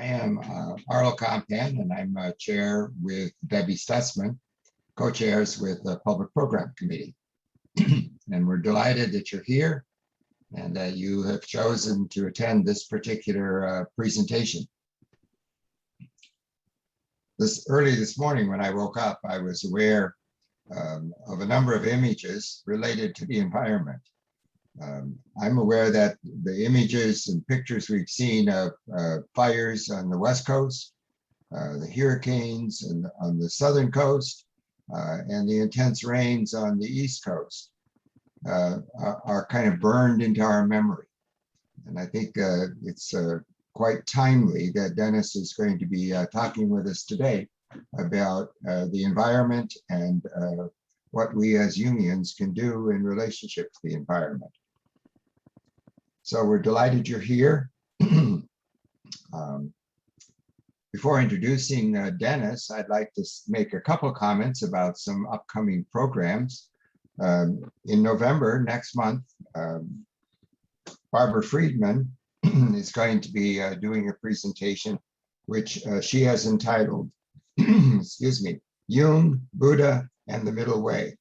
I am Arlo Compan, and I'm chair with Debbie Stutzman, co-chairs with the Public Program Committee. And we're delighted that you're here and that you have chosen to attend this particular presentation. Early this morning when I woke up, I was aware of a number of images related to the environment. I'm aware that the images and pictures we've seen of fires on the West Coast, the hurricanes on the southern coast, and the intense rains on the East Coast are kind of burned into our memory. And I think it's quite timely that Dennis is going to be talking with us today about the environment and what we as Jungians can do in relationship to the environment. So we're delighted you're here. Before introducing Dennis, I'd like to make a couple comments about some upcoming programs. In November, next month, Barbara Friedman is going to be doing a presentation which she has entitled, excuse me, Jung, Buddha, and the Middle Way,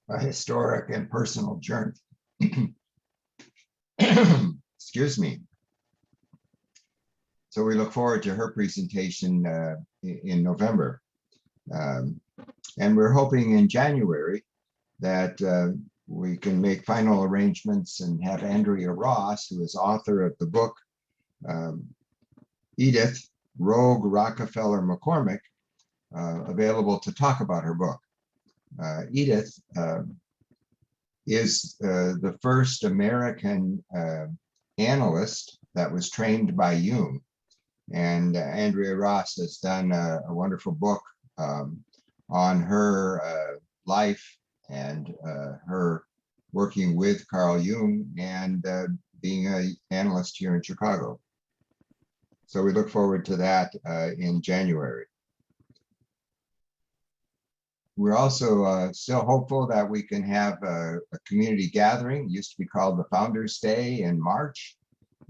a historic and personal journey. Excuse me. So we look forward to her presentation in November. And we're hoping in January that we can make final arrangements and have Andrea Ross, who is author of the book, Edith, Rogue, Rockefeller, McCormick, available to talk about her book. Edith is the first American analyst that was trained by Jung. And Andrea Ross has done a wonderful book on her life and her working with Carl Jung and being an analyst here in Chicago. So we look forward to that in January. We're also still hopeful that we can have a community gathering. It used to be called the Founders Day in March.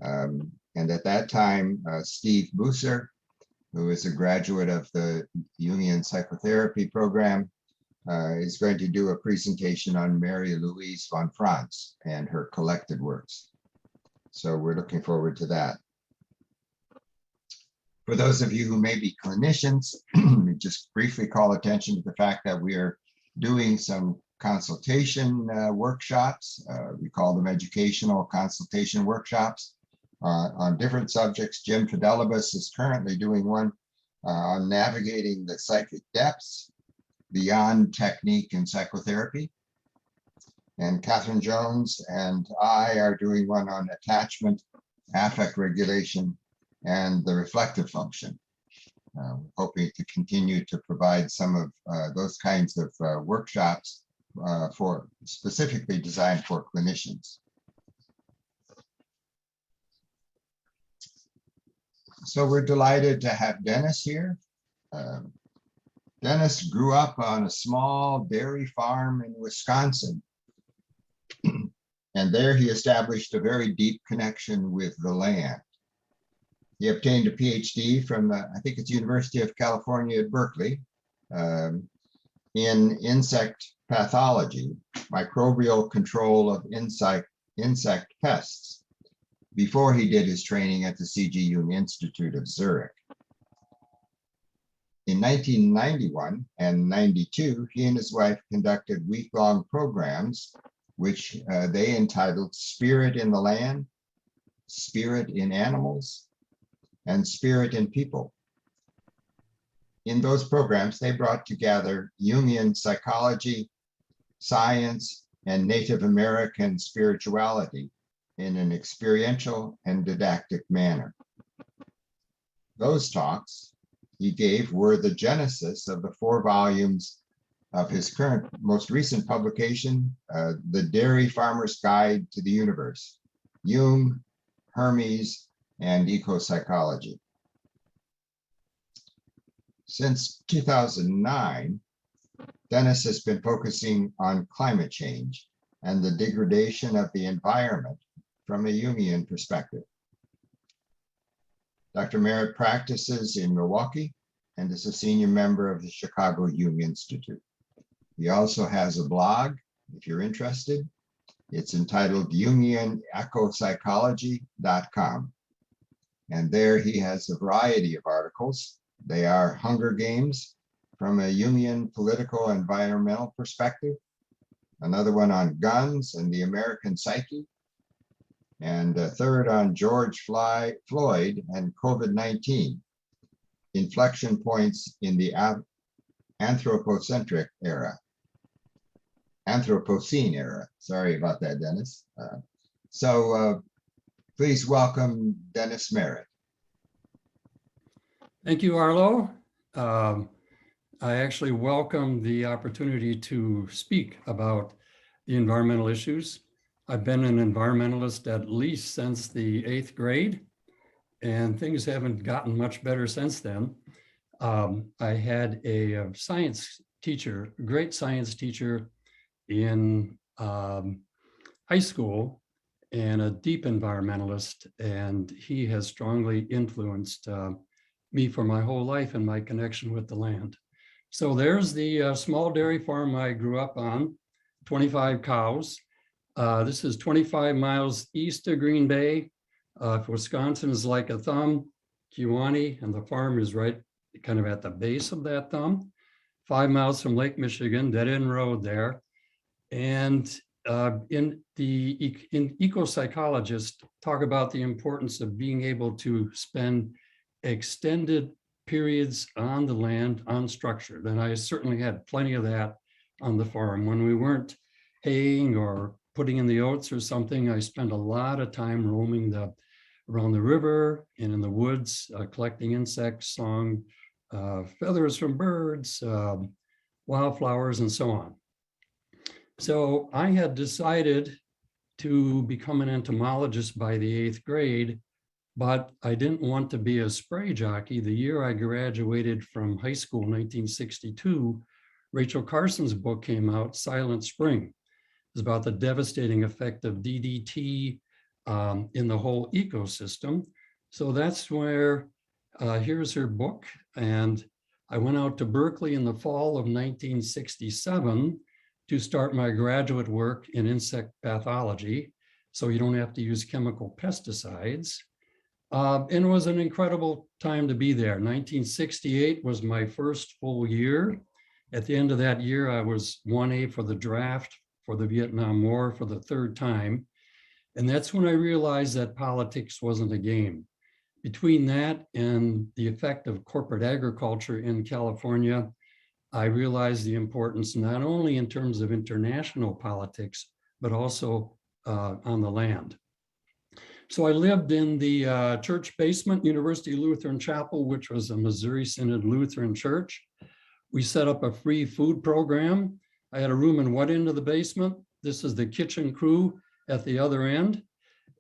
And at that time, Steve Busser, who is a graduate of the Jungian psychotherapy program, is going to do a presentation on Mary Louise von Franz and her collected works. So we're looking forward to that. For those of you who may be clinicians, just briefly call attention to the fact that we are doing some consultation workshops. We call them educational consultation workshops on different subjects. Jim Fidelibus is currently doing one on navigating the psychic depths beyond technique and psychotherapy. And Catherine Jones and I are doing one on attachment, affect regulation, and the reflective function. Hoping to continue to provide some of those kinds of workshops for specifically designed for clinicians. So we're delighted to have Dennis here. Dennis grew up on a small dairy farm in Wisconsin. And there he established a very deep connection with the land. He obtained a PhD from, I think it's University of California at Berkeley, in insect pathology, microbial control of insect pests, before he did his training at the C.G. Jung Institute of Zurich. In 1991 and 92, he and his wife conducted week-long programs, which they entitled Spirit in the Land, Spirit in Animals, and Spirit in People. In those programs, they brought together Jungian psychology, science, and Native American spirituality in an experiential and didactic manner. Those talks he gave were the genesis of the 4 volumes of his current, most recent publication, The Dairy Farmer's Guide to the Universe, Jung, Hermes, and ecopsychology. Since 2009, Dennis has been focusing on climate change and the degradation of the environment from a Jungian perspective. Dr. Merritt practices in Milwaukee and is a senior member of the Chicago Jung Institute. He also has a blog, if you're interested. It's entitled Jungian ecopsychology.com. And there he has a variety of articles. They are Hunger Games from a Jungian political environmental perspective, another one on guns and the American psyche, and a third on George Floyd and COVID-19, inflection points in the Anthropocene era. Sorry about that, Dennis. Please welcome Dennis Merritt. Thank you, Arlo. I actually welcome the opportunity to speak about the environmental issues. I've been an environmentalist at least since the 8th grade, and things haven't gotten much better since then. I had a science teacher, a great science teacher in high school, and a deep environmentalist, and he has strongly influenced me for my whole life and my connection with the land. So there's the small dairy farm I grew up on, 25 cows. This is 25 miles east of Green Bay. Wisconsin is like a thumb, Kewanee, and the farm is right kind of at the base of that thumb. 5 miles from Lake Michigan, dead end road there. And ecopsychologists talk about the importance of being able to spend extended periods on the land unstructured. And I certainly had plenty of that on the farm. When we weren't haying or putting in the oats or something, I spent a lot of time roaming around the river and in the woods, collecting insects, song, feathers from birds, wildflowers, and so on. So I had decided to become an entomologist by the 8th grade, but I didn't want to be a spray jockey. The year I graduated from high school, 1962, Rachel Carson's book came out, Silent Spring. It's about the devastating effect of DDT in the whole ecosystem. So that's where, here's her book. And I went out to Berkeley in the fall of 1967 to start my graduate work in insect pathology, so you don't have to use chemical pesticides. And it was an incredible time to be there. 1968 was my first full year. At the end of that year, I was 1A for the draft for the Vietnam War for the 3rd time. And that's when I realized that politics wasn't a game. Between that and the effect of corporate agriculture in California, I realized the importance not only in terms of international politics, but also on the land. So I lived in the church basement, University Lutheran Chapel, which was a Missouri Synod Lutheran church. We set up a free food program. I had a room in one end of the basement. This is the kitchen crew at the other end.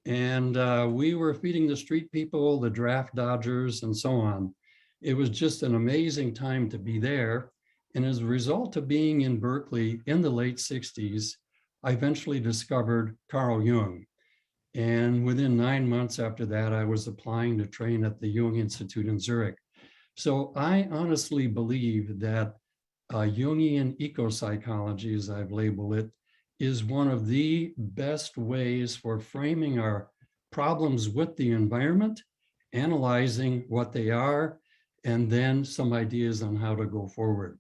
And we were feeding the street people, the draft dodgers, and so on. It was just an amazing time to be there. And as a result of being in Berkeley in the late 60s, I eventually discovered Carl Jung. And within 9 months after that, I was applying to train at the Jung Institute in Zurich. So I honestly believe that Jungian ecopsychology, as I've labeled it, is one of the best ways for framing our problems with the environment, analyzing what they are, and then some ideas on how to go forward.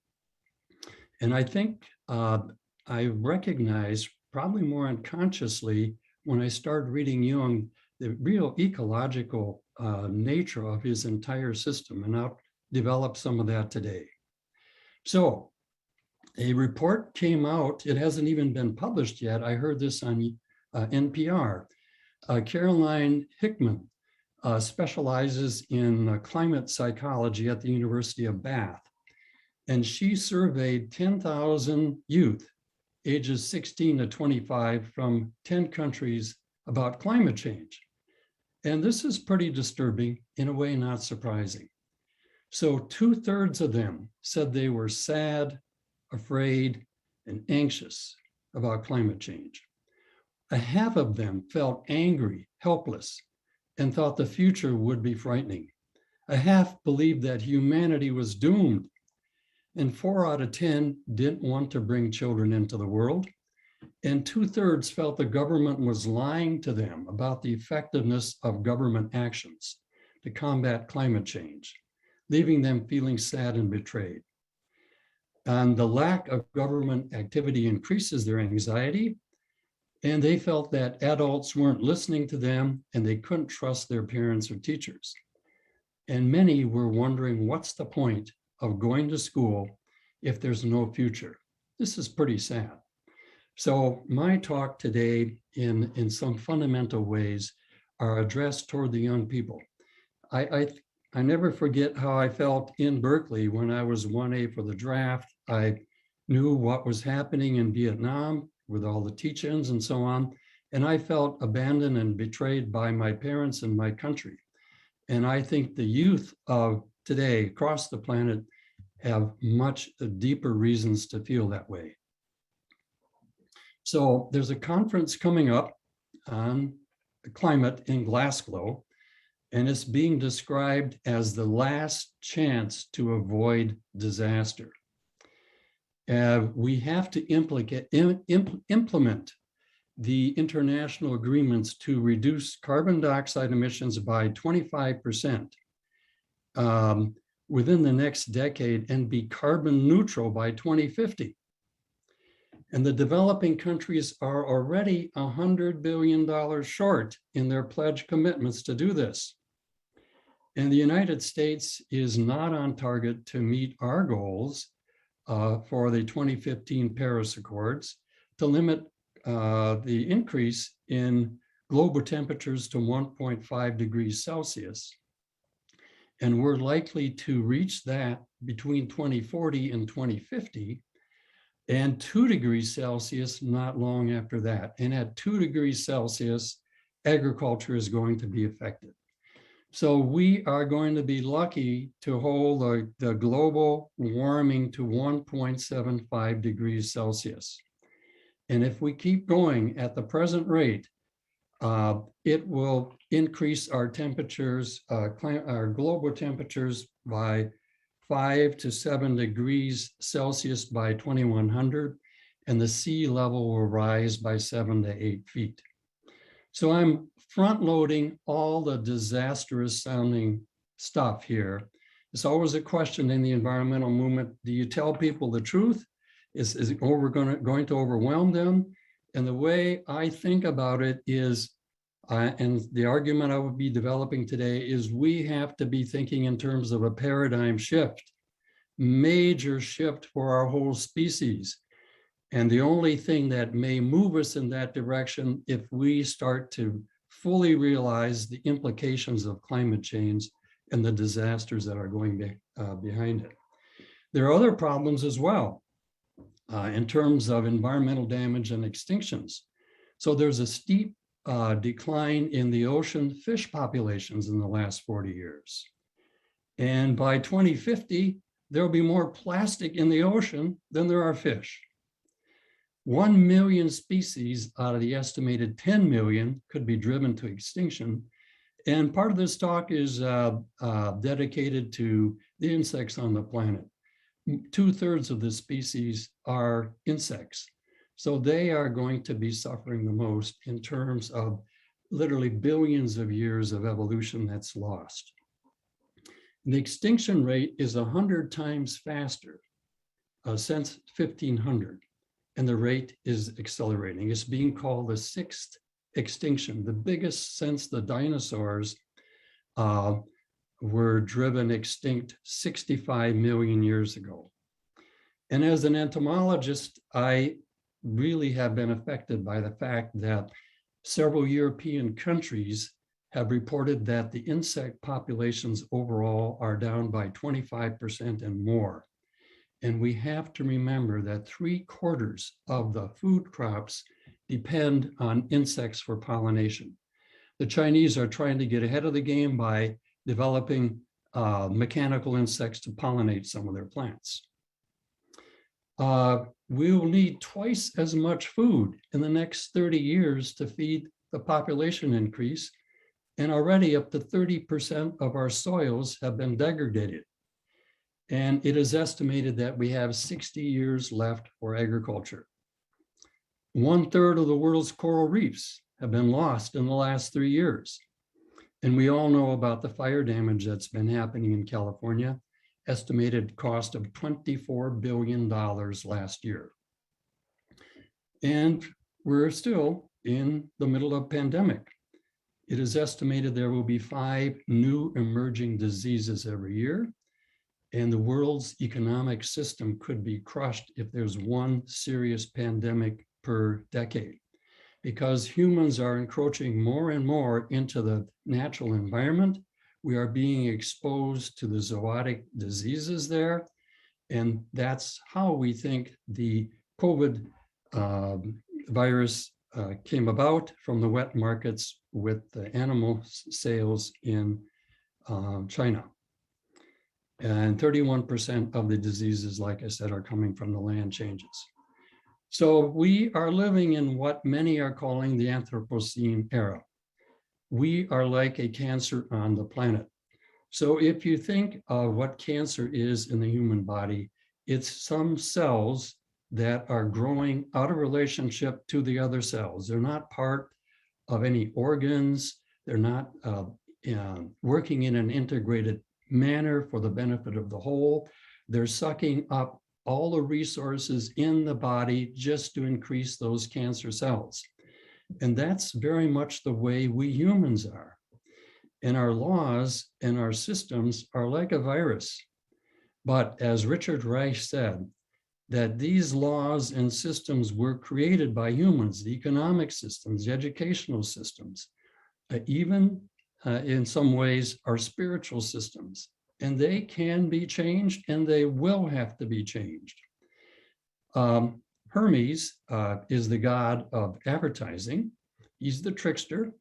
And I think I recognize, probably more unconsciously, when I started reading Jung, the real ecological nature of his entire system, and I'll develop some of that today. So a report came out, it hasn't even been published yet. I heard this on NPR. Caroline Hickman specializes in climate psychology at the University of Bath. And she surveyed 10,000 youth ages 16 to 25 from 10 countries about climate change. And this is pretty disturbing, in a way not surprising. So 2/3 of them said they were sad, afraid, and anxious about climate change. A half of them felt angry, helpless, and thought the future would be frightening. A half believed that humanity was doomed, and 4 out of 10 didn't want to bring children into the world. And 2/3 felt the government was lying to them about the effectiveness of government actions to combat climate change, leaving them feeling sad and betrayed. And the lack of government activity increases their anxiety, and they felt that adults weren't listening to them and they couldn't trust their parents or teachers. And many were wondering, what's the point of going to school if there's no future? This is pretty sad. So my talk today in some fundamental ways are addressed toward the young people. I never forget how I felt in Berkeley when I was 1A for the draft. I knew what was happening in Vietnam with all the teach-ins and so on. And I felt abandoned and betrayed by my parents and my country. And I think the youth of today across the planet have much deeper reasons to feel that way. So there's a conference coming up on climate in Glasgow, and it's being described as the last chance to avoid disaster. We have to implement the international agreements to reduce carbon dioxide emissions by 25% within the next decade and be carbon neutral by 2050. And the developing countries are already $100 billion short in their pledge commitments to do this. And the United States is not on target to meet our goals for the 2015 Paris Accords to limit the increase in global temperatures to 1.5 degrees Celsius. And we're likely to reach that between 2040 and 2050, and 2 degrees Celsius not long after that. And at 2 degrees Celsius, agriculture is going to be affected. So we are going to be lucky to hold the global warming to 1.75 degrees Celsius. And if we keep going at the present rate, it will increase our temperatures, our global temperatures by 5 to 7 degrees Celsius by 2100, and the sea level will rise by 7 to 8 feet. So I'm front loading all the disastrous sounding stuff here. It's always a question in the environmental movement. Do you tell people the truth? Is it going to overwhelm them? And the way I think about it is, and the argument I will be developing today is we have to be thinking in terms of a paradigm shift, major shift for our whole species. And the only thing that may move us in that direction, if we start to fully realize the implications of climate change and the disasters that are going behind it. There are other problems as well in terms of environmental damage and extinctions. So there's a steep decline in the ocean fish populations in the last 40 years. And by 2050, there'll be more plastic in the ocean than there are fish. 1 million species out of the estimated 10 million could be driven to extinction. And part of this talk is dedicated to the insects on the planet. 2/3 of the species are insects. So they are going to be suffering the most in terms of literally billions of years of evolution that's lost. The extinction rate is 100 times faster since 1500. And the rate is accelerating. It's being called the 6th extinction, the biggest since the dinosaurs were driven extinct 65 million years ago. And as an entomologist, I really have been affected by the fact that several European countries have reported that the insect populations overall are down by 25% and more. And we have to remember that 3/4 of the food crops depend on insects for pollination. The Chinese are trying to get ahead of the game by developing mechanical insects to pollinate some of their plants. We will need twice as much food in the next 30 years to feed the population increase. And already up to 30% of our soils have been degraded. And it is estimated that we have 60 years left for agriculture. 1/3 of the world's coral reefs have been lost in the last 3 years. And we all know about the fire damage that's been happening in California, estimated cost of $24 billion last year. And we're still in the middle of pandemic. It is estimated there will be 5 new emerging diseases every year, and the world's economic system could be crushed if there's one serious pandemic per decade, because humans are encroaching more and more into the natural environment. We are being exposed to the zoonotic diseases there, and that's how we think the COVID virus came about, from the wet markets with the animal sales in China. And 31% of the diseases, like I said, are coming from the land changes. So we are living in what many are calling the Anthropocene Era. We are like a cancer on the planet. So if you think of what cancer is in the human body, it's some cells that are growing out of relationship to the other cells. They're not part of any organs. They're not working in an integrated manner for the benefit of the whole. They're sucking up all the resources in the body just to increase those cancer cells. And that's very much the way we humans are. And our laws and our systems are like a virus. But as Richard Reich said, that these laws and systems were created by humans, the economic systems, the educational systems, even in some ways our spiritual systems. And they can be changed, and they will have to be changed. Hermes is the god of advertising. He's the trickster.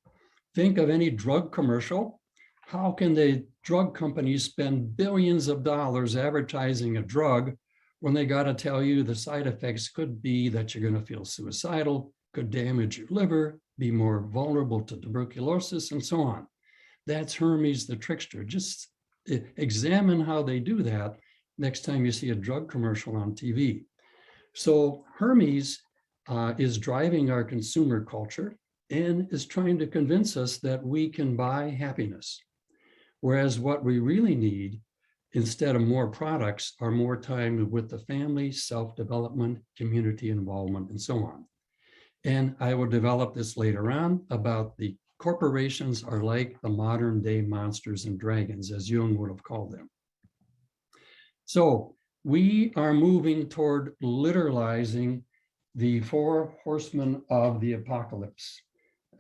Think of any drug commercial. How can the drug companies spend billions of dollars advertising a drug when they got to tell you the side effects could be that you're going to feel suicidal, could damage your liver, be more vulnerable to tuberculosis, and so on? That's Hermes the trickster. Just examine how they do that next time you see a drug commercial on TV. So Hermes is driving our consumer culture and is trying to convince us that we can buy happiness. Whereas what we really need, instead of more products, are more time with the family, self-development, community involvement, and so on. And I will develop this later on about the corporations are like the modern day monsters and dragons, as Jung would have called them. So we are moving toward literalizing the 4 horsemen of the apocalypse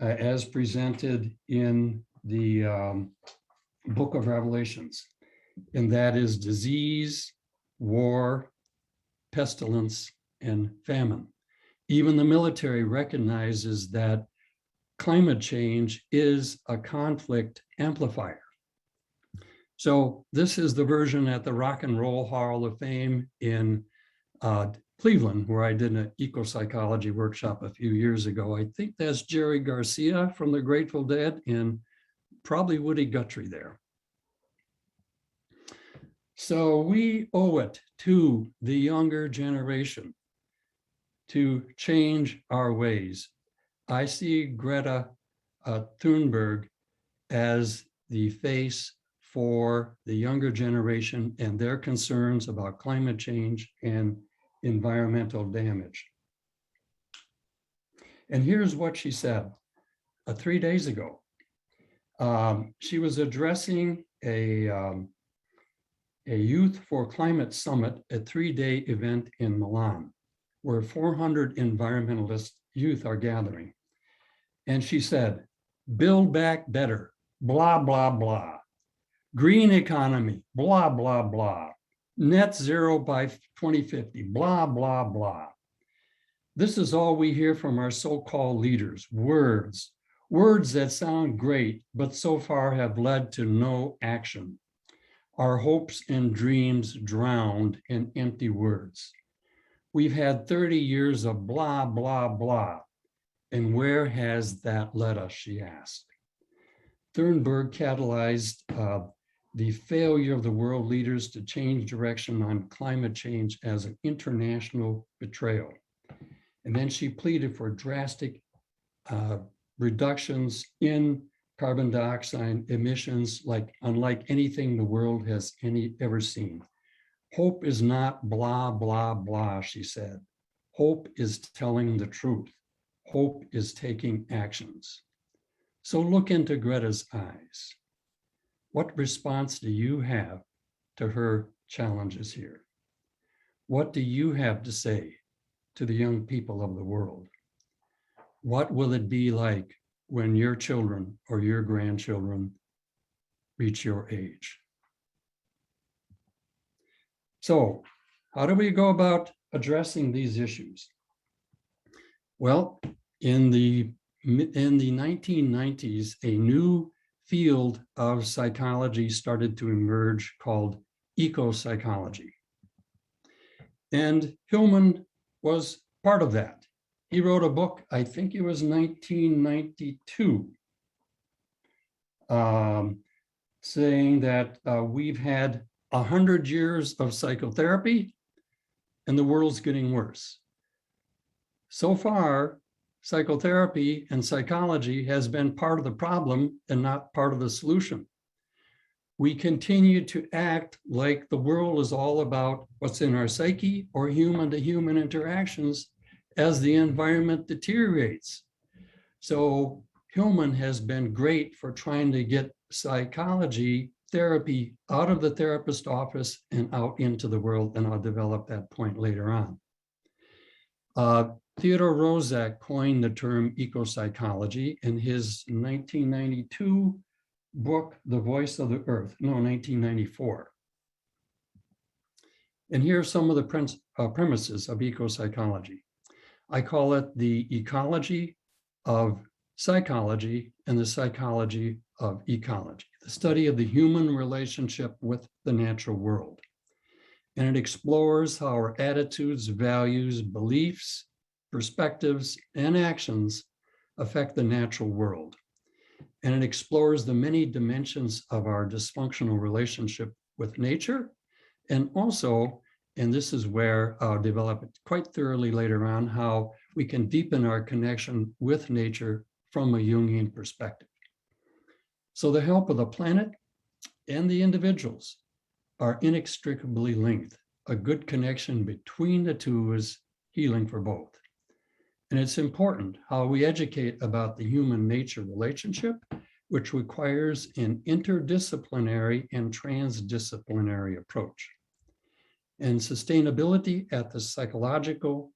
as presented in the book of Revelations. And that is disease, war, pestilence, and famine. Even the military recognizes that climate change is a conflict amplifier. So this is the version at the Rock and Roll Hall of Fame in Cleveland, where I did an ecopsychology workshop a few years ago. I think that's Jerry Garcia from the Grateful Dead and probably Woody Guthrie there. So we owe it to the younger generation to change our ways. I see Greta Thunberg as the face for the younger generation and their concerns about climate change and environmental damage. And here's what she said 3 days ago. She was addressing a Youth for Climate Summit, a 3-day event in Milan, where 400 environmentalist youth are gathering. And she said, build back better, blah, blah, blah. Green economy, blah, blah, blah. Net zero by 2050, blah, blah, blah. This is all we hear from our so-called leaders, words that sound great, but so far have led to no action. Our hopes and dreams drowned in empty words. We've had 30 years of blah, blah, blah. And where has that led us, she asked. Thunberg catalyzed the failure of the world leaders to change direction on climate change as an international betrayal. And then she pleaded for drastic reductions in carbon dioxide emissions unlike anything the world has ever seen. Hope is not blah, blah, blah, she said. Hope is telling the truth. Hope is taking actions. So look into Greta's eyes. What response do you have to her challenges here? What do you have to say to the young people of the world? What will it be like when your children or your grandchildren reach your age? So, how do we go about addressing these issues? Well, in the 1990s, a new field of psychology started to emerge called ecopsychology. And Hillman was part of that. He wrote a book, I think it was 1992, saying that we've had 100 years of psychotherapy and the world's getting worse. So far, psychotherapy and psychology has been part of the problem and not part of the solution. We continue to act like the world is all about what's in our psyche or human-to-human interactions as the environment deteriorates. So Hillman has been great for trying to get psychology therapy out of the therapist office and out into the world, and I'll develop that point later on. Theodore Roszak coined the term ecopsychology in his 1992 book, The Voice of the Earth, 1994. And here are some of the premises of ecopsychology. I call it the ecology of psychology and the psychology of ecology, the study of the human relationship with the natural world. And it explores how our attitudes, values, beliefs, perspectives, and actions affect the natural world. And it explores the many dimensions of our dysfunctional relationship with nature, and also, and this is where I'll develop it quite thoroughly later on, how we can deepen our connection with nature from a Jungian perspective. So the help of the planet and the individuals are inextricably linked. A good connection between the two is healing for both. And it's important how we educate about the human-nature relationship, which requires an interdisciplinary and transdisciplinary approach. And sustainability at the psychological,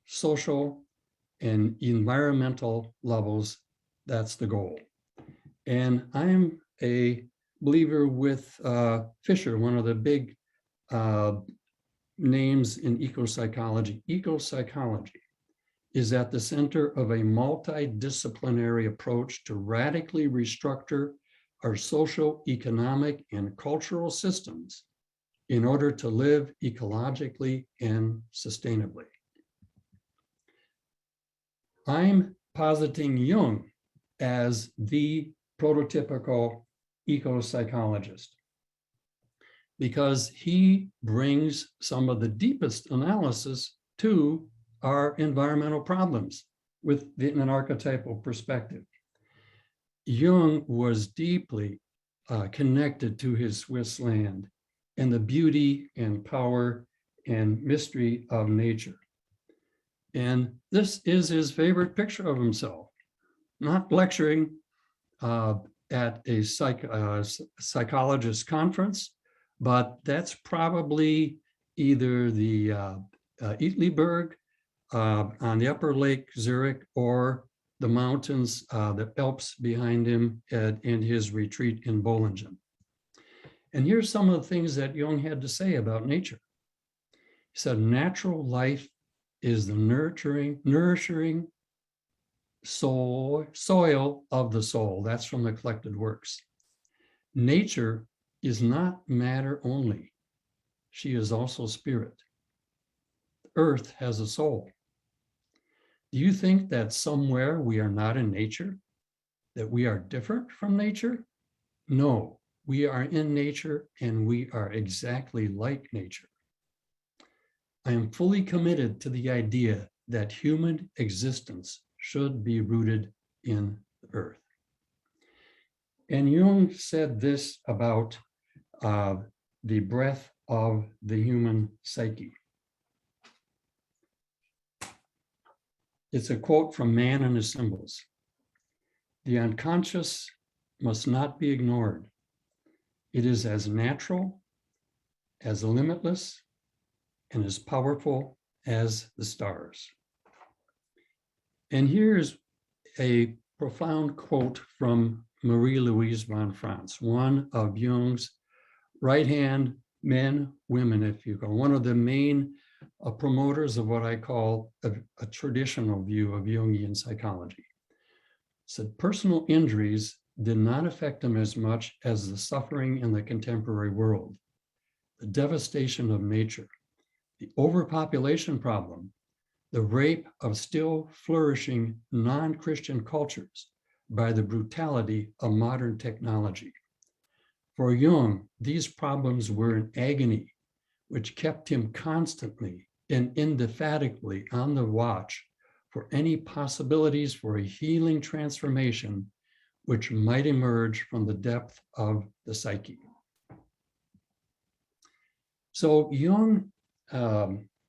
social, and environmental levels, that's the goal. And I'm a believer with Fisher, one of the big names in ecopsychology. Ecopsychology is at the center of a multidisciplinary approach to radically restructure our social, economic, and cultural systems in order to live ecologically and sustainably. I'm positing Jung as the prototypical ecopsychologist because he brings some of the deepest analysis to our environmental problems with an archetypal perspective. Jung was deeply connected to his Swiss land and the beauty and power and mystery of nature. And this is his favorite picture of himself, not lecturing at a psychologist conference, but that's probably either the Uetliberg on the upper Lake Zurich or the mountains, the Alps behind him in his retreat in Bollingen. And here's some of the things that Jung had to say about nature. He said, natural life is the nourishing soil of the soul. That's from the Collected Works. Nature is not matter only. She is also spirit. Earth has a soul. Do you think that somewhere we are not in nature? that we are different from nature? No, we are in nature and we are exactly like nature. I am fully committed to the idea that human existence should be rooted in the earth. And Jung said this about the breadth of the human psyche. It's a quote from Man and His Symbols. The unconscious must not be ignored. It is as natural, as limitless, and as powerful as the stars. And here's a profound quote from Marie-Louise von Franz, one of Jung's right-hand men, women, if you will, one of the main promoters of what I call a traditional view of Jungian psychology. Said personal injuries did not affect him as much as the suffering in the contemporary world, the devastation of nature, the overpopulation problem, the rape of still flourishing non-Christian cultures by the brutality of modern technology. For Jung, these problems were an agony which kept him constantly and indefatigably on the watch for any possibilities for a healing transformation which might emerge from the depth of the psyche. So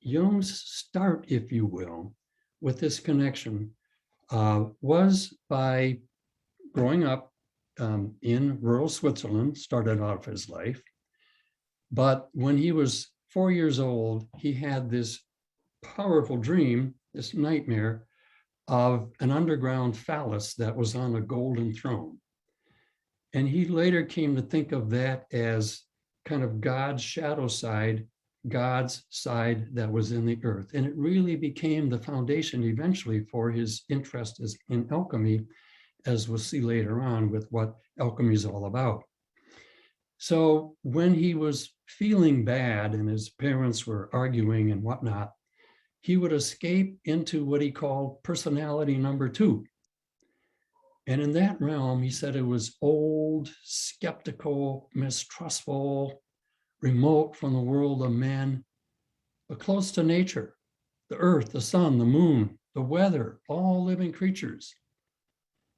Jung's start, if you will, with this connection was by growing up in rural Switzerland, started off his life. But when he was 4 years old, he had this powerful dream, this nightmare of an underground phallus that was on a golden throne. And he later came to think of that as kind of God's shadow side, God's side that was in the earth. And it really became the foundation eventually for his interest in alchemy, as we'll see later on with what alchemy is all about. So when he was feeling bad and his parents were arguing and whatnot, he would escape into what he called personality number 2. And in that realm, he said it was old, skeptical, mistrustful, remote from the world of men, but close to nature, the earth, the sun, the moon, the weather, all living creatures.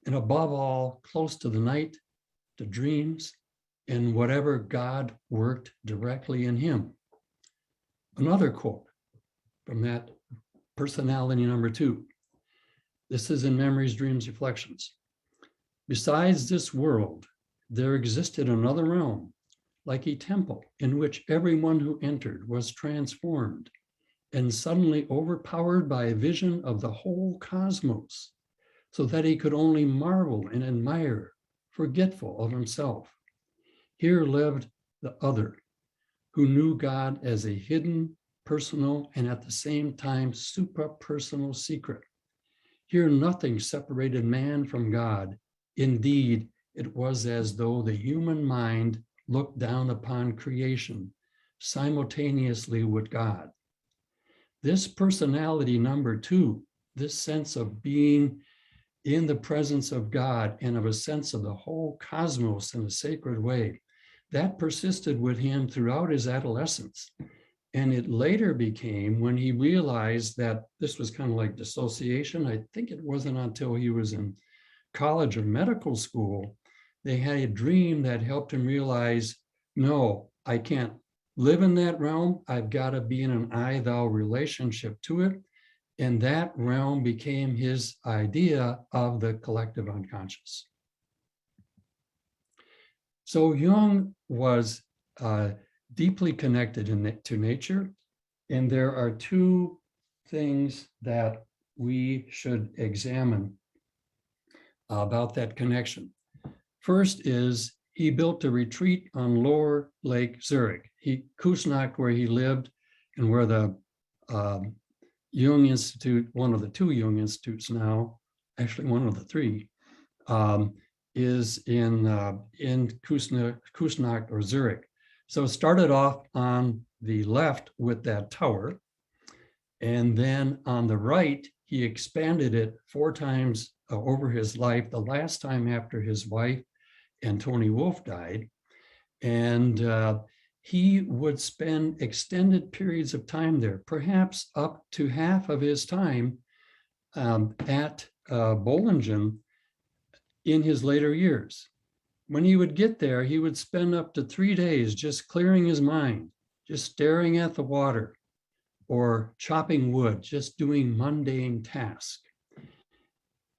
And above all, close to the night, to dreams, and whatever God worked directly in him. Another quote from that personality number 2. This is in Memories, Dreams, Reflections. Besides this world, there existed another realm, like a temple, in which everyone who entered was transformed and suddenly overpowered by a vision of the whole cosmos, so that he could only marvel and admire, forgetful of himself. Here lived the other, who knew God as a hidden, personal, and at the same time supra-personal secret. Here nothing separated man from God. Indeed, it was as though the human mind looked down upon creation simultaneously with God. This personality number 2, this sense of being in the presence of God and of a sense of the whole cosmos in a sacred way, that persisted with him throughout his adolescence. And it later became, when he realized that this was kind of like dissociation, I think it wasn't until he was in college or medical school, they had a dream that helped him realize, no, I can't live in that realm. I've got to be in an I-thou relationship to it. And that realm became his idea of the collective unconscious. So Jung was deeply connected to nature. And there are 2 things that we should examine about that connection. First is he built a retreat on Lower Lake Zurich. Kusnacht, where he lived and where the Jung Institute, one of the 2 Jung Institutes now, actually one of the 3, is in Kusnacht or Zurich. So it started off on the left with that tower. And then on the right, he expanded it 4 times over his life, the last time after his wife and Tony Wolfe died. And he would spend extended periods of time there, perhaps up to half of his time at Bollingen in his later years. When he would get there, he would spend up to 3 days just clearing his mind, just staring at the water or chopping wood, just doing mundane tasks.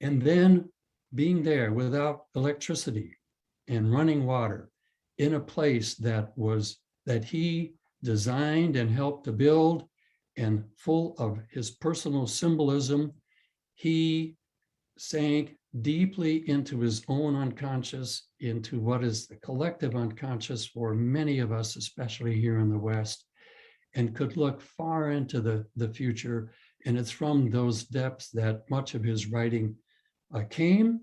And then being there without electricity and running water in a place that he designed and helped to build and full of his personal symbolism, he sank deeply into his own unconscious, into what is the collective unconscious for many of us, especially here in the West, and could look far into the future. And it's from those depths that much of his writing came,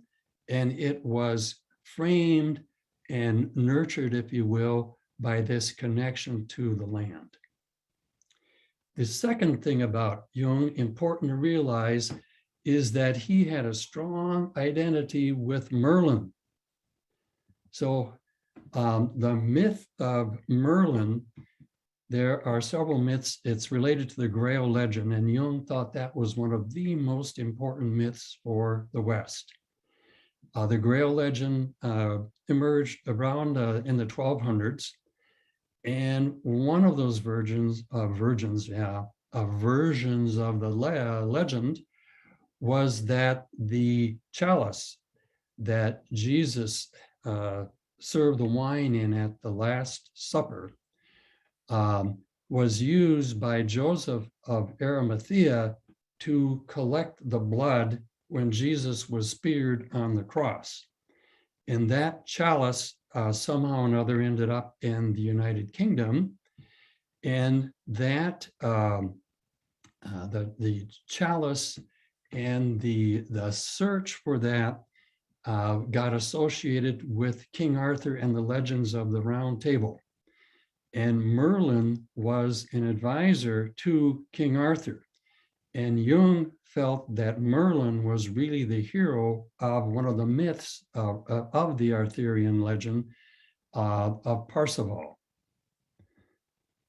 and it was framed and nurtured, if you will, by this connection to the land. The second thing about Jung, important to realize, is that he had a strong identity with Merlin. So the myth of Merlin, there are several myths. It's related to the Grail Legend, and Jung thought that was one of the most important myths for the West. The Grail Legend emerged around in the 1200s, and one of those versions of the legend was that the chalice that Jesus served the wine in at the Last Supper was used by Joseph of Arimathea to collect the blood when Jesus was speared on the cross. And that chalice somehow or another ended up in the United Kingdom. And that the chalice and the search for that got associated with King Arthur and the legends of the Round Table. And Merlin was an advisor to King Arthur. And Jung felt that Merlin was really the hero of one of the myths of the Arthurian legend of Parsifal.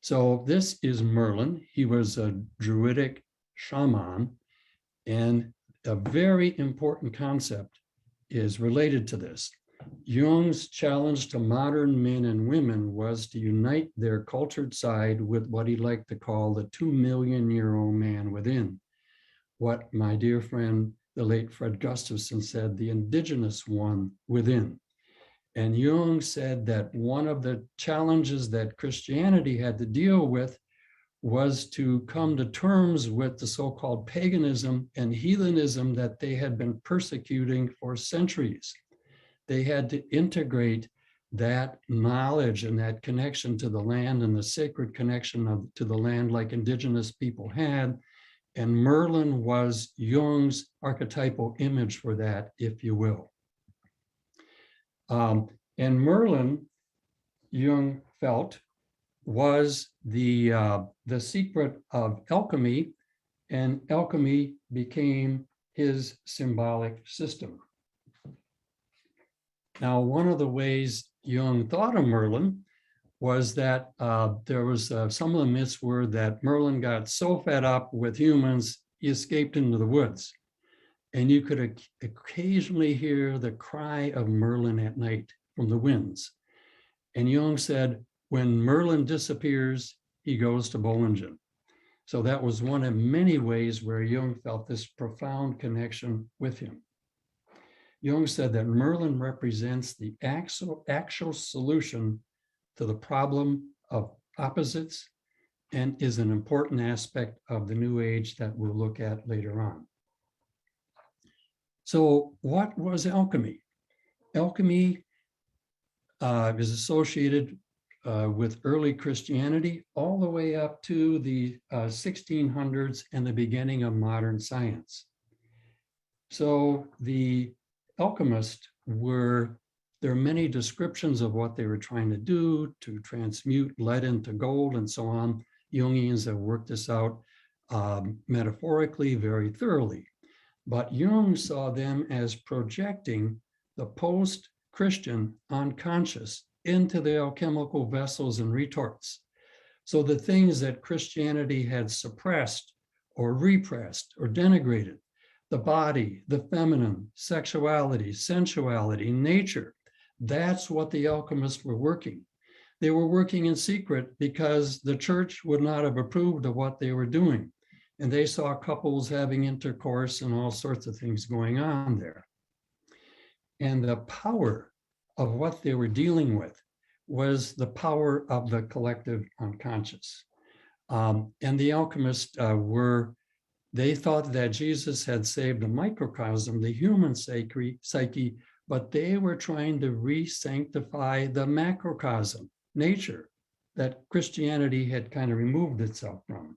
So this is Merlin. He was a druidic shaman, and a very important concept is related to this. Jung's challenge to modern men and women was to unite their cultured side with what he liked to call the 2 million-year-old man within. What my dear friend, the late Fred Gustafson, said, the indigenous one within. And Jung said that one of the challenges that Christianity had to deal with was to come to terms with the so-called paganism and heathenism that they had been persecuting for centuries. They had to integrate that knowledge and that connection to the land and the sacred connection to the land like indigenous people had. And Merlin was Jung's archetypal image for that, if you will. And Merlin, Jung felt, was the secret of alchemy, and alchemy became his symbolic system. Now, one of the ways Jung thought of Merlin was that there was some of the myths were that Merlin got so fed up with humans, he escaped into the woods. And you could occasionally hear the cry of Merlin at night from the winds. And Jung said, when Merlin disappears, he goes to Bollingen. So that was one of many ways where Jung felt this profound connection with him. Jung said that Merlin represents the actual solution to the problem of opposites and is an important aspect of the New Age that we'll look at later on. So what was alchemy? Alchemy is associated with early Christianity all the way up to the 1600s and the beginning of modern science. So the alchemists there are many descriptions of what they were trying to do to transmute lead into gold and so on. Jungians have worked this out metaphorically, very thoroughly. But Jung saw them as projecting the post-Christian unconscious into the alchemical vessels and retorts. So the things that Christianity had suppressed or repressed or denigrated, the body, the feminine, sexuality, sensuality, nature, that's what the alchemists were working. They were working in secret because the church would not have approved of what they were doing. And they saw couples having intercourse and all sorts of things going on there. And the power of what they were dealing with was the power of the collective unconscious. And the alchemists they thought that Jesus had saved the microcosm, the human psyche, but they were trying to re-sanctify the macrocosm, nature, that Christianity had kind of removed itself from.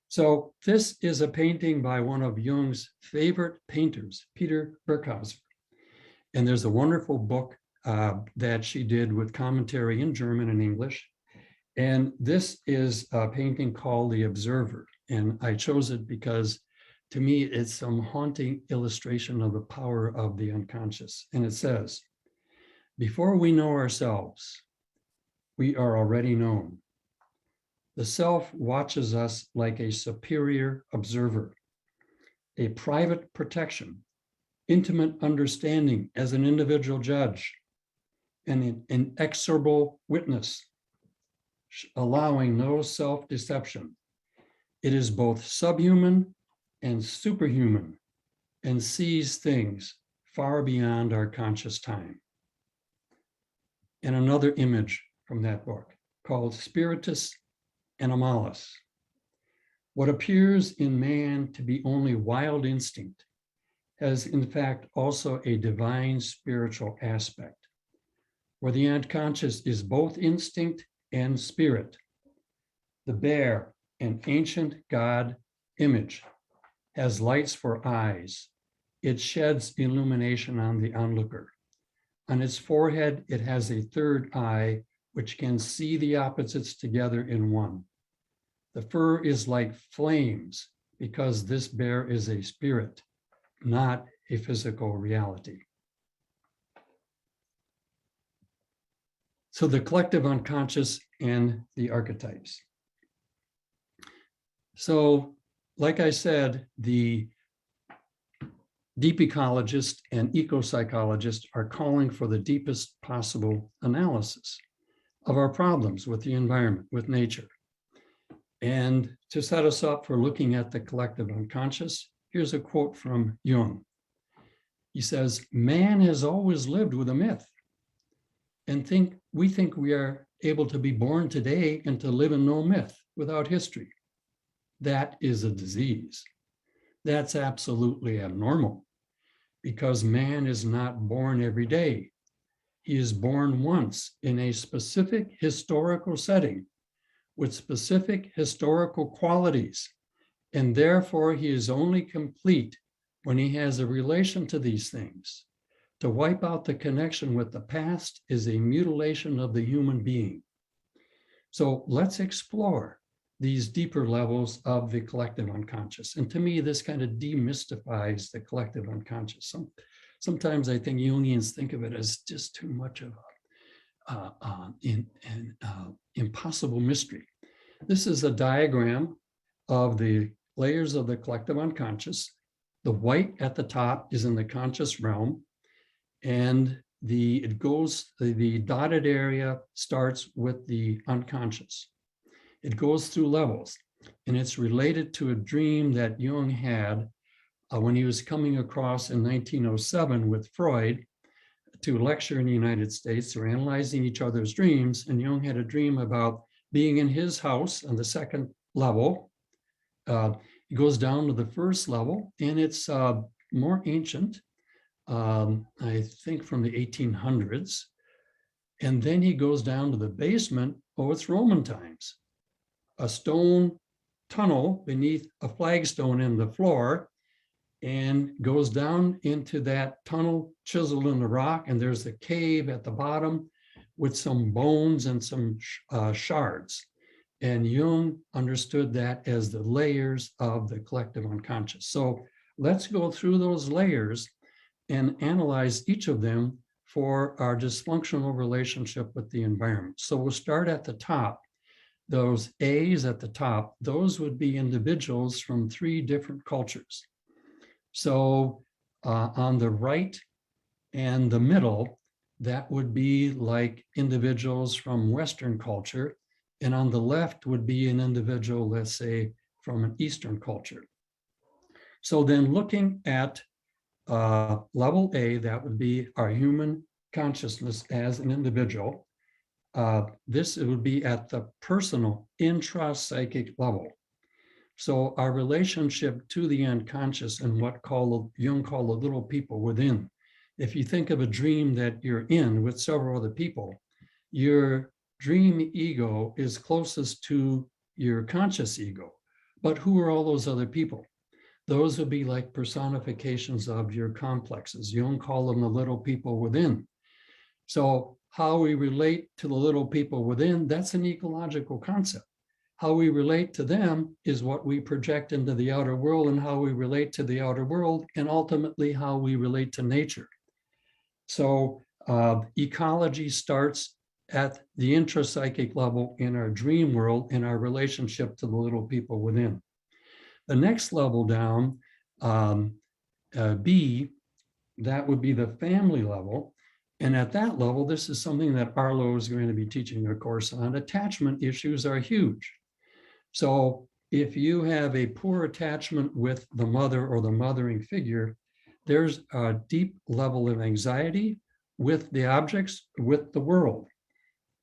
So this is a painting by one of Jung's favorite painters, Peter Burkhauser. And there's a wonderful book that she did with commentary in German and English. And this is a painting called The Observer. And I chose it because to me, it's some haunting illustration of the power of the unconscious. And it says, before we know ourselves, we are already known. The self watches us like a superior observer, a private protection, intimate understanding as an individual judge, and an inexorable witness, allowing no self-deception. It is both subhuman and superhuman, and sees things far beyond our conscious time. And another image from that book called Spiritus Animalis. What appears in man to be only wild instinct has in fact also a divine spiritual aspect, where the unconscious is both instinct and spirit. The bear, an ancient god image, has lights for eyes. It sheds illumination on the onlooker. On its forehead, it has a third eye, which can see the opposites together in one. The fur is like flames because this bear is a spirit, not a physical reality. So the collective unconscious and the archetypes. So, like I said, the deep ecologists and ecopsychologists are calling for the deepest possible analysis of our problems with the environment, with nature. And to set us up for looking at the collective unconscious, here's a quote from Jung. He says, man has always lived with a myth and we think we are able to be born today and to live in no myth without history. That is a disease. That's absolutely abnormal because man is not born every day. He is born once in a specific historical setting with specific historical qualities, and therefore he is only complete when he has a relation to these things. To wipe out the connection with the past is a mutilation of the human being. So let's explore these deeper levels of the collective unconscious. And to me, this kind of demystifies the collective unconscious. Sometimes I think Jungians think of it as just too much of an impossible mystery. This is a diagram of the layers of the collective unconscious. The white at the top is in the conscious realm, and the dotted area starts with the unconscious. It goes through levels, and it's related to a dream that Jung had when he was coming across in 1907 with Freud to lecture in the United States. They were analyzing each other's dreams, and Jung had a dream about being in his house on the second level. He goes down to the first level, and it's more ancient, I think from the 1800s. And then he goes down to the basement. Oh, it's Roman times. A stone tunnel beneath a flagstone in the floor, and goes down into that tunnel chiseled in the rock, and there's a cave at the bottom with some bones and some shards. And Jung understood that as the layers of the collective unconscious. So let's go through those layers and analyze each of them for our dysfunctional relationship with the environment. So we'll start at the top. Those A's at the top, those would be individuals from 3 different cultures. So on the right and the middle, that would be like individuals from Western culture. And on the left would be an individual, let's say, from an Eastern culture. So then looking at level A, that would be our human consciousness as an individual. This would be at the personal intrapsychic level. So our relationship to the unconscious and what Jung called the little people within. If you think of a dream that you're in with several other people, your dream ego is closest to your conscious ego. But who are all those other people? Those would be like personifications of your complexes. Jung called them the little people within. So how we relate to the little people within, that's an ecological concept. How we relate to them is what we project into the outer world, and how we relate to the outer world, and ultimately how we relate to nature. So ecology starts at the intrapsychic level in our dream world, in our relationship to the little people within. The next level down, B, that would be the family level. And at that level, this is something that Arlo is going to be teaching a course on. Attachment issues are huge. So if you have a poor attachment with the mother or the mothering figure, there's a deep level of anxiety with the objects, with the world.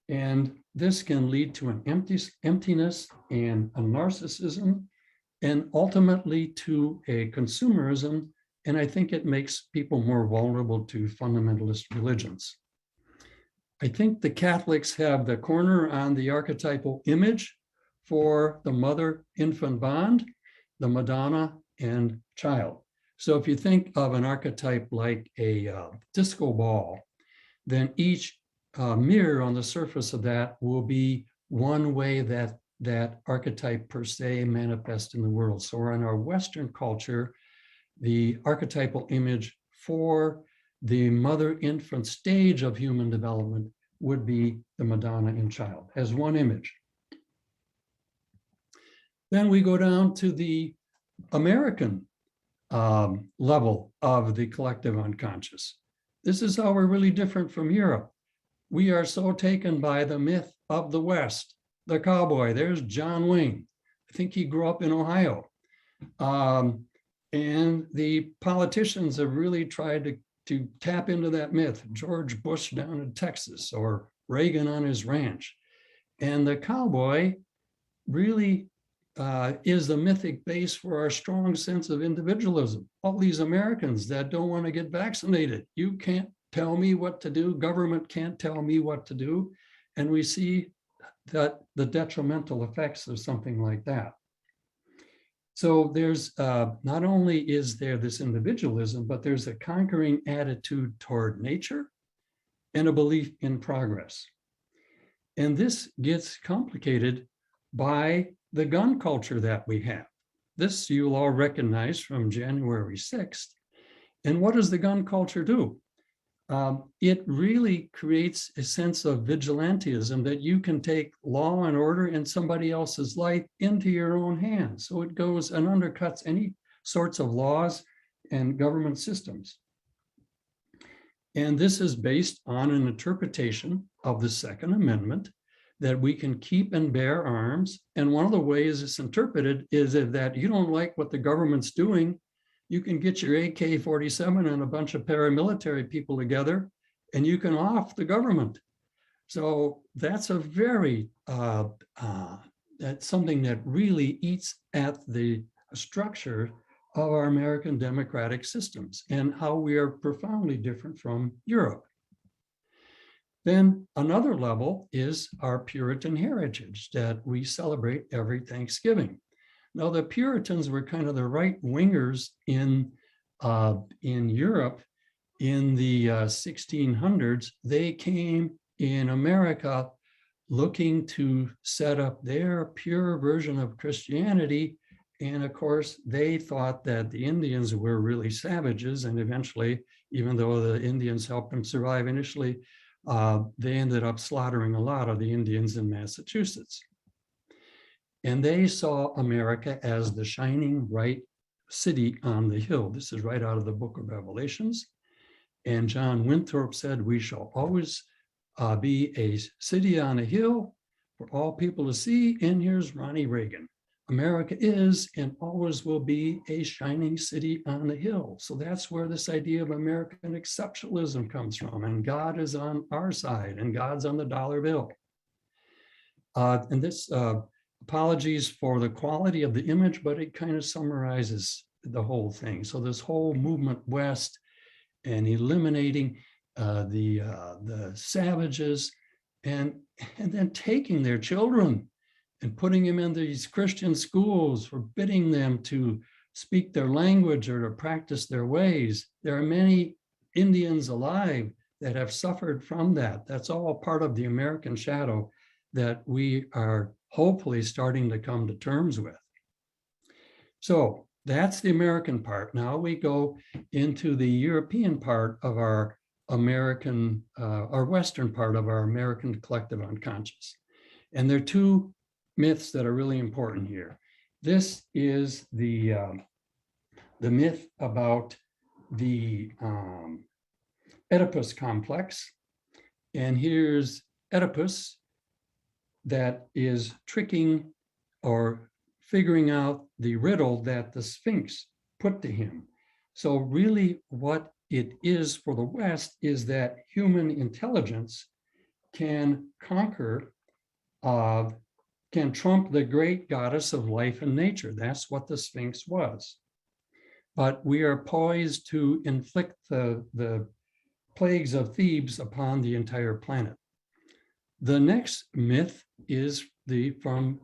And this can lead to an emptiness and a narcissism, and ultimately to a consumerism. And I think it makes people more vulnerable to fundamentalist religions. I think the Catholics have the corner on the archetypal image for the mother-infant bond, the Madonna and child. So if you think of an archetype like a disco ball, then each mirror on the surface of that will be one way that that archetype per se manifests in the world. So in our Western culture, the archetypal image for the mother-infant stage of human development would be the Madonna and child as one image. Then we go down to the American level of the collective unconscious. This is how we're really different from Europe. We are so taken by the myth of the West. The cowboy, there's John Wayne. I think he grew up in Ohio. And the politicians have really tried to tap into that myth. George Bush down in Texas, or Reagan on his ranch. And the cowboy really is the mythic base for our strong sense of individualism. All these Americans that don't want to get vaccinated. You can't tell me what to do. Government can't tell me what to do. And we see that the detrimental effects of something like that. So there's not only is there this individualism, but there's a conquering attitude toward nature and a belief in progress. And this gets complicated by the gun culture that we have. This you'll all recognize from January 6th. And what does the gun culture do? It really creates a sense of vigilantism that you can take law and order in somebody else's life into your own hands. So it goes and undercuts any sorts of laws and government systems. And this is based on an interpretation of the Second Amendment that we can keep and bear arms. And one of the ways it's interpreted is that you don't like what the government's doing, you can get your AK-47 and a bunch of paramilitary people together, and you can off the government. So that's a very, that's something that really eats at the structure of our American democratic systems and how we are profoundly different from Europe. Then another level is our Puritan heritage that we celebrate every Thanksgiving. Now, the Puritans were kind of the right wingers in Europe in the 1600s. They came in America looking to set up their pure version of Christianity. And of course, they thought that the Indians were really savages. And eventually, even though the Indians helped them survive initially, they ended up slaughtering a lot of the Indians in Massachusetts. And they saw America as the shining bright city on the hill. This is right out of the book of Revelations. And John Winthrop said, we shall always be a city on a hill for all people to see. And here's Ronnie Reagan. America is and always will be a shining city on the hill. So that's where this idea of American exceptionalism comes from. And God is on our side and God's on the dollar bill. And this, apologies for the quality of the image, but it kind of summarizes the whole thing. So this whole movement west and eliminating the savages and then taking their children and putting them in these Christian schools, forbidding them to speak their language or to practice their ways. There are many Indians alive that have suffered from that. That's all part of the American shadow that we are hopefully starting to come to terms with. So that's the American part. Now we go into the European part of our American, our Western part of our American collective unconscious. And there are two myths that are really important here. This is the myth about the Oedipus complex. And here's Oedipus that is tricking or figuring out the riddle that the Sphinx put to him. So really what it is for the West is that human intelligence can conquer, can trump the great goddess of life and nature. That's what the Sphinx was. But we are poised to inflict the plagues of Thebes upon the entire planet. The next myth is from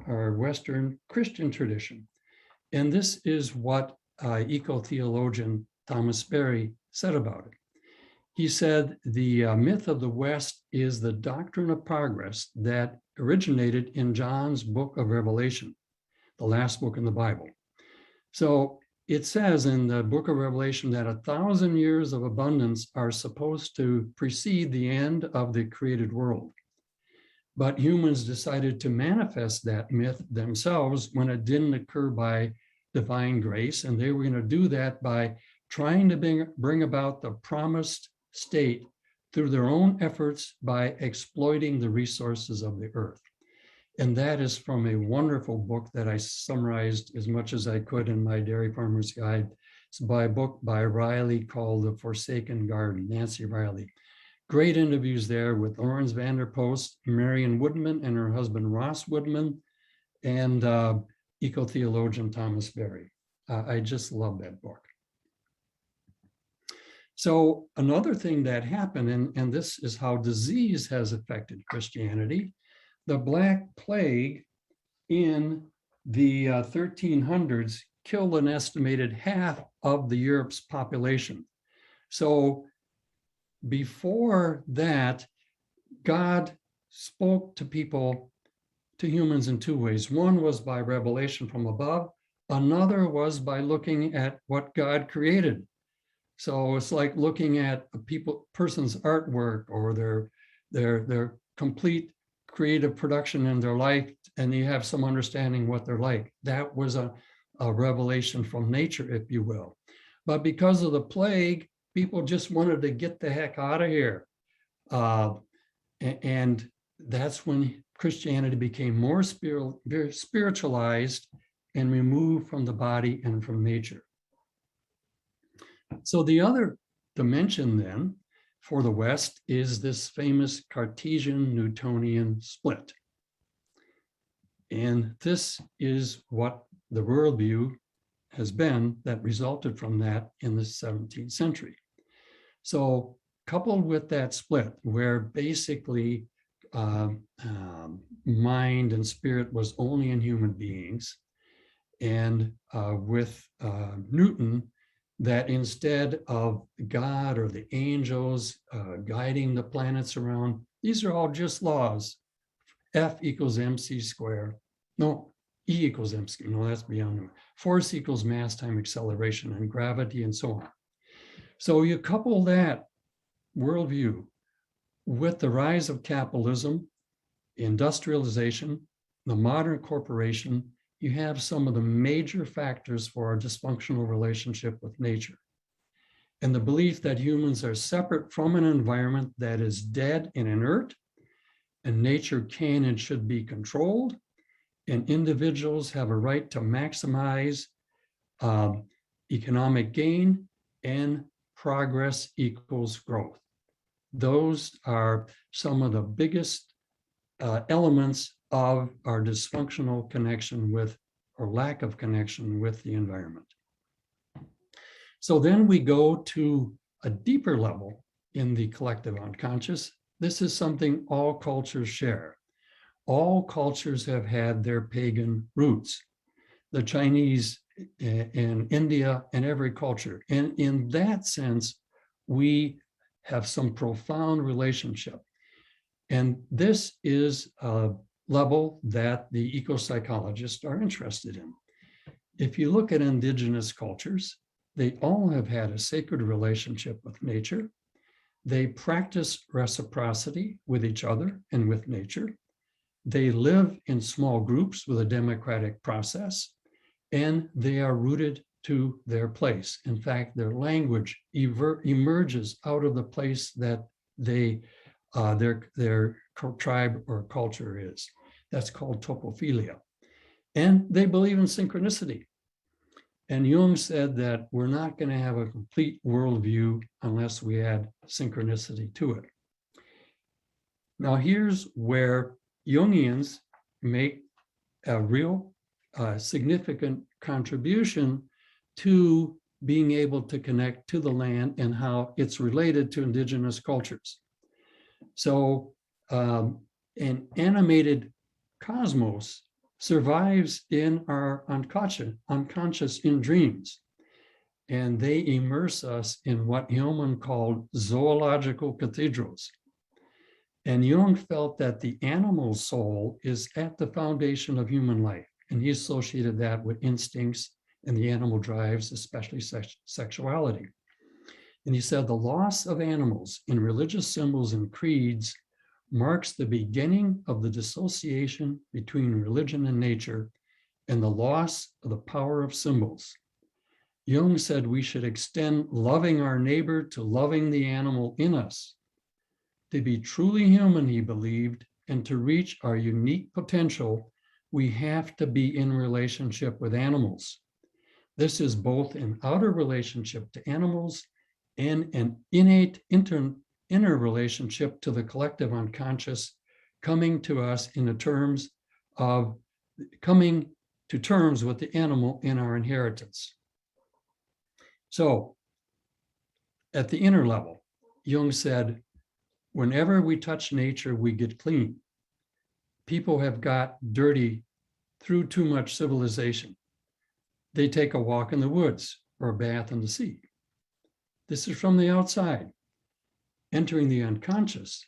our Western Christian tradition. And this is what eco-theologian Thomas Berry said about it. He said, the myth of the West is the doctrine of progress that originated in John's book of Revelation, the last book in the Bible. So it says in the book of Revelation that 1,000 years of abundance are supposed to precede the end of the created world. But humans decided to manifest that myth themselves when it didn't occur by divine grace. And they were going to do that by trying to bring about the promised state through their own efforts by exploiting the resources of the earth. And that is from a wonderful book that I summarized as much as I could in my Dairy Farmer's Guide. It's by a book by Riley called The Forsaken Garden, Nancy Riley. Great interviews there with Lawrence Vanderpost, Marion Woodman and her husband Ross Woodman, and eco-theologian Thomas Berry. I just love that book. So another thing that happened, and this is how disease has affected Christianity, the Black Plague in the 1300s killed an estimated half of the Europe's population. So before that, God spoke to people, to humans in two ways. One was by revelation from above. Another was by looking at what God created. So it's like looking at a person's artwork or their complete creative production in their life, and you have some understanding what they're like. That was a revelation from nature, if you will. But because of the plague, people just wanted to get the heck out of here. And that's when Christianity became more spiritualized and removed from the body and from nature. So the other dimension then for the West is this famous Cartesian Newtonian split. And this is what the worldview has been that resulted from that in the 17th century. So coupled with that split, where basically mind and spirit was only in human beings, and with Newton, that instead of God or the angels guiding the planets around, these are all just laws. F equals mc squared. No, E equals mc. No, that's beyond it. Force equals mass time acceleration and gravity and so on. So you couple that worldview with the rise of capitalism, industrialization, the modern corporation, you have some of the major factors for our dysfunctional relationship with nature. And the belief that humans are separate from an environment that is dead and inert, and nature can and should be controlled, and individuals have a right to maximize economic gain, and progress equals growth. Those are some of the biggest elements of our dysfunctional connection with, or lack of connection with, the environment. So then we go to a deeper level in the collective unconscious. This is something all cultures share. All cultures have had their pagan roots. The Chinese in India and every culture. And in that sense, we have some profound relationship. And this is a level that the ecopsychologists are interested in. If you look at indigenous cultures, they all have had a sacred relationship with nature. They practice reciprocity with each other and with nature. They live in small groups with a democratic process, and they are rooted to their place. In fact, their language emerges out of the place that they, their tribe or culture is. That's called topophilia. And they believe in synchronicity. And Jung said that we're not going to have a complete worldview unless we add synchronicity to it. Now, here's where Jungians make a real significant contribution to being able to connect to the land and how it's related to indigenous cultures. So an animated cosmos survives in our unconscious in dreams. And they immerse us in what Hillman called zoological cathedrals. And Jung felt that the animal soul is at the foundation of human life. And he associated that with instincts and the animal drives, especially sexuality. And he said the loss of animals in religious symbols and creeds marks the beginning of the dissociation between religion and nature and the loss of the power of symbols. Jung said we should extend loving our neighbor to loving the animal in us. To be truly human, he believed, and to reach our unique potential, we have to be in relationship with animals. This is both an outer relationship to animals and an innate inner relationship to the collective unconscious, coming to us in the terms of coming to terms with the animal in our inheritance. So at the inner level, Jung said, whenever we touch nature, we get clean. People have got dirty through too much civilization. They take a walk in the woods or a bath in the sea. This is from the outside. Entering the unconscious,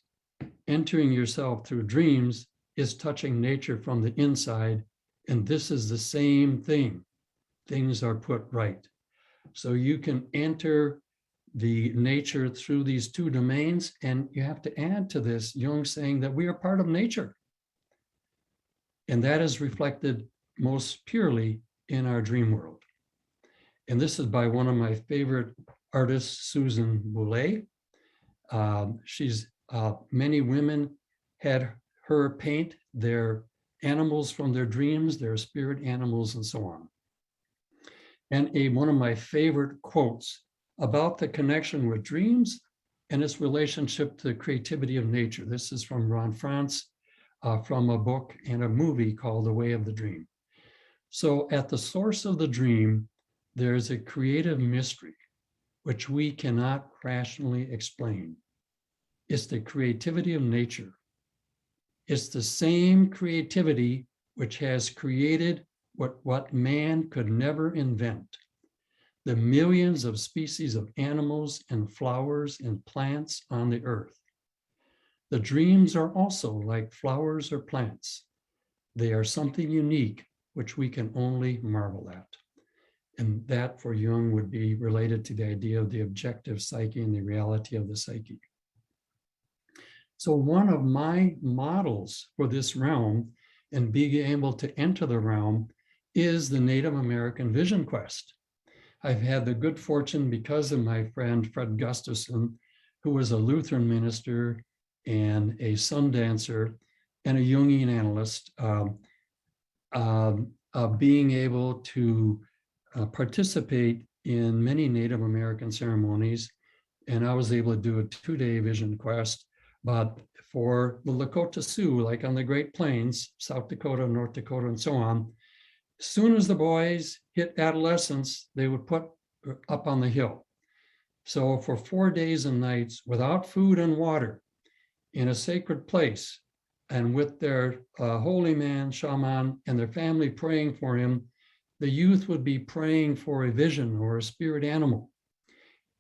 entering yourself through dreams is touching nature from the inside. And this is the same thing. Things are put right. So you can enter the nature through these two domains. And you have to add to this, Jung saying that we are part of nature. And that is reflected most purely in our dream world. And this is by one of my favorite artists, Susan Boulay. Many women had her paint their animals from their dreams, their spirit animals, and so on. And one of my favorite quotes about the connection with dreams and its relationship to the creativity of nature. This is from Ron France, from a book and a movie called The Way of the Dream. So at the source of the dream, there's a creative mystery which we cannot rationally explain. It's the creativity of nature. It's the same creativity which has created what man could never invent. The millions of species of animals and flowers and plants on the earth. The dreams are also like flowers or plants. They are something unique, which we can only marvel at. And that for Jung would be related to the idea of the objective psyche and the reality of the psyche. So one of my models for this realm and being able to enter the realm is the Native American vision quest. I've had the good fortune, because of my friend Fred Gustafson, who was a Lutheran minister and a sun dancer and a Jungian analyst, being able to participate in many Native American ceremonies. And I was able to do a 2-day vision quest. But for the Lakota Sioux, like on the Great Plains, South Dakota, North Dakota, and so on, as soon as the boys hit adolescence, they would put up on the hill. So for 4 days and nights, without food and water, in a sacred place, and with their holy man, shaman, and their family praying for him, the youth would be praying for a vision or a spirit animal.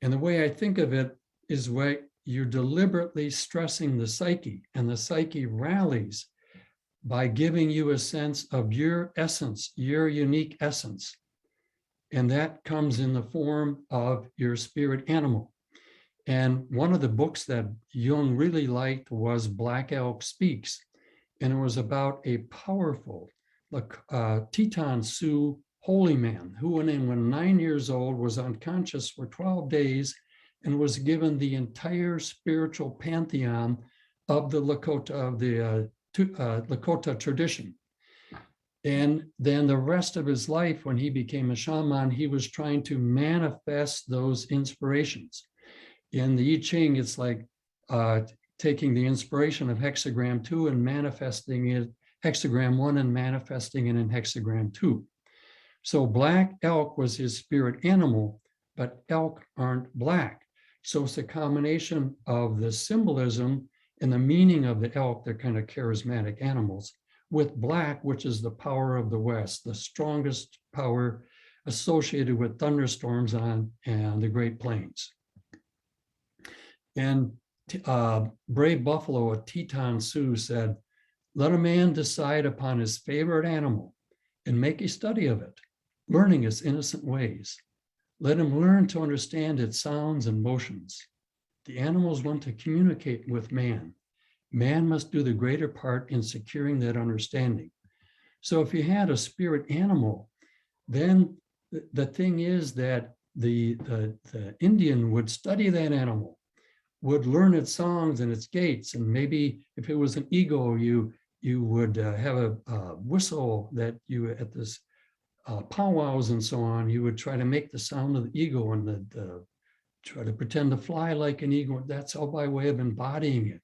And the way I think of it is where you're deliberately stressing the psyche, and the psyche rallies by giving you a sense of your essence, your unique essence. And that comes in the form of your spirit animal. And one of the books that Jung really liked was Black Elk Speaks. And it was about a powerful Teton Sioux holy man who, when 9 years old, was unconscious for 12 days and was given the entire spiritual pantheon of the Lakota, of the Lakota tradition. And then the rest of his life, when he became a shaman, he was trying to manifest those inspirations. In the I Ching, it's like taking the inspiration of hexagram 2 and manifesting it, hexagram 1, and manifesting it in hexagram 2. So black elk was his spirit animal, but elk aren't black. So it's a combination of the symbolism and the meaning of the elk, they're kind of charismatic animals, with black, which is the power of the West, the strongest power associated with thunderstorms on the Great Plains. And Brave Buffalo, a Teton Sioux, said, "Let a man decide upon his favorite animal and make a study of it, learning its innocent ways. Let him learn to understand its sounds and motions. The animals want to communicate with man. Man must do the greater part in securing that understanding." So if you had a spirit animal, then the thing is that the Indian would study that animal, would learn its songs and its gaits, and maybe if it was an ego, you would have a whistle that you, at this powwows and so on, you would try to make the sound of the ego and try to pretend to fly like an ego. That's all by way of embodying it.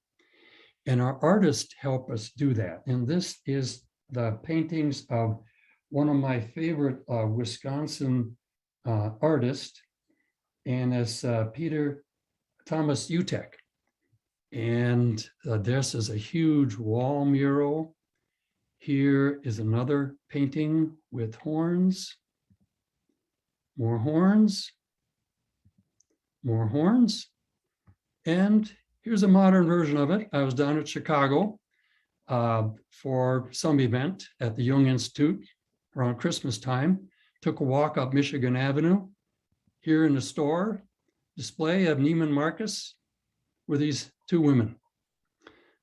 And our artists help us do that. And this is the paintings of one of my favorite Wisconsin artists, and it's Peter Thomas Utek. And this is a huge wall mural. Here is another painting with horns, more horns, more horns. And here's a modern version of it. I was down at Chicago for some event at the Jung Institute around Christmas time. Took a walk up Michigan Avenue. Here in the store, display of Neiman Marcus were these two women.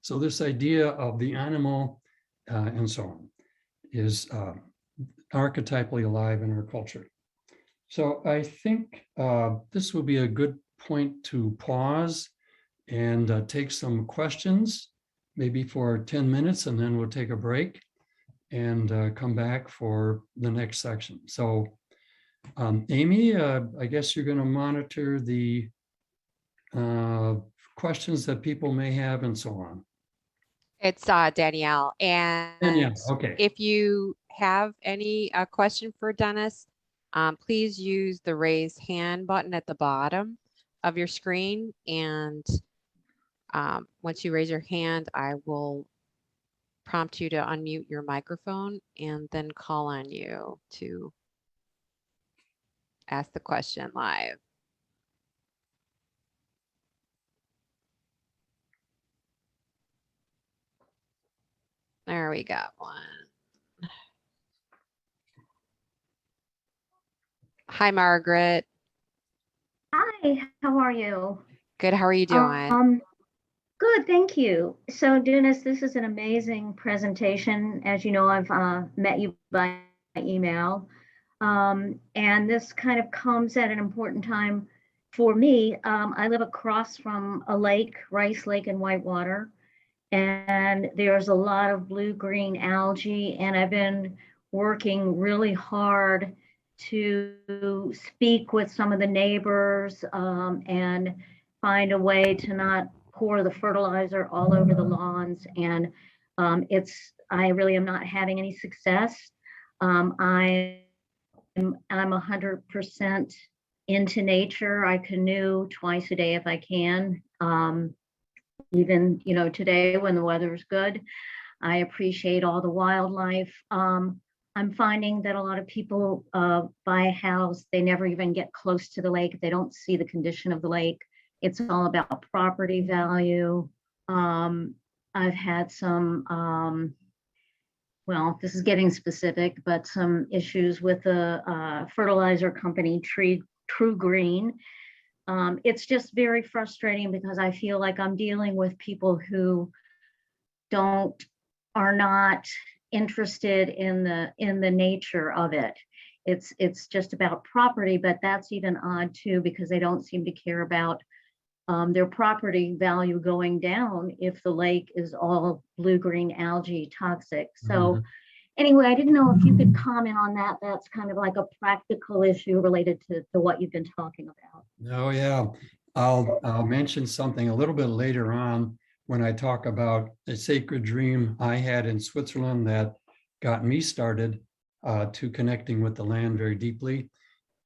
So this idea of the animal and so on is archetypally alive in our culture. So I think this will be a good point to pause and take some questions, maybe for 10 minutes, and then we'll take a break and come back for the next section. So Amy, I guess you're going to monitor the questions that people may have and so on. It's Danielle. And Danielle, okay. If you have any question for Dennis, please use the raise hand button at the bottom of your screen. And once you raise your hand, I will prompt you to unmute your microphone and then call on you to ask the question live. there we go. One. Hi, Margaret. Hi, how are you? Good. How are you doing? Good, thank you. So, Dennis, this is an amazing presentation. As you know, I've met you by email, and this kind of comes at an important time for me. I live across from a lake, Rice Lake in Whitewater, and there's a lot of blue-green algae, and I've been working really hard to speak with some of the neighbors and find a way to not pour the fertilizer all over the lawns. And I really am not having any success. I'm 100% into nature. I canoe twice a day if I can. Even, today when the weather is good, I appreciate all the wildlife. I'm finding that a lot of people buy a house, they never even get close to the lake. They don't see the condition of the lake. It's all about property value. I've had some, well, this is getting specific, but some issues with the fertilizer company, True Green. It's just very frustrating because I feel like I'm dealing with people who are not interested in the nature of it. It's just about property, but that's even odd too, because they don't seem to care about their property value going down if the lake is all blue-green algae toxic. So anyway, I didn't know if you could comment on that. That's kind of like a practical issue related to what you've been talking about. Oh, yeah. I'll mention something a little bit later on when I talk about a sacred dream I had in Switzerland that got me started to connecting with the land very deeply.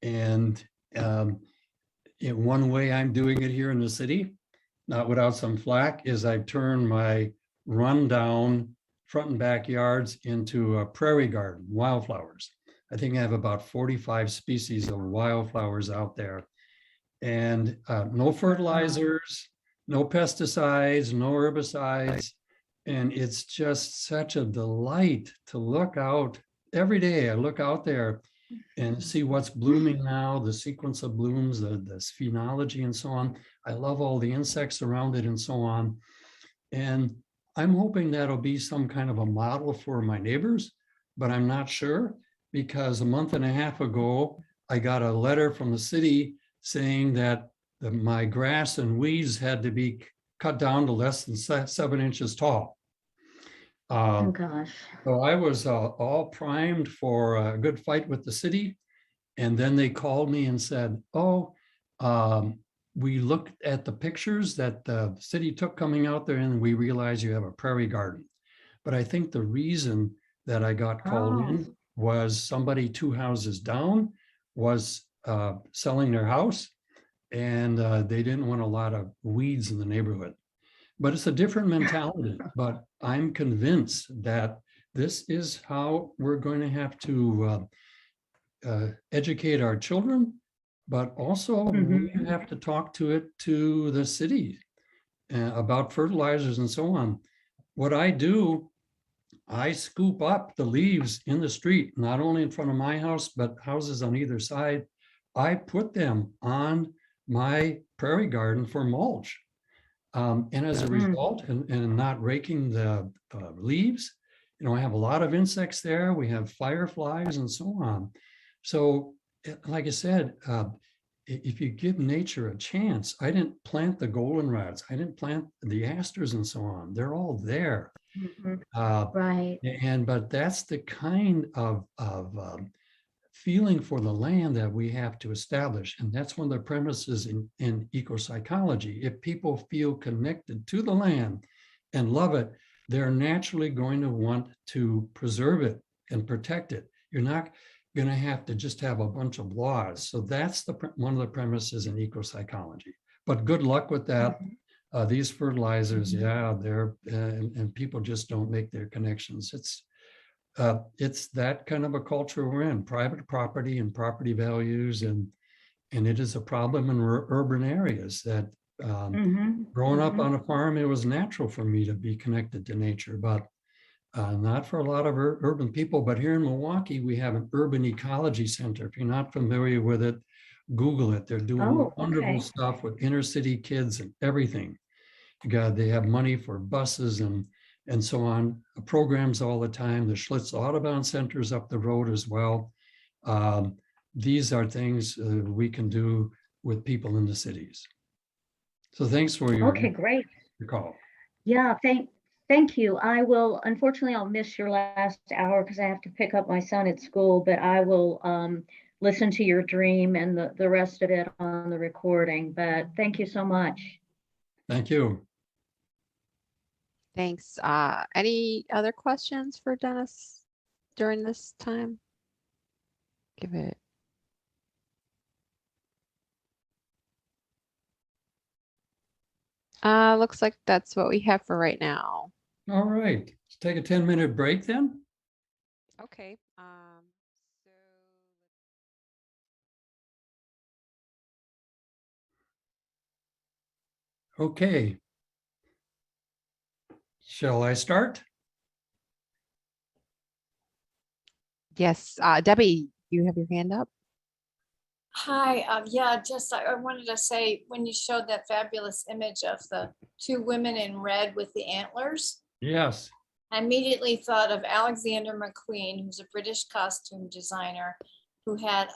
And in one way I'm doing it here in the city, not without some flack, is I've turned my rundown front and backyards into a prairie garden, wildflowers. I think I have about 45 species of wildflowers out there. And no fertilizers, no pesticides, no herbicides. And it's just such a delight to look out. Every day I look out there and see what's blooming now, the sequence of blooms, the phenology and so on. I love all the insects around it and so on. And I'm hoping that'll be some kind of a model for my neighbors, but I'm not sure, because a month and a half ago, I got a letter from the city saying that my grass and weeds had to be cut down to less than 7 inches tall. Oh gosh. So I was all primed for a good fight with the city. And then they called me and said, we looked at the pictures that the city took coming out there and we realized you have a prairie garden. But I think the reason that I got called in was somebody 2 houses down was selling their house, and they didn't want a lot of weeds in the neighborhood. But it's a different mentality. But I'm convinced that this is how we're going to have to educate our children, but also we have to talk to the city about fertilizers and so on. What I do, I scoop up the leaves in the street, not only in front of my house, but houses on either side. I put them on my prairie garden for mulch. And as a result, and not raking the leaves, I have a lot of insects there. We have fireflies and so on. So, like I said, if you give nature a chance, I didn't plant the goldenrods, I didn't plant the asters and so on. They're all there. Right. But that's the kind of feeling for the land that we have to establish. And that's one of the premises in ecopsychology. If people feel connected to the land and love it, they're naturally going to want to preserve it and protect it. You're not going to have to just have a bunch of laws. So that's one of the premises in ecopsychology. But good luck with that. These fertilizers, they're and people just don't make their connections. It's that kind of a culture we're in, private property and property values, and it is a problem in urban areas that growing up on a farm, it was natural for me to be connected to nature, but Not for a lot of urban people, but here in Milwaukee, we have an urban ecology center. If you're not familiar with it, Google it. They're doing Oh, wonderful okay. stuff with inner city kids and everything. God, they have money for buses and so on, programs all the time. The Schlitz Audubon Center's up the road as well. These are things we can do with people in the cities. So thanks for your Okay, great. call. Yeah, thank you. I will, unfortunately, I'll miss your last hour because I have to pick up my son at school, but I will listen to your dream and the rest of it on the recording. But thank you so much. Thank you. Thanks. Any other questions for Dennis during this time? Give it. Looks like that's what we have for right now. All right, let's take a 10-minute break then. Okay. Okay. Shall I start? Yes, Debbie, you have your hand up. Hi, yeah, just I wanted to say, when you showed that fabulous image of the two women in red with the antlers, Yes. I immediately thought of Alexander Mcqueen, who's a British costume designer, who had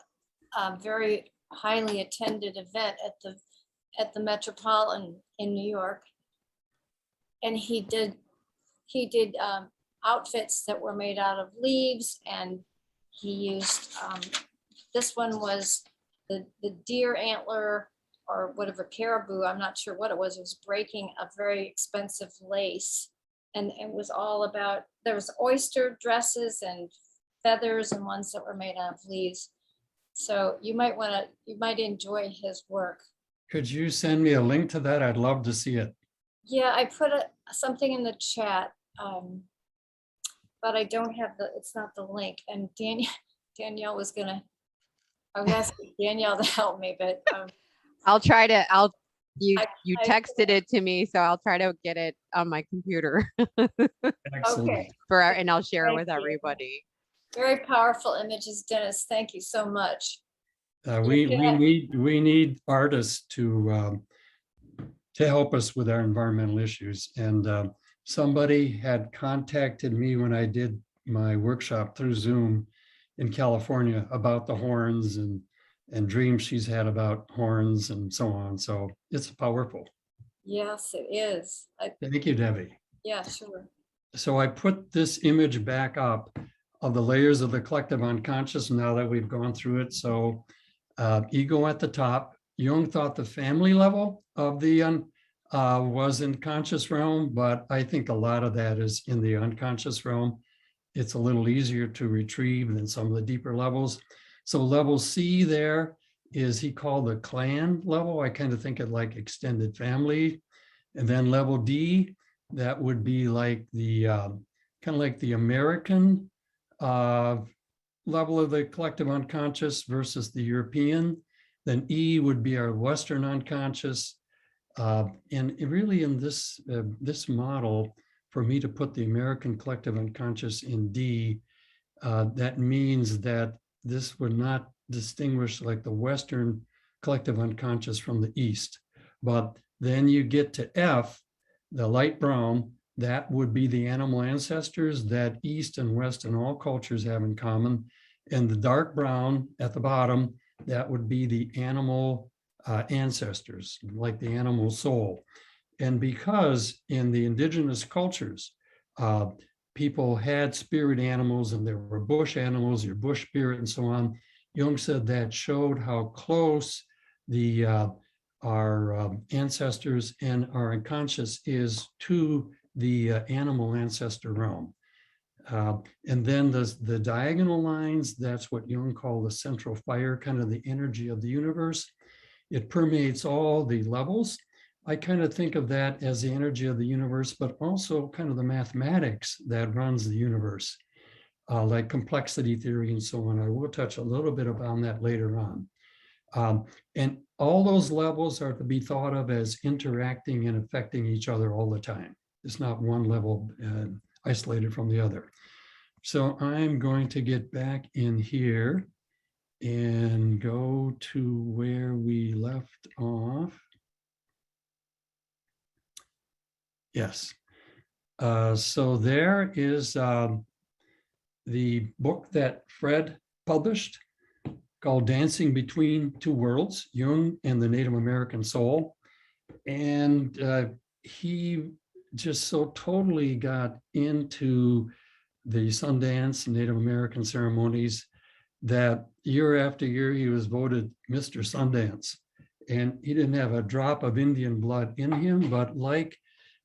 a very highly attended event at the Metropolitan in New York. And he did outfits that were made out of leaves, and he used, this one was the deer antler or whatever, caribou, I'm not sure what it was breaking a very expensive lace. And it was all about, there was oyster dresses and feathers and ones that were made out of leaves. So you might enjoy his work. Could you send me a link to that? I'd love to see it. Yeah, I put something in the chat, but I don't have it's not the link. And Danielle was gonna, I was asking Danielle to help me, but I'll try to, you I- texted it to me, so I'll try to get it on my computer Excellent. okay. and I'll share it with Thank you. everybody. Very powerful images, Dennis. Thank you so much. We need artists to help us with our environmental issues. And somebody had contacted me when I did my workshop through Zoom in California about the horns and dreams she's had about horns and so on. So it's powerful. Yes, it is. Thank you, Debbie. Yeah, sure. So I put this image back up of the layers of the collective unconscious now that we've gone through it. So ego at the top. Jung thought the family level of the was in conscious realm, but I think a lot of that is in the unconscious realm. It's a little easier to retrieve than some of the deeper levels. So level C there is he called the clan level. I kind of think it like extended family. And then level D, that would be like the kind of like the American level of the collective unconscious versus the European. Then E would be our Western unconscious. And really in this model, for me to put the American collective unconscious in D, that means that this would not distinguish like the Western collective unconscious from the East. But then you get to F, the light brown, that would be the animal ancestors that East and West and all cultures have in common. And the dark brown at the bottom, that would be the animal ancestors, like the animal soul. And because in the indigenous cultures, people had spirit animals and there were bush animals, your bush spirit and so on, Jung said that showed how close our ancestors and our unconscious is to the animal ancestor realm. And then the diagonal lines, that's what Jung called the central fire, kind of the energy of the universe. It permeates all the levels. I kind of think of that as the energy of the universe, but also kind of the mathematics that runs the universe, like complexity theory and so on. I will touch a little bit about that later on. And all those levels are to be thought of as interacting and affecting each other all the time. It's not one level isolated from the other. So I'm going to get back in here and go to where we left off. Yes. So there is the book that Fred published called Dancing Between Two Worlds, Jung and the Native American Soul. And he just so totally got into the Sundance Native American ceremonies that year after year he was voted Mr. Sundance. And he didn't have a drop of Indian blood in him, but like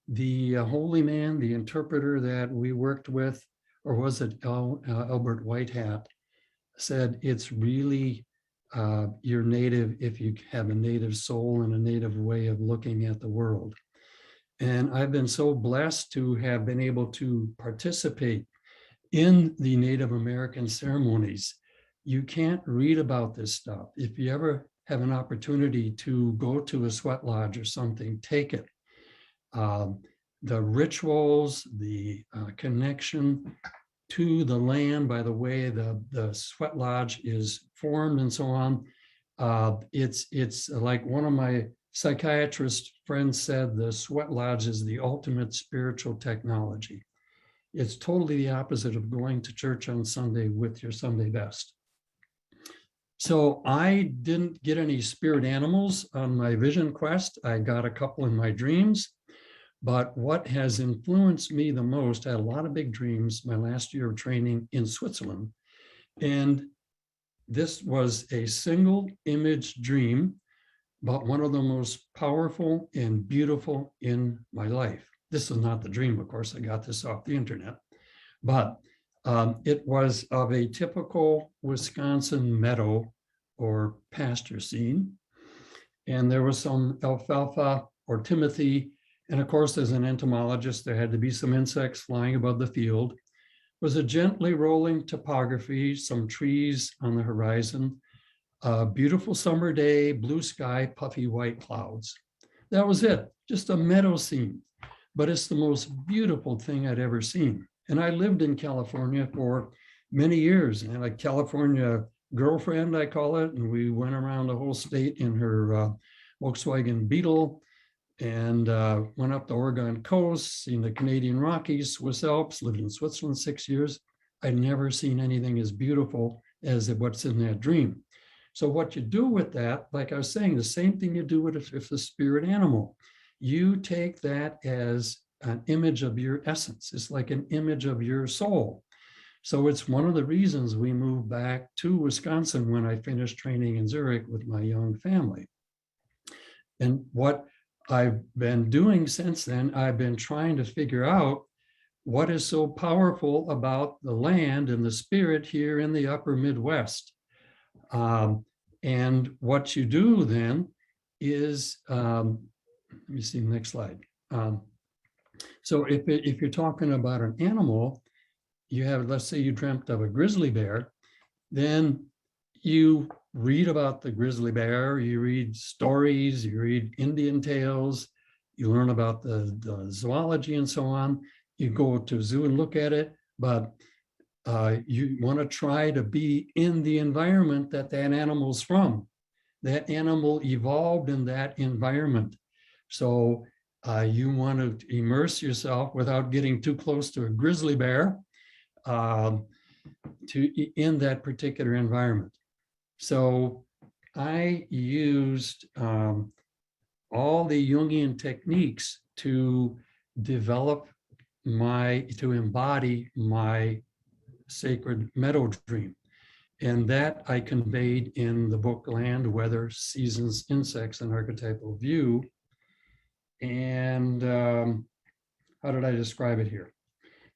the holy man, the interpreter that we worked with, or was it Albert Whitehat, said it's really you're native if you have a native soul and a native way of looking at the world. And I've been so blessed to have been able to participate in the Native American ceremonies. You can't read about this stuff. If you ever have an opportunity to go to a sweat lodge or something, take it. The rituals, the connection to the land by the way the sweat lodge is formed and so on. It's like one of my psychiatrist friends said, the sweat lodge is the ultimate spiritual technology. It's totally the opposite of going to church on Sunday with your Sunday best. So I didn't get any spirit animals on my vision quest. I got a couple in my dreams. But what has influenced me the most, I had a lot of big dreams my last year of training in Switzerland. And this was a single image dream, but one of the most powerful and beautiful in my life. This is not the dream, of course, I got this off the internet, but it was of a typical Wisconsin meadow or pasture scene. And there was some alfalfa or timothy. And of course, as an entomologist, there had to be some insects flying above the field. It was a gently rolling topography, some trees on the horizon, a beautiful summer day, blue sky, puffy white clouds. That was it, just a meadow scene. But it's the most beautiful thing I'd ever seen. And I lived in California for many years, and a California girlfriend, I call it, and we went around the whole state in her Volkswagen Beetle, and went up the Oregon coast, seen the Canadian Rockies, Swiss Alps, lived in Switzerland 6 years. I'd never seen anything as beautiful as what's in that dream. So what you do with that, like I was saying, the same thing you do with if the spirit animal, you take that as an image of your essence. It's like an image of your soul. So it's one of the reasons we moved back to Wisconsin when I finished training in Zurich with my young family. And what I've been doing since then, I've been trying to figure out what is so powerful about the land and the spirit here in the upper Midwest. And what you do then is, let me see the next slide. So if you're talking about an animal, you have, let's say you dreamt of a grizzly bear, then you read about the grizzly bear, you read stories, you read Indian tales, you learn about the zoology and so on. You go to a zoo and look at it, but you want to try to be in the environment that animal's from. That animal evolved in that environment. So you want to immerse yourself without getting too close to a grizzly bear in that particular environment. So I used all the Jungian techniques to develop to embody my sacred meadow dream. And that I conveyed in the book Land, Weather, Seasons, Insects, and Archetypal View. And how did I describe it here?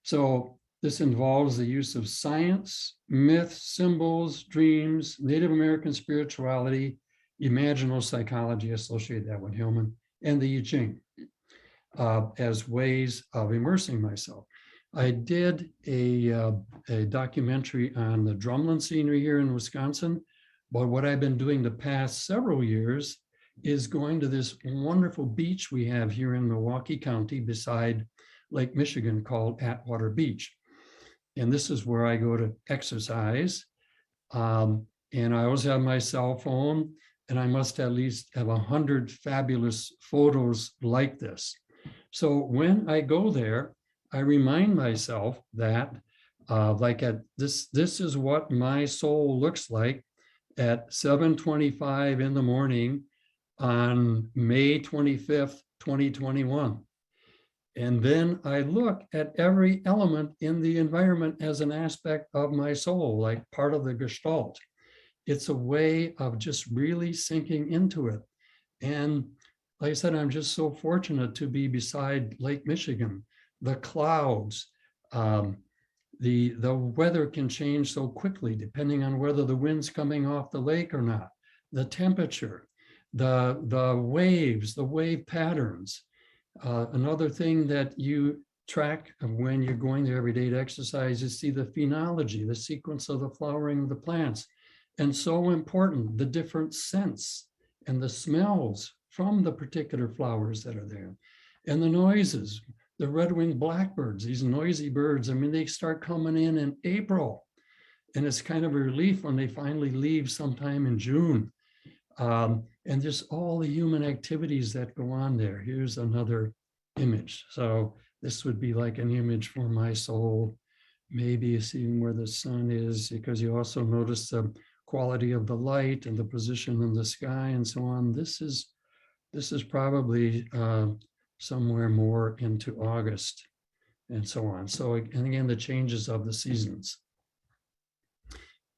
So this involves the use of science, myth, symbols, dreams, Native American spirituality, imaginal psychology, associate that with Hillman, and the I Ching as ways of immersing myself. I did a documentary on the drumlin scenery here in Wisconsin, but what I've been doing the past several years is going to this wonderful beach we have here in Milwaukee County beside Lake Michigan called Atwater Beach. And this is where I go to exercise. And I always have my cell phone, and I must at least have 100 fabulous photos like this. So when I go there, I remind myself that this is what my soul looks like at 7:25 in the morning on May 25th, 2021. And then I look at every element in the environment as an aspect of my soul, like part of the gestalt. It's a way of just really sinking into it. And like I said, I'm just so fortunate to be beside Lake Michigan. The clouds, the weather can change so quickly depending on whether the wind's coming off the lake or not. The temperature, the waves, the wave patterns. Another thing that you track when you're going there every day to exercise is see the phenology, the sequence of the flowering of the plants. And so important, the different scents and the smells from the particular flowers that are there. And the noises, the red-winged blackbirds, these noisy birds, I mean, they start coming in April. And it's kind of a relief when they finally leave sometime in June. And just all the human activities that go on there. Here's another image. So this would be like an image for my soul, maybe seeing where the sun is, because you also notice the quality of the light and the position in the sky and so on. This is probably somewhere more into August and so on. So, and again, the changes of the seasons.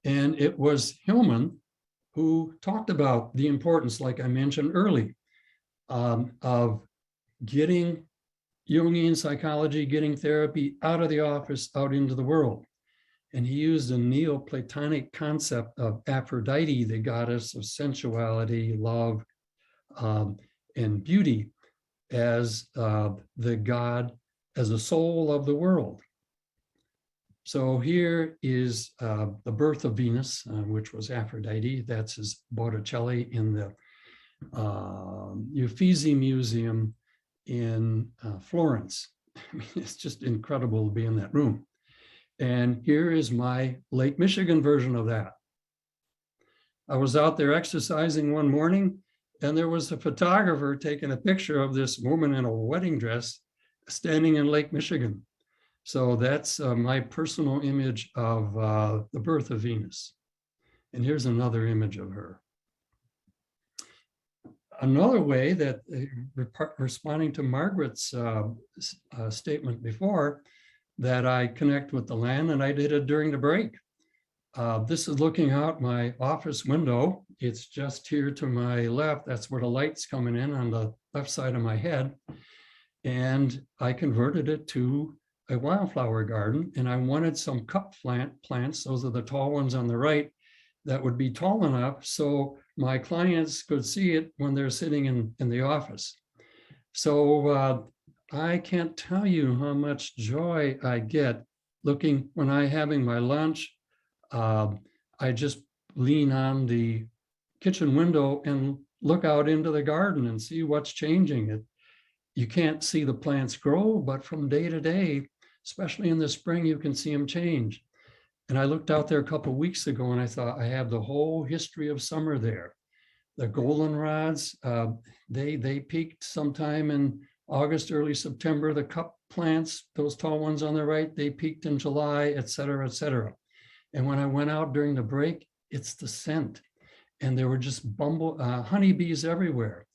And it was Hillman who talked about the importance, like I mentioned early, of getting Jungian psychology, getting therapy out of the office, out into the world. And he used a Neoplatonic concept of Aphrodite, the goddess of sensuality, love, and beauty, as the god, as the soul of the world. So here is the birth of Venus, which was Aphrodite. That's his Botticelli in the Uffizi Museum in Florence. I mean, it's just incredible to be in that room. And here is my Lake Michigan version of that. I was out there exercising one morning, and there was a photographer taking a picture of this woman in a wedding dress standing in Lake Michigan. So that's my personal image of the birth of Venus. And here's another image of her. Another way that, responding to Margaret's statement before, that I connect with the land, and I did it during the break. This is looking out my office window. It's just here to my left. That's where the light's coming in on the left side of my head. And I converted it to a wildflower garden, and I wanted some cup plants, those are the tall ones on the right, that would be tall enough so my clients could see it when they're sitting in the office. So I can't tell you how much joy I get looking when I'm having my lunch. I just lean on the kitchen window and look out into the garden and see what's changing. You can't see the plants grow, but from day to day, especially in the spring, you can see them change. And I looked out there a couple of weeks ago and I thought, I have the whole history of summer there. The goldenrods, they peaked sometime in August, early September. The cup plants, those tall ones on the right, they peaked in July, et cetera, et cetera. And when I went out during the break, it's the scent. And there were just honeybees everywhere.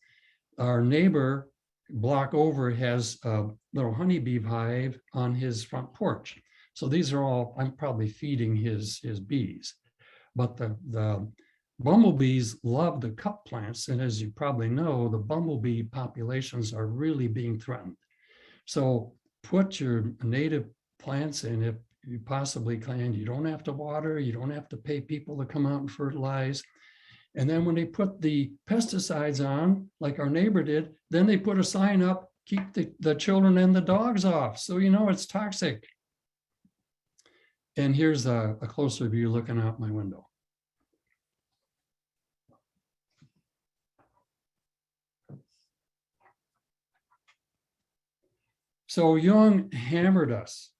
Our neighbor block over has a little honeybee hive on his front porch. So these are all, I'm probably feeding his bees. But the bumblebees love the cup plants. And as you probably know, the bumblebee populations are really being threatened. So put your native plants in if you possibly can. You don't have to water, you don't have to pay people to come out and fertilize. And then when they put the pesticides on, like our neighbor did, then they put a sign up, keep the children and the dogs off. So you know it's toxic. And here's a closer view looking out my window. So Jung hammered us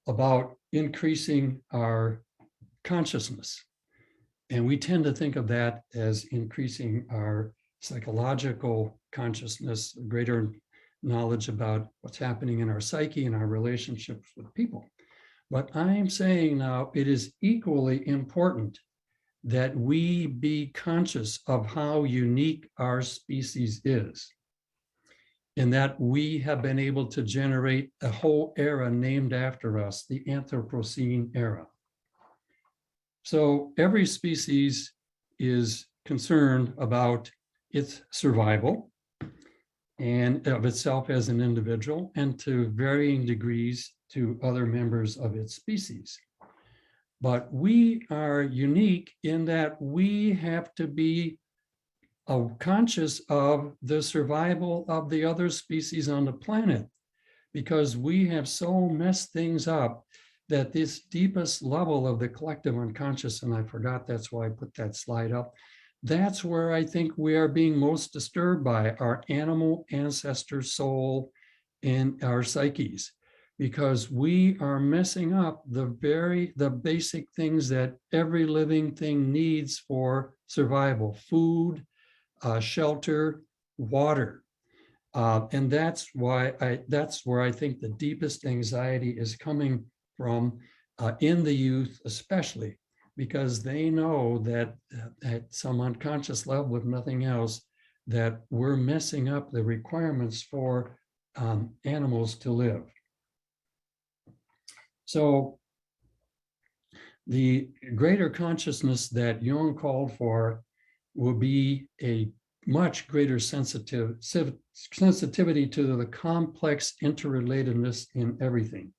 about increasing our consciousness. And we tend to think of that as increasing our psychological consciousness, greater knowledge about what's happening in our psyche and our relationships with people. But I'm saying now it is equally important that we be conscious of how unique our species is, and that we have been able to generate a whole era named after us, the Anthropocene Era. So every species is concerned about its survival and of itself as an individual, and to varying degrees to other members of its species. But we are unique in that we have to be conscious of the survival of the other species on the planet, because we have so messed things up that this deepest level of the collective unconscious, and I forgot that's why I put that slide up, that's where I think we are being most disturbed by our animal ancestor soul and our psyches, because we are messing up the basic things that every living thing needs for survival: food, shelter, water. And that's where I think the deepest anxiety is coming from in the youth, especially because they know that at some unconscious level, if nothing else, that we're messing up the requirements for animals to live. So the greater consciousness that Jung called for will be a much greater sensitivity to the complex interrelatedness in everything.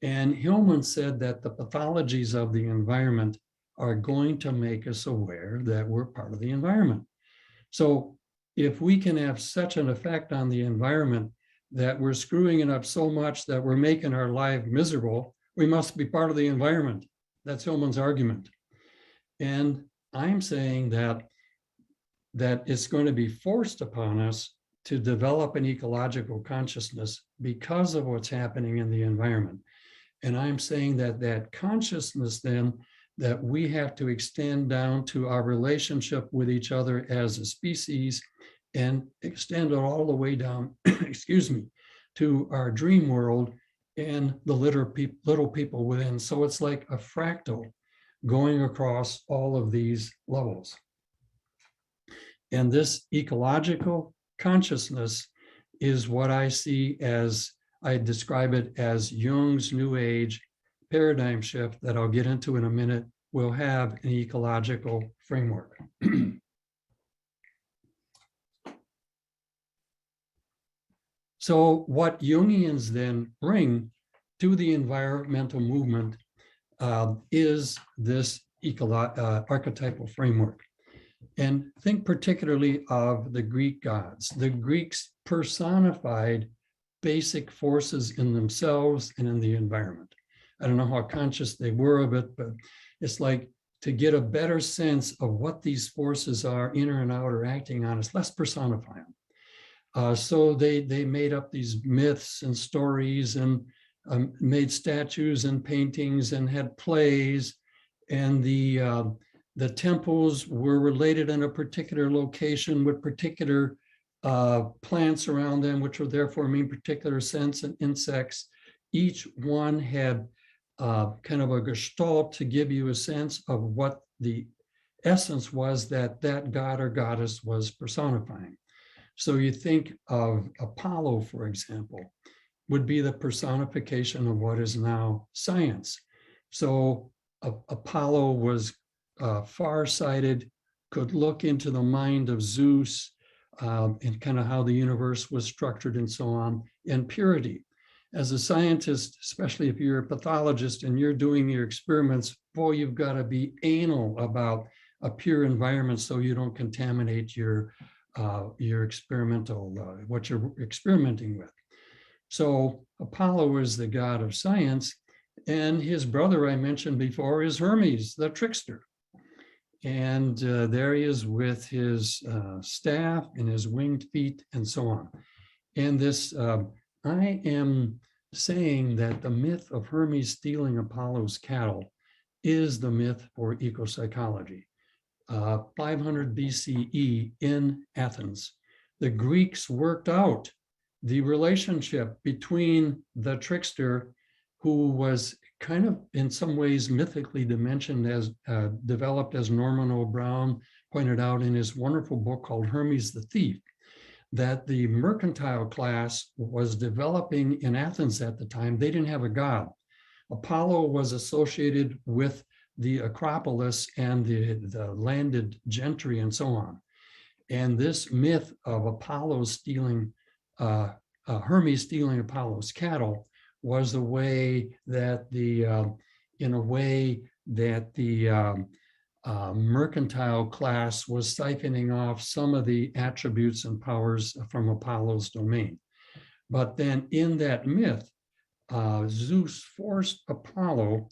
And Hillman said that the pathologies of the environment are going to make us aware that we're part of the environment. So if we can have such an effect on the environment that we're screwing it up so much that we're making our life miserable, we must be part of the environment. That's Hillman's argument. And I'm saying that it's going to be forced upon us to develop an ecological consciousness because of what's happening in the environment. And I'm saying that consciousness then that we have to extend down to our relationship with each other as a species, and extend it all the way down, excuse me, to our dream world and the little people within. So it's like a fractal going across all of these levels. And this ecological consciousness is what I see as, I describe it as Jung's New Age paradigm shift that I'll get into in a minute, will have an ecological framework. So what Jungians then bring to the environmental movement is this archetypal framework. And think particularly of the Greek gods. The Greeks personified basic forces in themselves and in the environment. I don't know how conscious they were of it, but it's like to get a better sense of what these forces are, inner and outer, acting on us, let's personify them. So they made up these myths and stories and made statues and paintings and had plays, and the temples were related in a particular location with particular plants around them, which would therefore mean particular scents and insects. Each one had kind of a gestalt to give you a sense of what the essence was that god or goddess was personifying. So you think of Apollo, for example, would be the personification of what is now science. So Apollo was far-sighted, could look into the mind of Zeus and kind of how the universe was structured and so on, and purity. As a scientist, especially if you're a pathologist and you're doing your experiments, boy, you've got to be anal about a pure environment so you don't contaminate your experimental, what you're experimenting with. So Apollo is the god of science, and his brother I mentioned before is Hermes, the trickster. And there he is with his staff and his winged feet and so on. And this I am saying that the myth of Hermes stealing Apollo's cattle is the myth for ecopsychology. 500 BCE in Athens, the Greeks worked out the relationship between the trickster, who was kind of in some ways mythically dimensioned as developed as Norman O'Brien pointed out in his wonderful book called Hermes the Thief, that the mercantile class was developing in Athens at the time. They didn't have a god. Apollo was associated with the Acropolis and the landed gentry and so on. And this myth of Apollo stealing, Hermes stealing Apollo's cattle was the way that in a way that the mercantile class was siphoning off some of the attributes and powers from Apollo's domain. But then in that myth, Zeus forced Apollo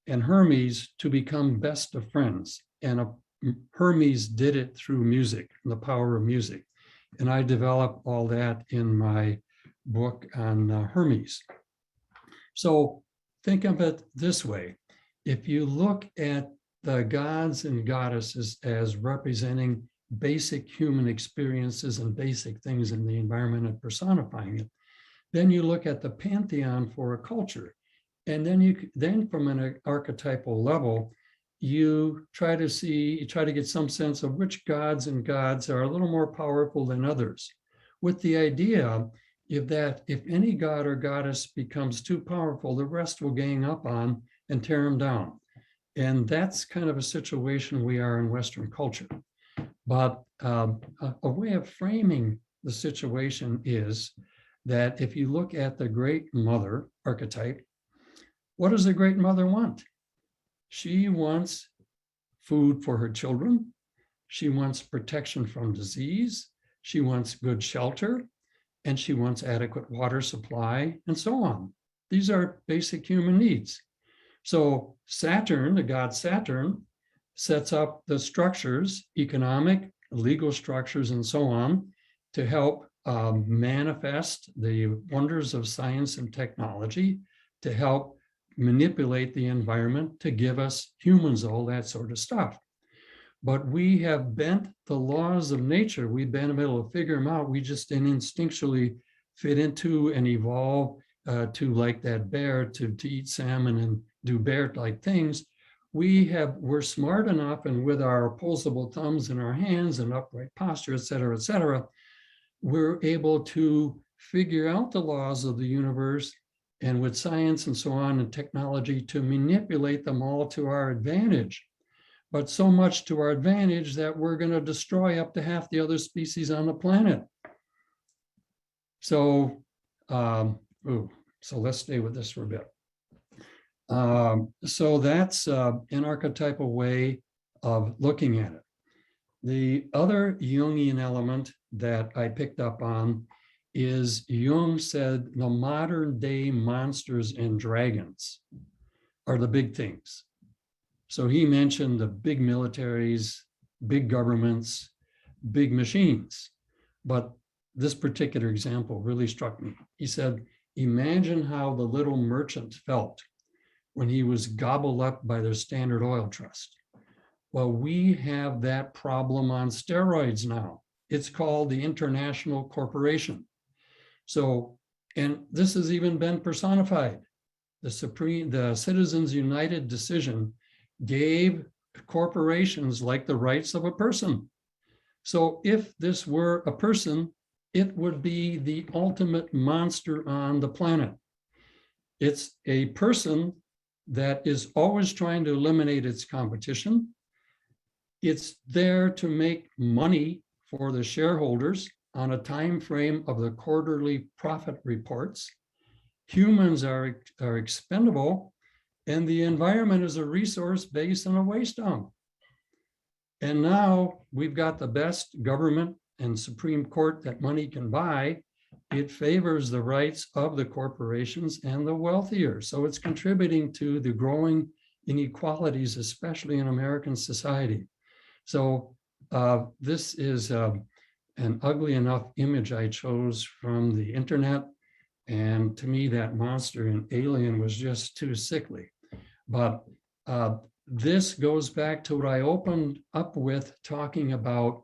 and Hermes to become best of friends. And Hermes did it through music, the power of music. And I developed all that in my book on Hermes. So think of it this way. If you look at the gods and goddesses as representing basic human experiences and basic things in the environment and personifying it, then you look at the pantheon for a culture. And then from an archetypal level, you try to get some sense of which gods and gods are a little more powerful than others, with the idea if any god or goddess becomes too powerful, the rest will gang up on and tear them down. And that's kind of a situation we are in Western culture. But a way of framing the situation is that if you look at the Great Mother archetype, what does the Great Mother want? She wants food for her children. She wants protection from disease. She wants good shelter. And she wants adequate water supply and so on. These are basic human needs. So Saturn, the god Saturn, sets up the structures, economic, legal structures, and so on, to help manifest the wonders of science and technology, to help manipulate the environment, to give us humans all that sort of stuff. But we have bent the laws of nature. We've been able to figure them out. We just didn't instinctually fit into and evolve to, like that bear, to eat salmon and do bear-like things. We're smart enough, and with our opposable thumbs in our hands and upright posture, et cetera, we're able to figure out the laws of the universe, and with science and so on and technology, to manipulate them all to our advantage. But so much to our advantage that we're going to destroy up to half the other species on the planet. So, so let's stay with this for a bit. So that's an archetypal way of looking at it. The other Jungian element that I picked up on is Jung said the modern day monsters and dragons are the big things. So he mentioned the big militaries, big governments, big machines. But this particular example really struck me. He said, imagine how the little merchant felt when he was gobbled up by the Standard Oil Trust. Well, we have that problem on steroids now. It's called the International Corporation. So, and this has even been personified. The Citizens United decision gave corporations like the rights of a person. So if this were a person, it would be the ultimate monster on the planet. It's a person that is always trying to eliminate its competition. It's there to make money for the shareholders on a time frame of the quarterly profit reports. Humans are expendable, and the environment is a resource base and a waste dump. And now we've got the best government and Supreme Court that money can buy. It favors the rights of the corporations and the wealthier. So it's contributing to the growing inequalities, especially in American society. So this is an ugly enough image I chose from the internet. And to me, that monster in Alien was just too sickly. But this goes back to what I opened up with, talking about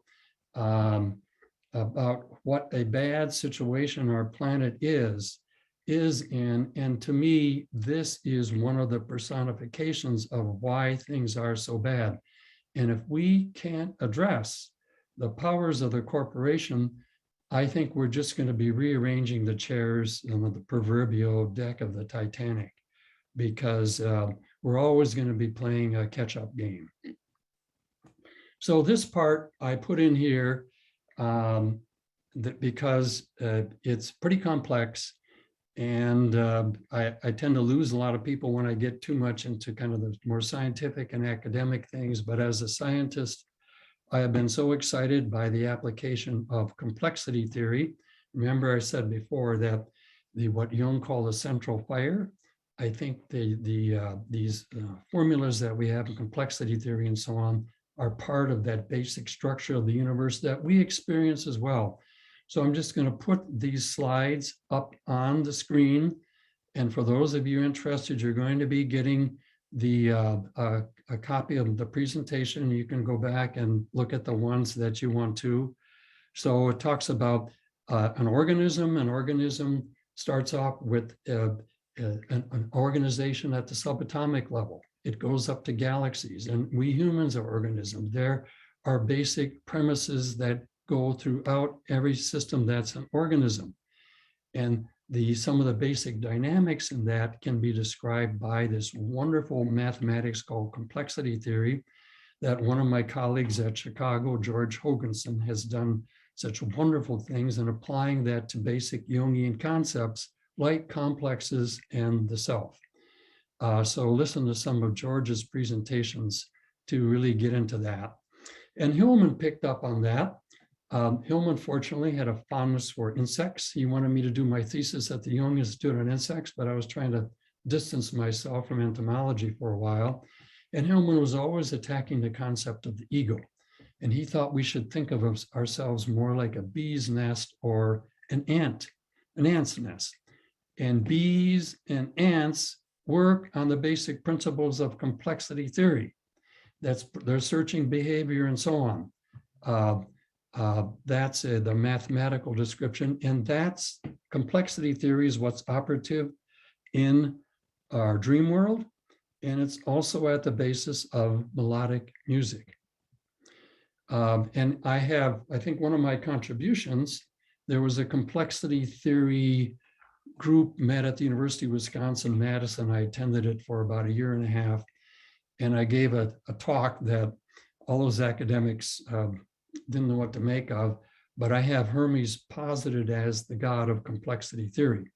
what a bad situation our planet is in. And to me, this is one of the personifications of why things are so bad. And if we can't address the powers of the corporation, I think we're just going to be rearranging the chairs on the proverbial deck of the Titanic, because we're always going to be playing a catch-up game. So this part I put in here because it's pretty complex, and I tend to lose a lot of people when I get too much into kind of the more scientific and academic things. But as a scientist, I have been so excited by the application of complexity theory. Remember, I said before that what Jung called the central fire. I think these formulas that we have in complexity theory and so on are part of that basic structure of the universe that we experience as well. So I'm just going to put these slides up on the screen. And for those of you interested, you're going to be getting a copy of the presentation. You can go back and look at the ones that you want to. So it talks about an organism. An organism starts off with an organization at the subatomic level. It goes up to galaxies, and we humans are organisms. There are basic premises that go throughout every system that's an organism. And some of the basic dynamics in that can be described by this wonderful mathematics called complexity theory that one of my colleagues at Chicago, George Hoganson, has done such wonderful things in applying that to basic Jungian concepts like complexes and the self. So listen to some of George's presentations to really get into that. And Hillman picked up on that. Hillman, fortunately, had a fondness for insects. He wanted me to do my thesis at the Jung Institute on insects, but I was trying to distance myself from entomology for a while. And Hillman was always attacking the concept of the ego. And he thought we should think of ourselves more like a bee's nest or an ant's nest. And bees and ants work on the basic principles of complexity theory. They're searching behavior and so on. That's the mathematical description, and that's complexity theory is what's operative in our dream world, and it's also at the basis of melodic music. And I think one of my contributions, there was a complexity theory group met at the University of Wisconsin-Madison. I attended it for about a year and a half, and I gave a talk that all those academics didn't know what to make of, but I have Hermes posited as the god of complexity theory.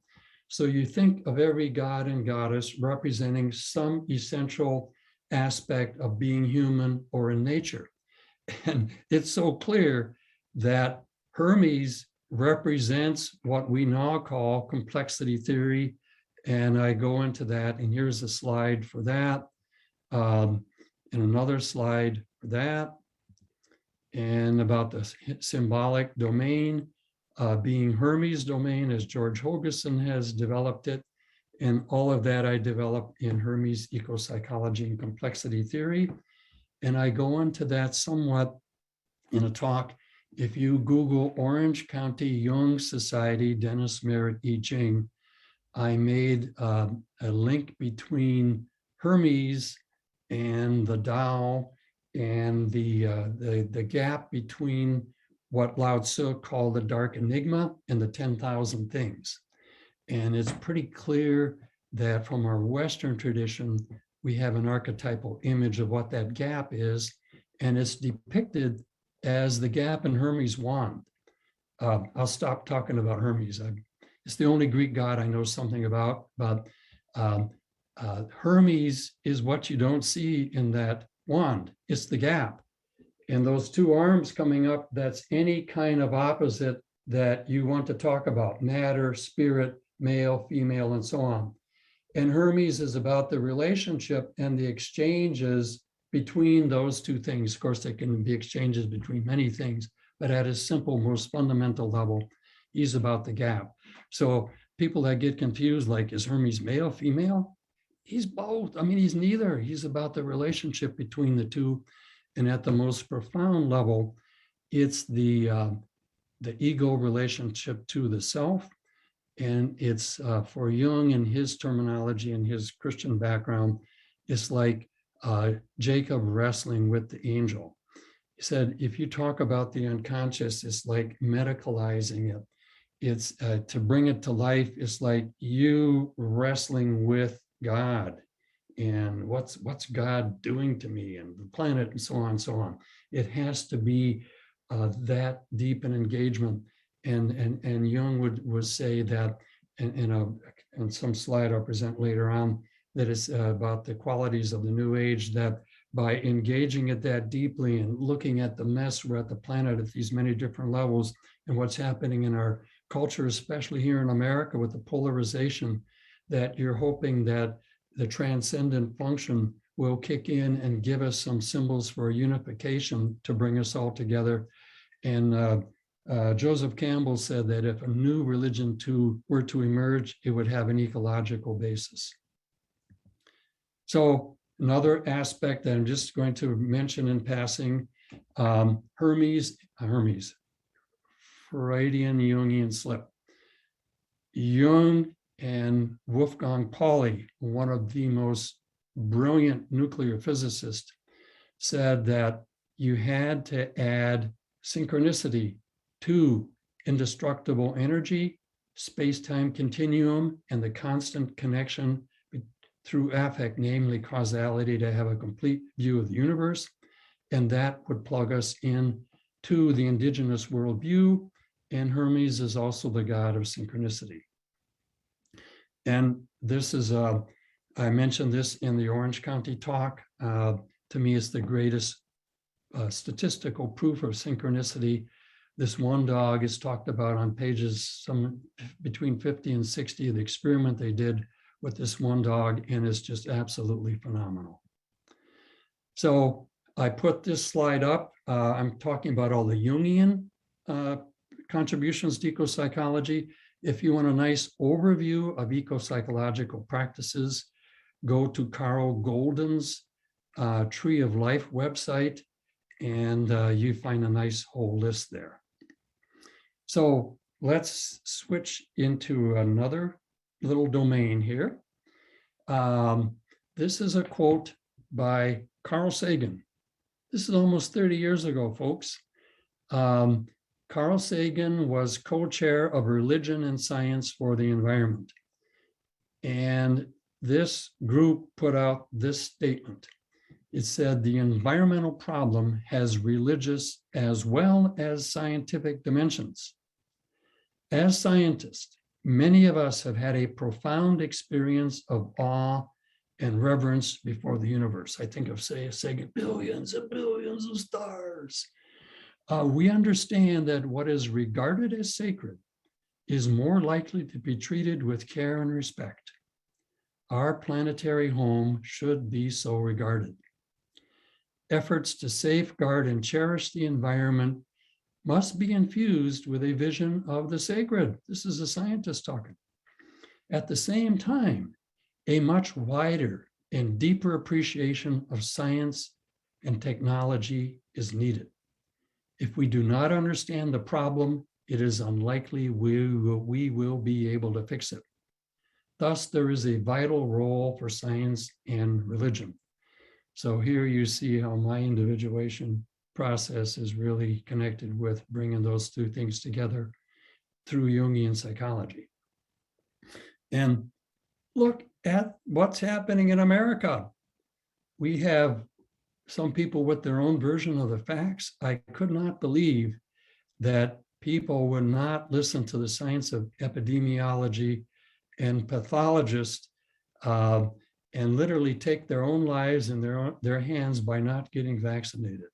So you think of every god and goddess representing some essential aspect of being human or in nature. And it's so clear that Hermes represents what we now call complexity theory. And I go into that, and here's a slide for that, and another slide for that, and about the symbolic domain being Hermes' domain as George Hoganson has developed it. And all of that I developed in Hermes ecopsychology and complexity theory. And I go into that somewhat in a talk. If you Google Orange County Jung Society, Dennis Merritt, I Ching, I made a link between Hermes and the Tao and the gap between what Lao Tzu called the dark enigma and the 10,000 things. And it's pretty clear that from our Western tradition, we have an archetypal image of what that gap is, and it's depicted as the gap in Hermes' wand. I'll stop talking about Hermes. It's the only Greek god I know something about, but Hermes is what you don't see in that wand. It's the gap. And those two arms coming up, that's any kind of opposite that you want to talk about: matter, spirit, male, female, and so on. And Hermes is about the relationship and the exchanges between those two things. Of course, there can be exchanges between many things, but at a simple, most fundamental level, he's about the gap. So people that get confused, like, is Hermes male, female? He's both. I mean, he's neither. He's about the relationship between the two. And at the most profound level, it's the ego relationship to the self. And it's for Jung and his terminology and his Christian background, it's like Jacob wrestling with the angel. He said, if you talk about the unconscious, it's like medicalizing it. It's to bring it to life. It's like you wrestling with God and what's God doing to me and the planet and so on and so on. It has to be that deep an engagement. And Jung would say that in some slide I'll present later on, that it's about the qualities of the new age, that by engaging it that deeply and looking at the mess we're at the planet at these many different levels and what's happening in our culture, especially here in America with the polarization, that you're hoping that the transcendent function will kick in and give us some symbols for unification to bring us all together. And Joseph Campbell said that if a new religion were to emerge, it would have an ecological basis. So another aspect that I'm just going to mention in passing, Hermes, Freudian Jungian slip. Jung and Wolfgang Pauli, one of the most brilliant nuclear physicists, said that you had to add synchronicity to indestructible energy, space-time continuum, and the constant connection through affect, namely causality, to have a complete view of the universe. And that would plug us in to the indigenous worldview. And Hermes is also the god of synchronicity. And this is, I mentioned this in the Orange County talk. To me, it's the greatest statistical proof of synchronicity. This one dog is talked about on pages between 50 and 60 of the experiment they did with this one dog, and it's just absolutely phenomenal. So I put this slide up. I'm talking about all the Jungian contributions to ecopsychology. If you want a nice overview of ecopsychological practices, go to Carl Golden's Tree of Life website, and you find a nice whole list there. So let's switch into another little domain here. This is a quote by Carl Sagan. This is almost 30 years ago, folks. Carl Sagan was co-chair of Religion and Science for the Environment. And this group put out this statement. It said, the environmental problem has religious as well as scientific dimensions. As scientists, many of us have had a profound experience of awe and reverence before the universe. I think of, say, Sagan, billions and billions of stars. We understand that what is regarded as sacred is more likely to be treated with care and respect. Our planetary home should be so regarded. Efforts to safeguard and cherish the environment must be infused with a vision of the sacred. This is a scientist talking. At the same time, a much wider and deeper appreciation of science and technology is needed. If we do not understand the problem, it is unlikely we will be able to fix it. Thus, there is a vital role for science and religion. So here you see how my individuation process is really connected with bringing those two things together through Jungian psychology. And look at what's happening in America. We have some people with their own version of the facts. I could not believe that people would not listen to the science of epidemiology and pathologists and literally take their own lives in their hands by not getting vaccinated.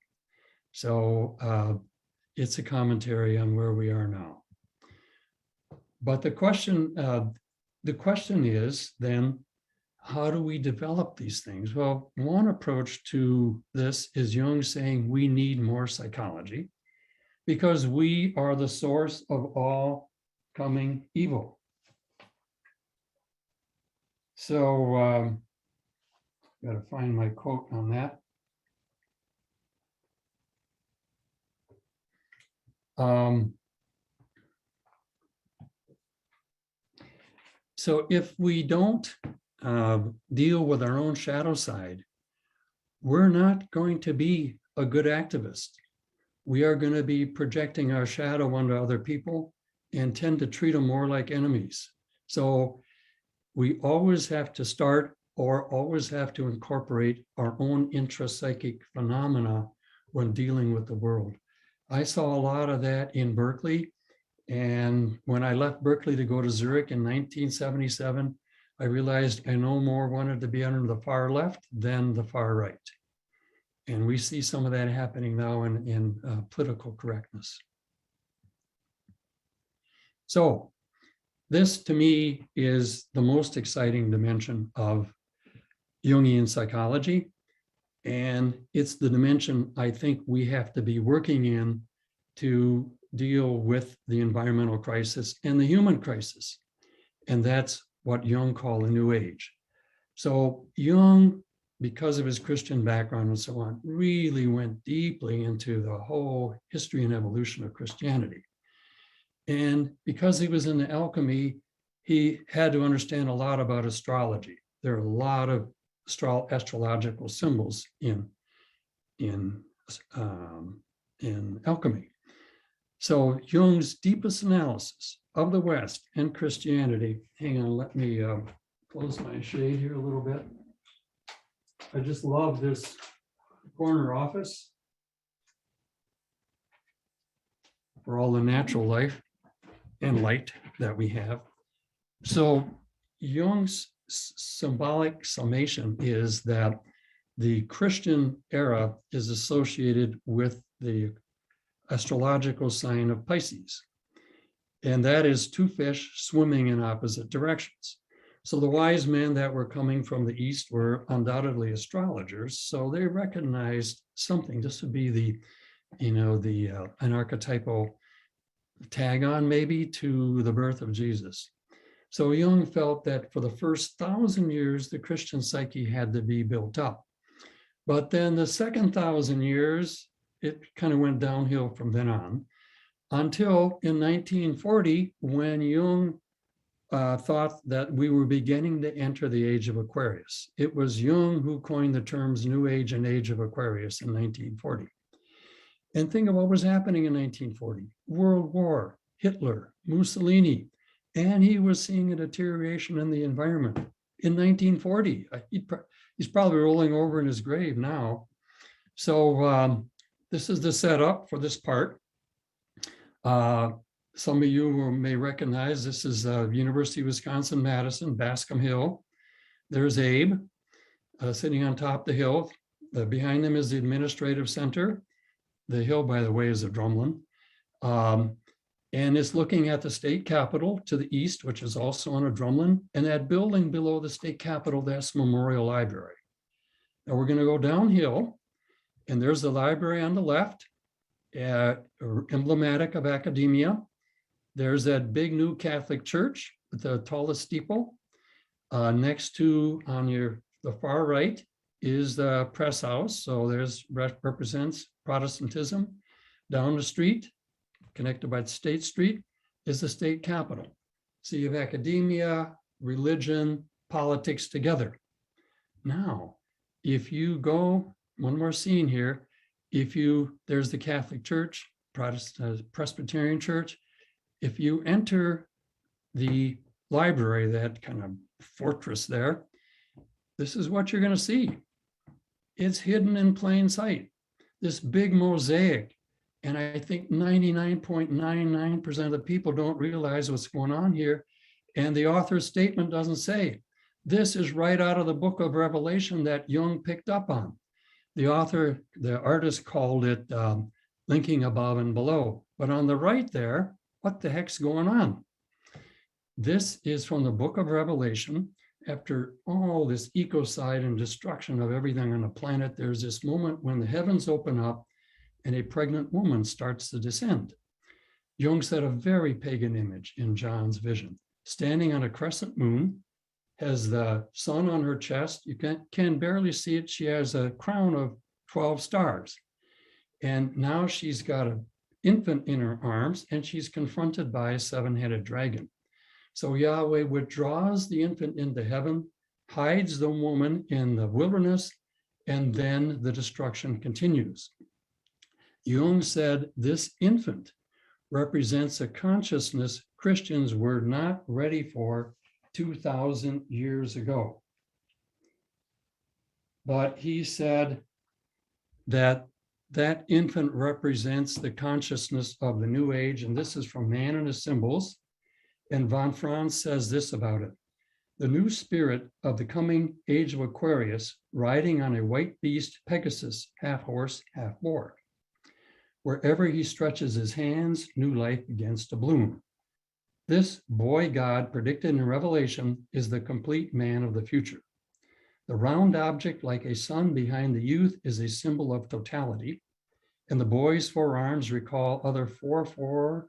So it's a commentary on where we are now. But the question is then, how do we develop these things? Well, one approach to this is Jung saying we need more psychology because we are the source of all coming evil. So got to find my quote on that. So if we don't deal with our own shadow side, we're not going to be a good activist. We are going to be projecting our shadow onto other people and tend to treat them more like enemies. So we always have to start or always have to incorporate our own intrapsychic phenomena when dealing with the world. I saw a lot of that in Berkeley. And when I left Berkeley to go to Zurich in 1977, I realized I no more wanted to be under the far left than the far right. And we see some of that happening now in political correctness. So this to me is the most exciting dimension of Jungian psychology. And it's the dimension I think we have to be working in to deal with the environmental crisis and the human crisis. And that's what Jung called a new age. So Jung, because of his Christian background and so on, really went deeply into the whole history and evolution of Christianity. And because he was into alchemy, he had to understand a lot about astrology. There are a lot of astrological symbols in alchemy. So Jung's deepest analysis of the West and Christianity, hang on, let me close my shade here a little bit. I just love this corner office for all the natural life and light that we have. So Jung's symbolic summation is that the Christian era is associated with the astrological sign of Pisces. And that is two fish swimming in opposite directions. So the wise men that were coming from the East were undoubtedly astrologers. So they recognized something. This would be the, an archetypal tag on maybe to the birth of Jesus. So Jung felt that for the first 1,000 years, the Christian psyche had to be built up. But then the second 1,000 years, it kind of went downhill from then on until in 1940, when Jung thought that we were beginning to enter the age of Aquarius. It was Jung who coined the terms New Age and Age of Aquarius in 1940. And think of what was happening in 1940. World War, Hitler, Mussolini, and he was seeing a deterioration in the environment in 1940. He's probably rolling over in his grave now. So this is the setup for this part. Some of you may recognize this is University of Wisconsin-Madison, Bascom Hill. There's Abe sitting on top of the hill. Behind them is the administrative center. The hill, by the way, is a drumlin. And it's looking at the state capitol to the east, which is also on a drumlin. And that building below the state capitol, that's Memorial Library. Now we're going to go downhill, and there's the library on the left, emblematic of academia. There's that big new Catholic church with the tallest steeple. Next to, on the far right, is the press house. So there's represents Protestantism. Down the street, connected by State Street, is the state capitol. So you have academia, religion, politics together. Now, if you go, one more scene here, there's the Catholic Church, Protestant Presbyterian Church. If you enter the library, that kind of fortress there, this is what you're going to see. It's hidden in plain sight, this big mosaic. And I think 99.99% of the people don't realize what's going on here. And the author's statement doesn't say. This is right out of the book of Revelation that Jung picked up on. The artist called it linking above and below. But on the right there, what the heck's going on? This is from the book of Revelation. After all this ecocide and destruction of everything on the planet, there's this moment when the heavens open up and a pregnant woman starts to descend. Jung said a very pagan image in John's vision, standing on a crescent moon, has the sun on her chest. You can barely see it. She has a crown of 12 stars. And now she's got an infant in her arms, and she's confronted by a 7-headed dragon. So Yahweh withdraws the infant into heaven, hides the woman in the wilderness, and then the destruction continues. Jung said this infant represents a consciousness Christians were not ready for 2,000 years ago. But he said that that infant represents the consciousness of the New Age, and this is from Man and His Symbols. And von Franz says this about it: the new spirit of the coming age of Aquarius, riding on a white beast Pegasus, half horse, half boar. Wherever he stretches his hands, new life begins to bloom. This boy God predicted in Revelation is the complete man of the future. The round object like a sun behind the youth is a symbol of totality, and the boy's forearms recall other fourfold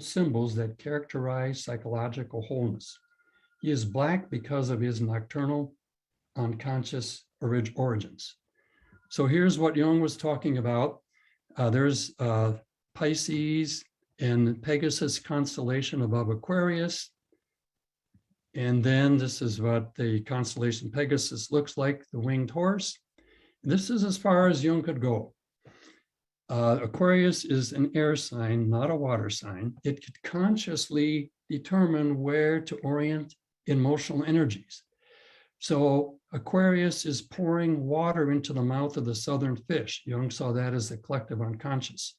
symbols that characterize psychological wholeness. He is black because of his nocturnal, unconscious origins. So here's what Jung was talking about. There's Pisces and Pegasus constellation above Aquarius. And then this is what the constellation Pegasus looks like, the winged horse. This is as far as Jung could go. Aquarius is an air sign, not a water sign. It could consciously determine where to orient emotional energies. So Aquarius is pouring water into the mouth of the southern fish. Jung saw that as the collective unconscious.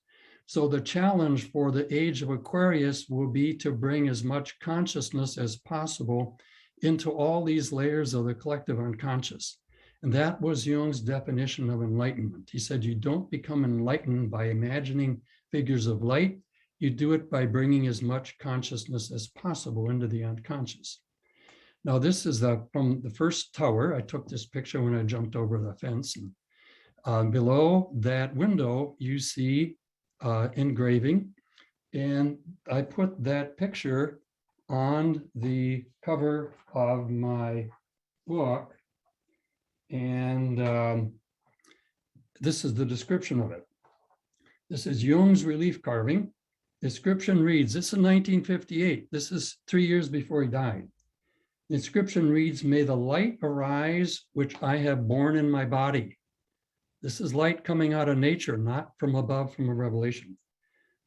So the challenge for the age of Aquarius will be to bring as much consciousness as possible into all these layers of the collective unconscious. And that was Jung's definition of enlightenment. He said, you don't become enlightened by imagining figures of light. You do it by bringing as much consciousness as possible into the unconscious. Now, this is from the first tower. I took this picture when I jumped over the fence. And below that window, you see engraving. And I put that picture on the cover of my book. And this is the description of it. This is Jung's relief carving. Description reads, this is 1958. This is 3 years before he died. The inscription reads, may the light arise which I have borne in my body. This is light coming out of nature, not from above from a revelation.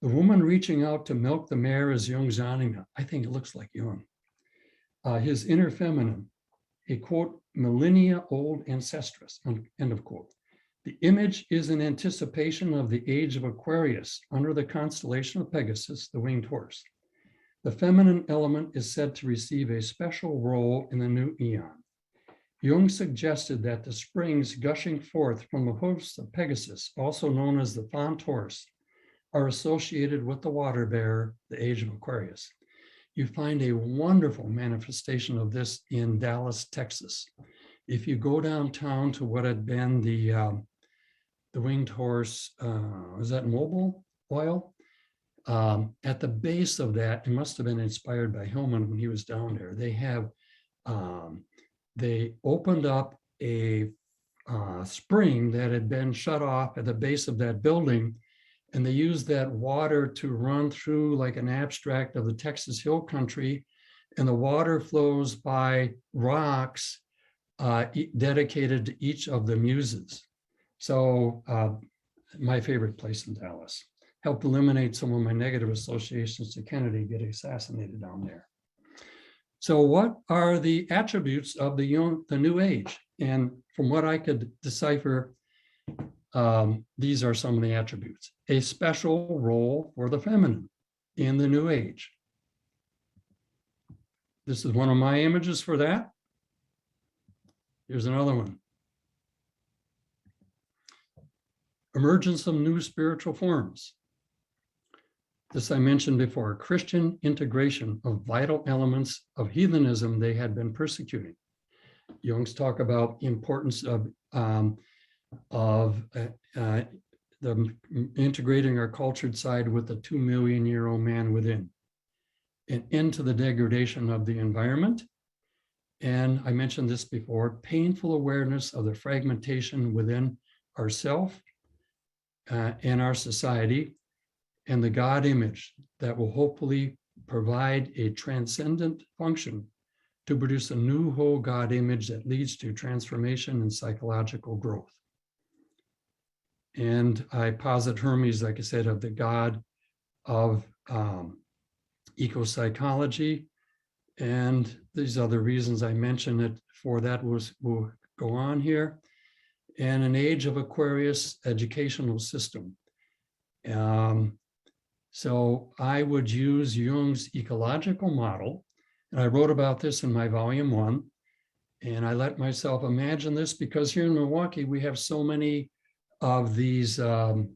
The woman reaching out to milk the mare is Jung's anima. I think it looks like Jung. His inner feminine, a quote, millennia-old ancestress, end of quote. The image is an anticipation of the age of Aquarius under the constellation of Pegasus, the winged horse. The feminine element is said to receive a special role in the new eon. Jung suggested that the springs gushing forth from the hoofs of Pegasus, also known as the font horse, are associated with the water bearer, the age of Aquarius. You find a wonderful manifestation of this in Dallas, Texas. If you go downtown to what had been the winged horse, was that Mobil oil? At the base of that, it must have been inspired by Hillman when he was down there. They have, they opened up a spring that had been shut off at the base of that building, and they used that water to run through like an abstract of the Texas Hill Country, and the water flows by rocks dedicated to each of the muses. So my favorite place in Dallas. Helped eliminate some of my negative associations to Kennedy getting assassinated down there. So what are the attributes of the New Age? And from what I could decipher, these are some of the attributes. A special role for the feminine in the New Age. This is one of my images for that. Here's another one. Emergence of new spiritual forms. This I mentioned before, Christian integration of vital elements of heathenism they had been persecuting. Jung's talk about the importance of integrating our cultured side with the 2 million-year-old man within, an end to the degradation of the environment, And I mentioned this before, painful awareness of the fragmentation within ourself and our society, and the God image that will hopefully provide a transcendent function to produce a new whole God image that leads to transformation and psychological growth. And I posit Hermes, like I said, of the God of ecopsychology. And these other reasons I mentioned it for that will go on here. And an age of Aquarius educational system. So I would use Jung's ecological model. And I wrote about this in my volume 1. And I let myself imagine this because here in Milwaukee, we have so many of these, what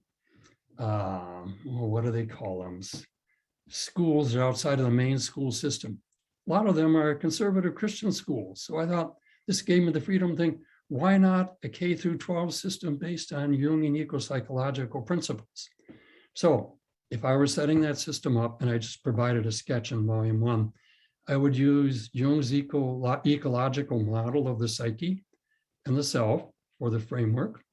do they call them? Schools that are outside of the main school system. A lot of them are conservative Christian schools. So I thought this gave me the freedom to think, why not a K through 12 system based on Jungian eco-psychological principles? So if I were setting that system up, and I just provided a sketch in volume 1, I would use Jung's ecological model of the psyche and the self for the framework.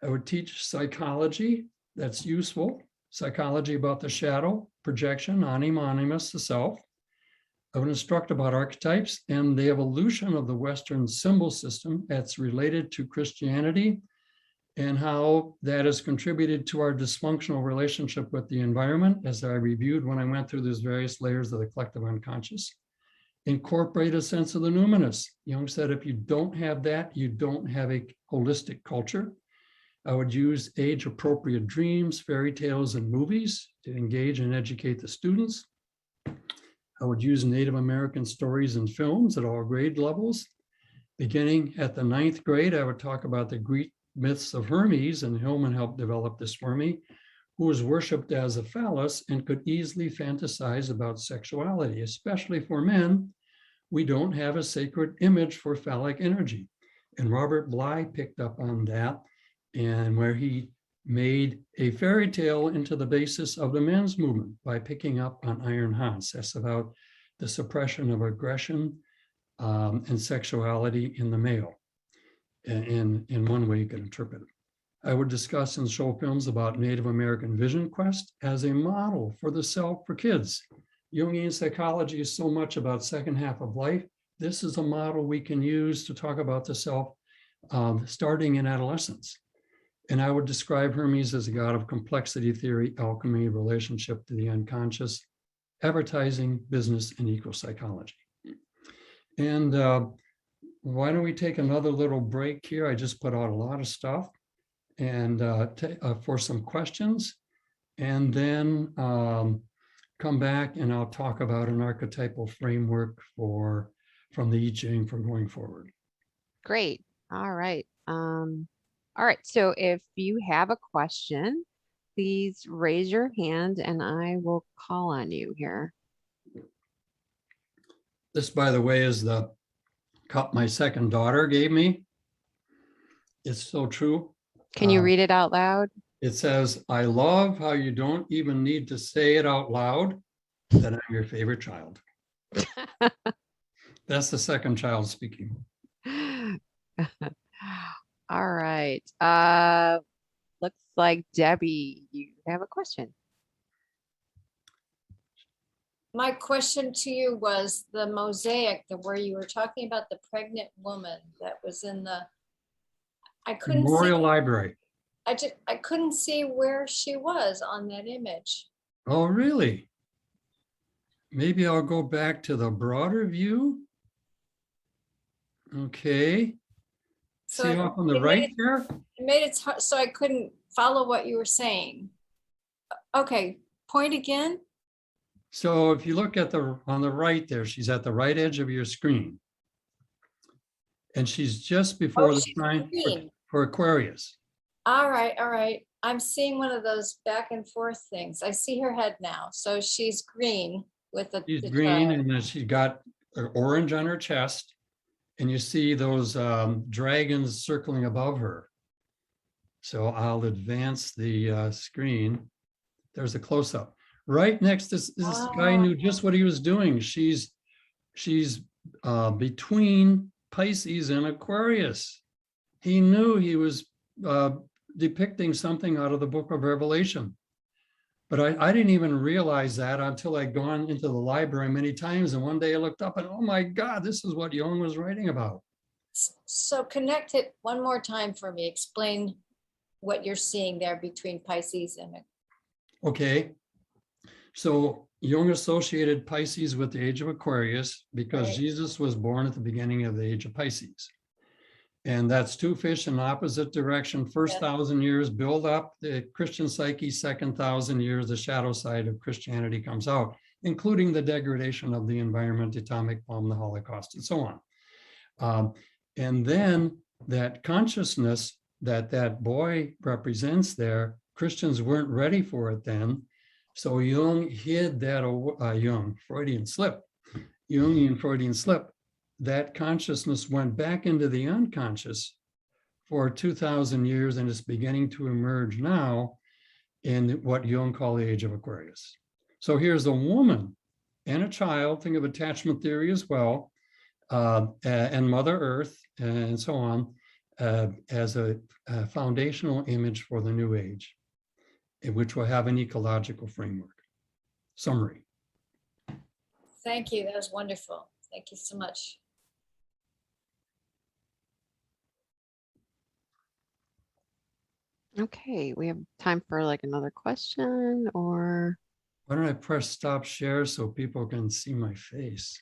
I would teach psychology that's useful, psychology about the shadow, projection, animus, the self. I would instruct about archetypes and the evolution of the Western symbol system that's related to Christianity and how that has contributed to our dysfunctional relationship with the environment, as I reviewed when I went through these various layers of the collective unconscious. Incorporate a sense of the numinous. Jung said, if you don't have that, you don't have a holistic culture. I would use age-appropriate dreams, fairy tales, and movies to engage and educate the students. I would use Native American stories and films at all grade levels. Beginning at the 9th grade, I would talk about the Greek myths of Hermes, and Hillman helped develop this for me, who was worshipped as a phallus and could easily fantasize about sexuality, especially for men. We don't have a sacred image for phallic energy. And Robert Bly picked up on that, and where he made a fairy tale into the basis of the men's movement by picking up on Iron Hans. That's about the suppression of aggression and sexuality in the male. In one way you can interpret it. I would discuss and show films about Native American vision quest as a model for the self for kids. Jungian psychology is so much about second half of life. This is a model we can use to talk about the self starting in adolescence. And I would describe Hermes as a god of complexity theory, alchemy, relationship to the unconscious, advertising, business, and eco-psychology. And why don't we take another little break here? I just put out a lot of stuff and for some questions, and then come back and I'll talk about an archetypal framework from the I Ching for going forward. Great. All right. All right. So if you have a question, please raise your hand and I will call on you here. This, by the way, is the cup my second daughter gave me. It's so true. Can you read it out loud? It says, I love how you don't even need to say it out loud that I'm your favorite child. That's the second child speaking. All right. Looks like Debbie, you have a question. My question to you was the mosaic, where you were talking about the pregnant woman that was in the, I couldn't Memorial see, Library. I couldn't see where she was on that image. Oh, really? Maybe I'll go back to the broader view. Okay. So See off on the right there? It made it so I couldn't follow what you were saying. Okay, point again. So if you look at on the right there, she's at the right edge of your screen. And she's just before the sign for Aquarius. All right, all right. I'm seeing one of those back and forth things. I see her head now. So she's green with the She's green, and then she's got orange on her chest. And you see those dragons circling above her. So I'll advance the screen. There's a close-up. Right next to this guy knew just what he was doing. She's between Pisces and Aquarius. He knew he was depicting something out of the book of Revelation. But I didn't even realize that until I'd gone into the library many times. And one day I looked up and, oh my God, this is what Jung was writing about. So connect it one more time for me. Explain what you're seeing there between Pisces and. Okay. So Jung associated Pisces with the age of Aquarius because Right. Jesus was born at the beginning of the age of Pisces. And that's two fish in opposite direction. First Yeah. 1,000 years build up the Christian psyche, second 1,000 years, the shadow side of Christianity comes out, including the degradation of the environment, the atomic bomb, the Holocaust, and so on. And then that consciousness that that boy represents there, Christians weren't ready for it then. So Jung hid that, Freudian slip, Jungian Freudian slip. That consciousness went back into the unconscious for 2,000 years and is beginning to emerge now in what Jung called the age of Aquarius. So here's a woman and a child, think of attachment theory as well, and Mother Earth and so on, as a foundational image for the new age, in which will have an ecological framework. Summary. Thank you. That was wonderful. Thank you so much. Okay, we have time for like another question or. Why don't I press stop share so people can see my face?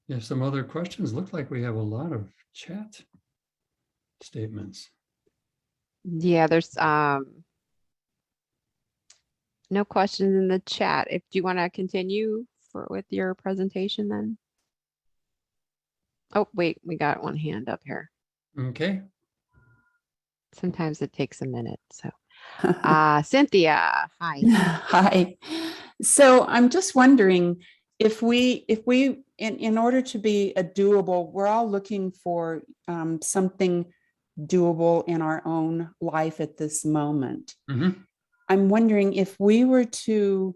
If some other questions, look like we have a lot of chat statements. Yeah, there's no questions in the chat. Do you want to continue with your presentation then? Oh, wait, we got one hand up here. Okay. Sometimes it takes a minute. So, Cynthia, hi. Hi. So I'm just wondering if we, in order to be a doable, we're all looking for something doable in our own life at this moment. Mm-hmm. I'm wondering if we were to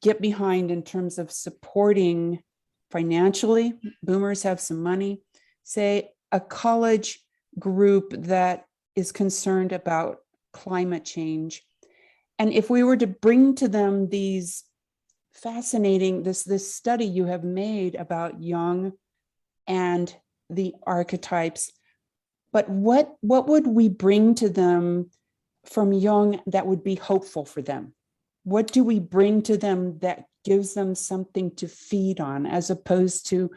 get behind in terms of supporting financially, boomers have some money, say a college group that is concerned about climate change. And if we were to bring to them these fascinating, this study you have made about Jung and the archetypes, but what would we bring to them from Jung that would be hopeful for them? What do we bring to them that gives them something to feed on, as opposed to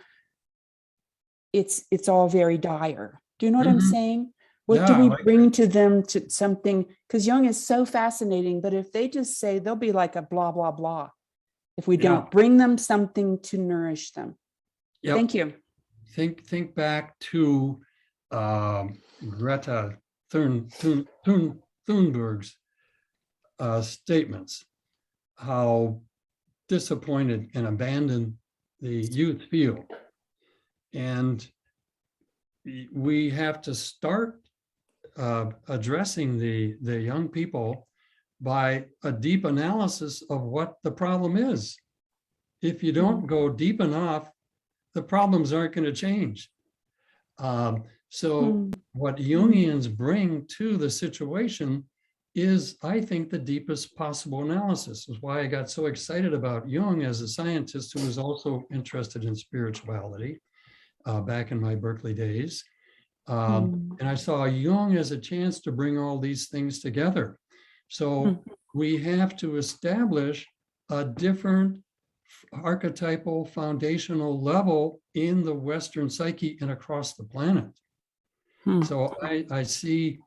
it's all very dire? Do you know what I'm saying? What do we bring to them to something? Because Jung is so fascinating, but if they just say, they'll be like a blah, blah, blah, if we don't bring them something to nourish them. Yep. Thank you. Think back to Greta Thunberg's statements, how disappointed and abandoned the youth feel. And we have to start addressing the young people by a deep analysis of what the problem is. If you don't go deep enough, the problems aren't going to change. So what Jungians bring to the situation is, I think, the deepest possible analysis. Is why I got so excited about Jung as a scientist who was also interested in spirituality back in my Berkeley days. And I saw Jung as a chance to bring all these things together. So we have to establish a different archetypal foundational level in the Western psyche and across the planet. So I see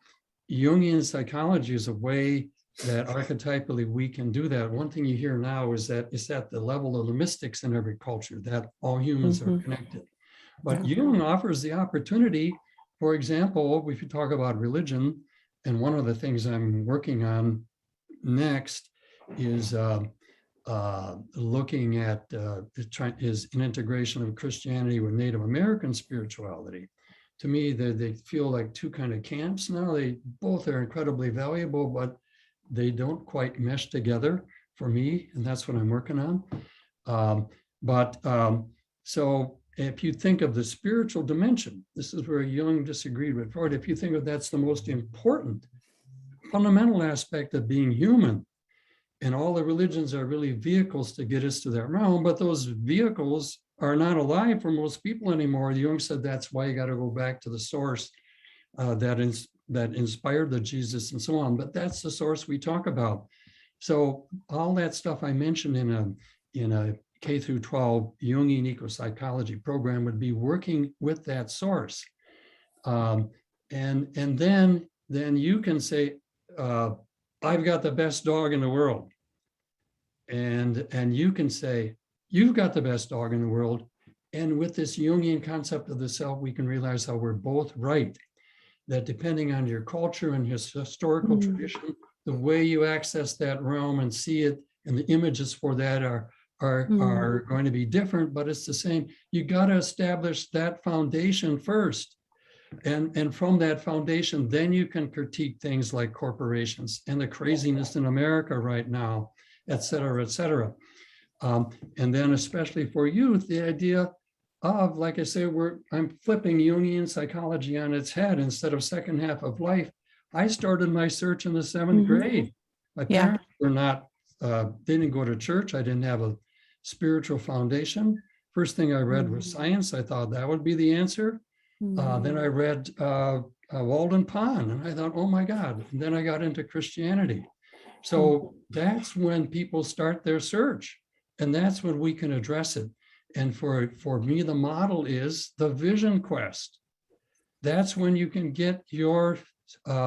Jungian psychology as a way that archetypally we can do that. One thing you hear now is that it's at the level of the mystics in every culture, that all humans are connected. But Jung offers the opportunity, for example, if you talk about religion, and one of the things I'm working on next is looking at is an integration of Christianity with Native American spirituality. To me, they feel like two kind of camps now. They both are incredibly valuable, but they don't quite mesh together for me, and that's what I'm working on. So if you think of the spiritual dimension, this is where Jung disagreed with Freud. If you think of that's the most important fundamental aspect of being human, and all the religions are really vehicles to get us to that realm, but those vehicles are not alive for most people anymore. Jung said that's why you got to go back to the source that inspired the Jesus and so on. But that's the source we talk about. So all that stuff I mentioned in a K through 12 Jungian ecopsychology program would be working with that source. And then you can say, I've got the best dog in the world. And you can say, you've got the best dog in the world. And with this Jungian concept of the self, we can realize how we're both right. That depending on your culture and his historical tradition, the way you access that realm and see it, and the images for that are going to be different, but it's the same. You got to establish that foundation first. And from that foundation, then you can critique things like corporations and the craziness in America right now, et cetera, et cetera. And then especially for youth, the idea of, like I say, I'm flipping Jungian psychology on its head. Instead of second half of life, I started my search in the 7th grade. My parents were not, they didn't go to church. I didn't have a spiritual foundation. First thing I read was science. I thought that would be the answer. Then I read Walden Pond, and I thought, oh my God. And then I got into Christianity. So that's when people start their search, and that's when we can address it. And for me, the model is the vision quest. That's when you can get your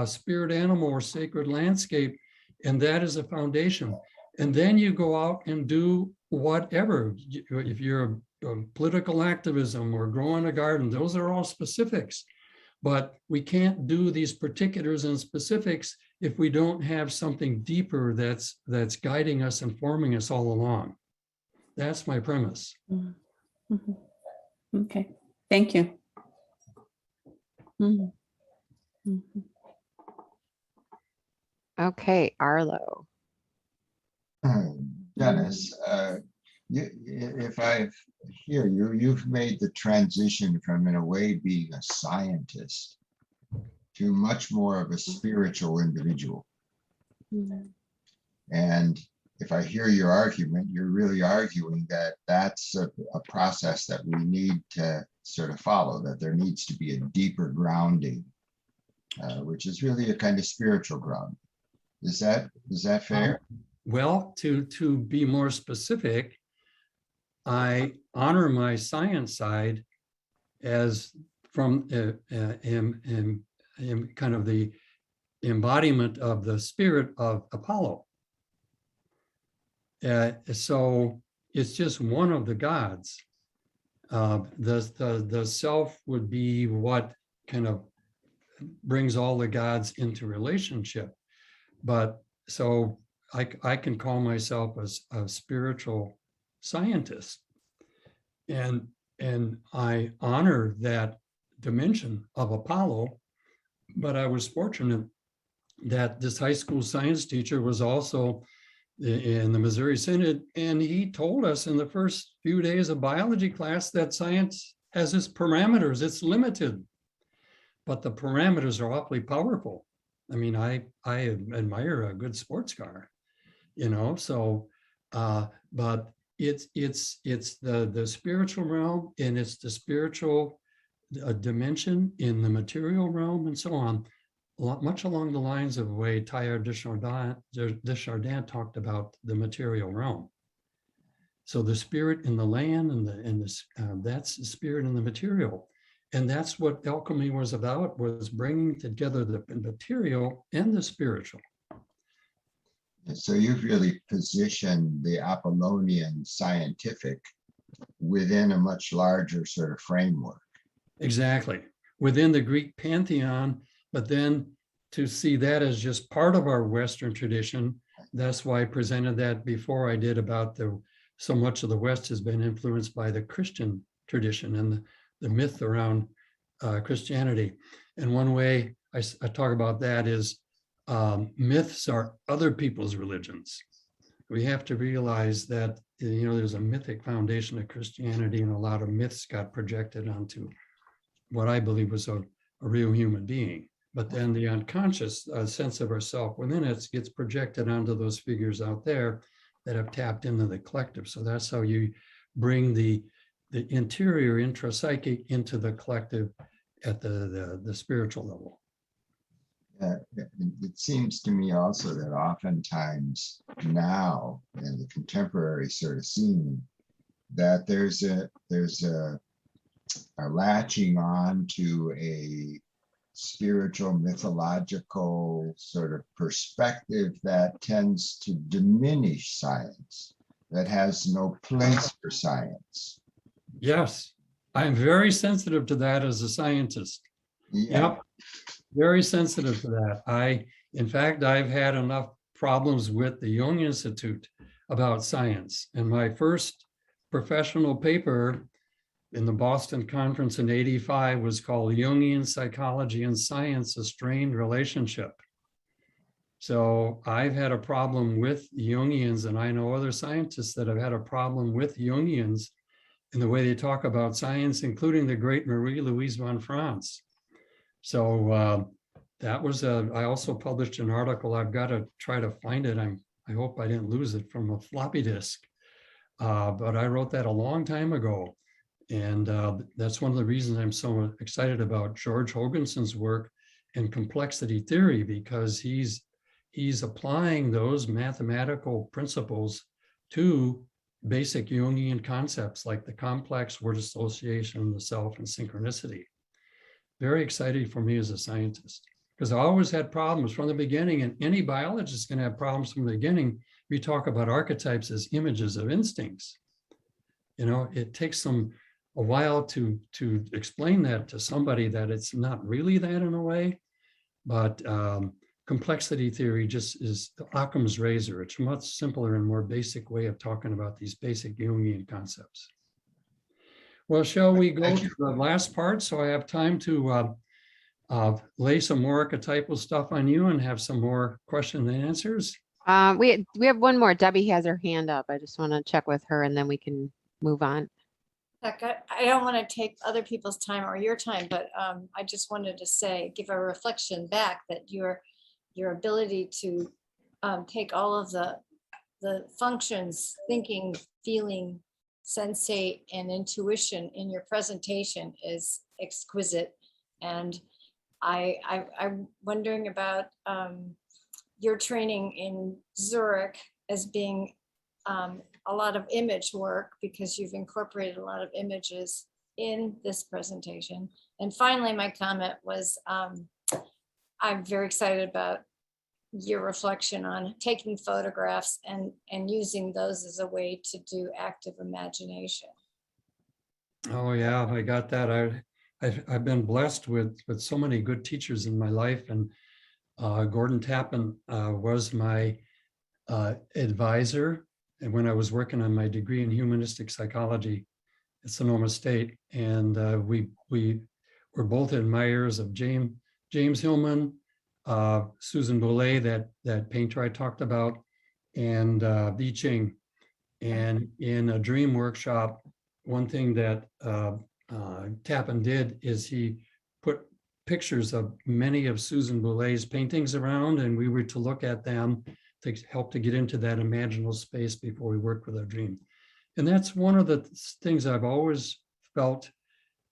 spirit animal or sacred landscape, and that is a foundation. And then you go out and do whatever. If you're a political activism or growing a garden, those are all specifics. But we can't do these particulars and specifics if we don't have something deeper that's guiding us and forming us all along. That's my premise. Okay, thank you. Okay, Arlo. Dennis, if I hear you, you've made the transition from, in a way, being a scientist to much more of a spiritual individual. And if I hear your argument, you're really arguing that that's a process that we need to sort of follow, that there needs to be a deeper grounding, which is really a kind of spiritual ground. Is that fair? Well, to be more specific, I honor my science side as from kind of the embodiment of the spirit of Apollo. So it's just one of the gods. The self would be what kind of brings all the gods into relationship. But so I can call myself a spiritual scientist, and I honor that dimension of Apollo. But I was fortunate that this high school science teacher was also in the Missouri Synod, and he told us in the first few days of biology class that science has its parameters. It's limited, but the parameters are awfully powerful. I mean, I admire a good sports car, so but it's the spiritual realm, and it's the spiritual dimension in the material realm and so on, much along the lines of the way Teilhard de Chardin talked about the material realm. So the spirit in the land and that's the spirit in the material. And that's what alchemy was about, was bringing together the material and the spiritual. So you've really positioned the Apollonian scientific within a much larger sort of framework. Exactly. Within the Greek pantheon, but then to see that as just part of our Western tradition, that's why I presented that before I did about so much of the West has been influenced by the Christian tradition and the myth around Christianity. And one way I talk about that is myths are other people's religions. We have to realize that, there's a mythic foundation of Christianity, and a lot of myths got projected onto what I believe was a real human being. But then the unconscious sense of ourself within it gets projected onto those figures out there that have tapped into the collective. So that's how you bring the interior intrapsychic into the collective at the spiritual level. It seems to me also that oftentimes now in the contemporary sort of scene, that there's a latching on to a spiritual mythological sort of perspective that tends to diminish science, that has no place for science. Yes, I'm very sensitive to that as a scientist. Yeah. Yep, very sensitive to that. In fact, I've had enough problems with the Jung Institute about science. And my first professional paper in the Boston conference in '85 was called Jungian Psychology and Science, a Strained Relationship. So I've had a problem with Jungians, and I know other scientists that have had a problem with Jungians in the way they talk about science, including the great Marie-Louise von Franz. So that was I also published an article. I've got to try to find it. I hope I didn't lose it from a floppy disk. But I wrote that a long time ago. And that's one of the reasons I'm so excited about George Hogenson's work in complexity theory, because he's applying those mathematical principles to basic Jungian concepts like the complex word association, the self, and synchronicity. Very exciting for me as a scientist, because I always had problems from the beginning, and any biologist is going to have problems from the beginning. We talk about archetypes as images of instincts. It takes them a while to explain that to somebody that it's not really that in a way, but complexity theory just is Occam's razor. It's a much simpler and more basic way of talking about these basic Jungian concepts. Well, shall we go to the last part so I have time to lay some more archetypal stuff on you and have some more questions and answers? We have one more. Debbie has her hand up. I just want to check with her and then we can move on. Heck, I don't want to take other people's time or your time, but I just wanted to give a reflection back that your ability to take all of the functions, thinking, feeling, sensate, and intuition in your presentation is exquisite. And I'm wondering about your training in Zurich as being a lot of image work, because you've incorporated a lot of images in this presentation. And finally, my comment was, I'm very excited about your reflection on taking photographs and using those as a way to do active imagination. Oh yeah, I got that. I've been blessed with so many good teachers in my life, and Gordon Tappan was my advisor, and when I was working on my degree in humanistic psychology at Sonoma State, and we were both admirers of James Hillman, Susan Boulay, that painter I talked about, and Bi Ching. And in a dream workshop, one thing that Tappan did is he put pictures of many of Susan Boulay's paintings around, and we were to look at them to help to get into that imaginal space before we work with our dream. And that's one of the things I've always felt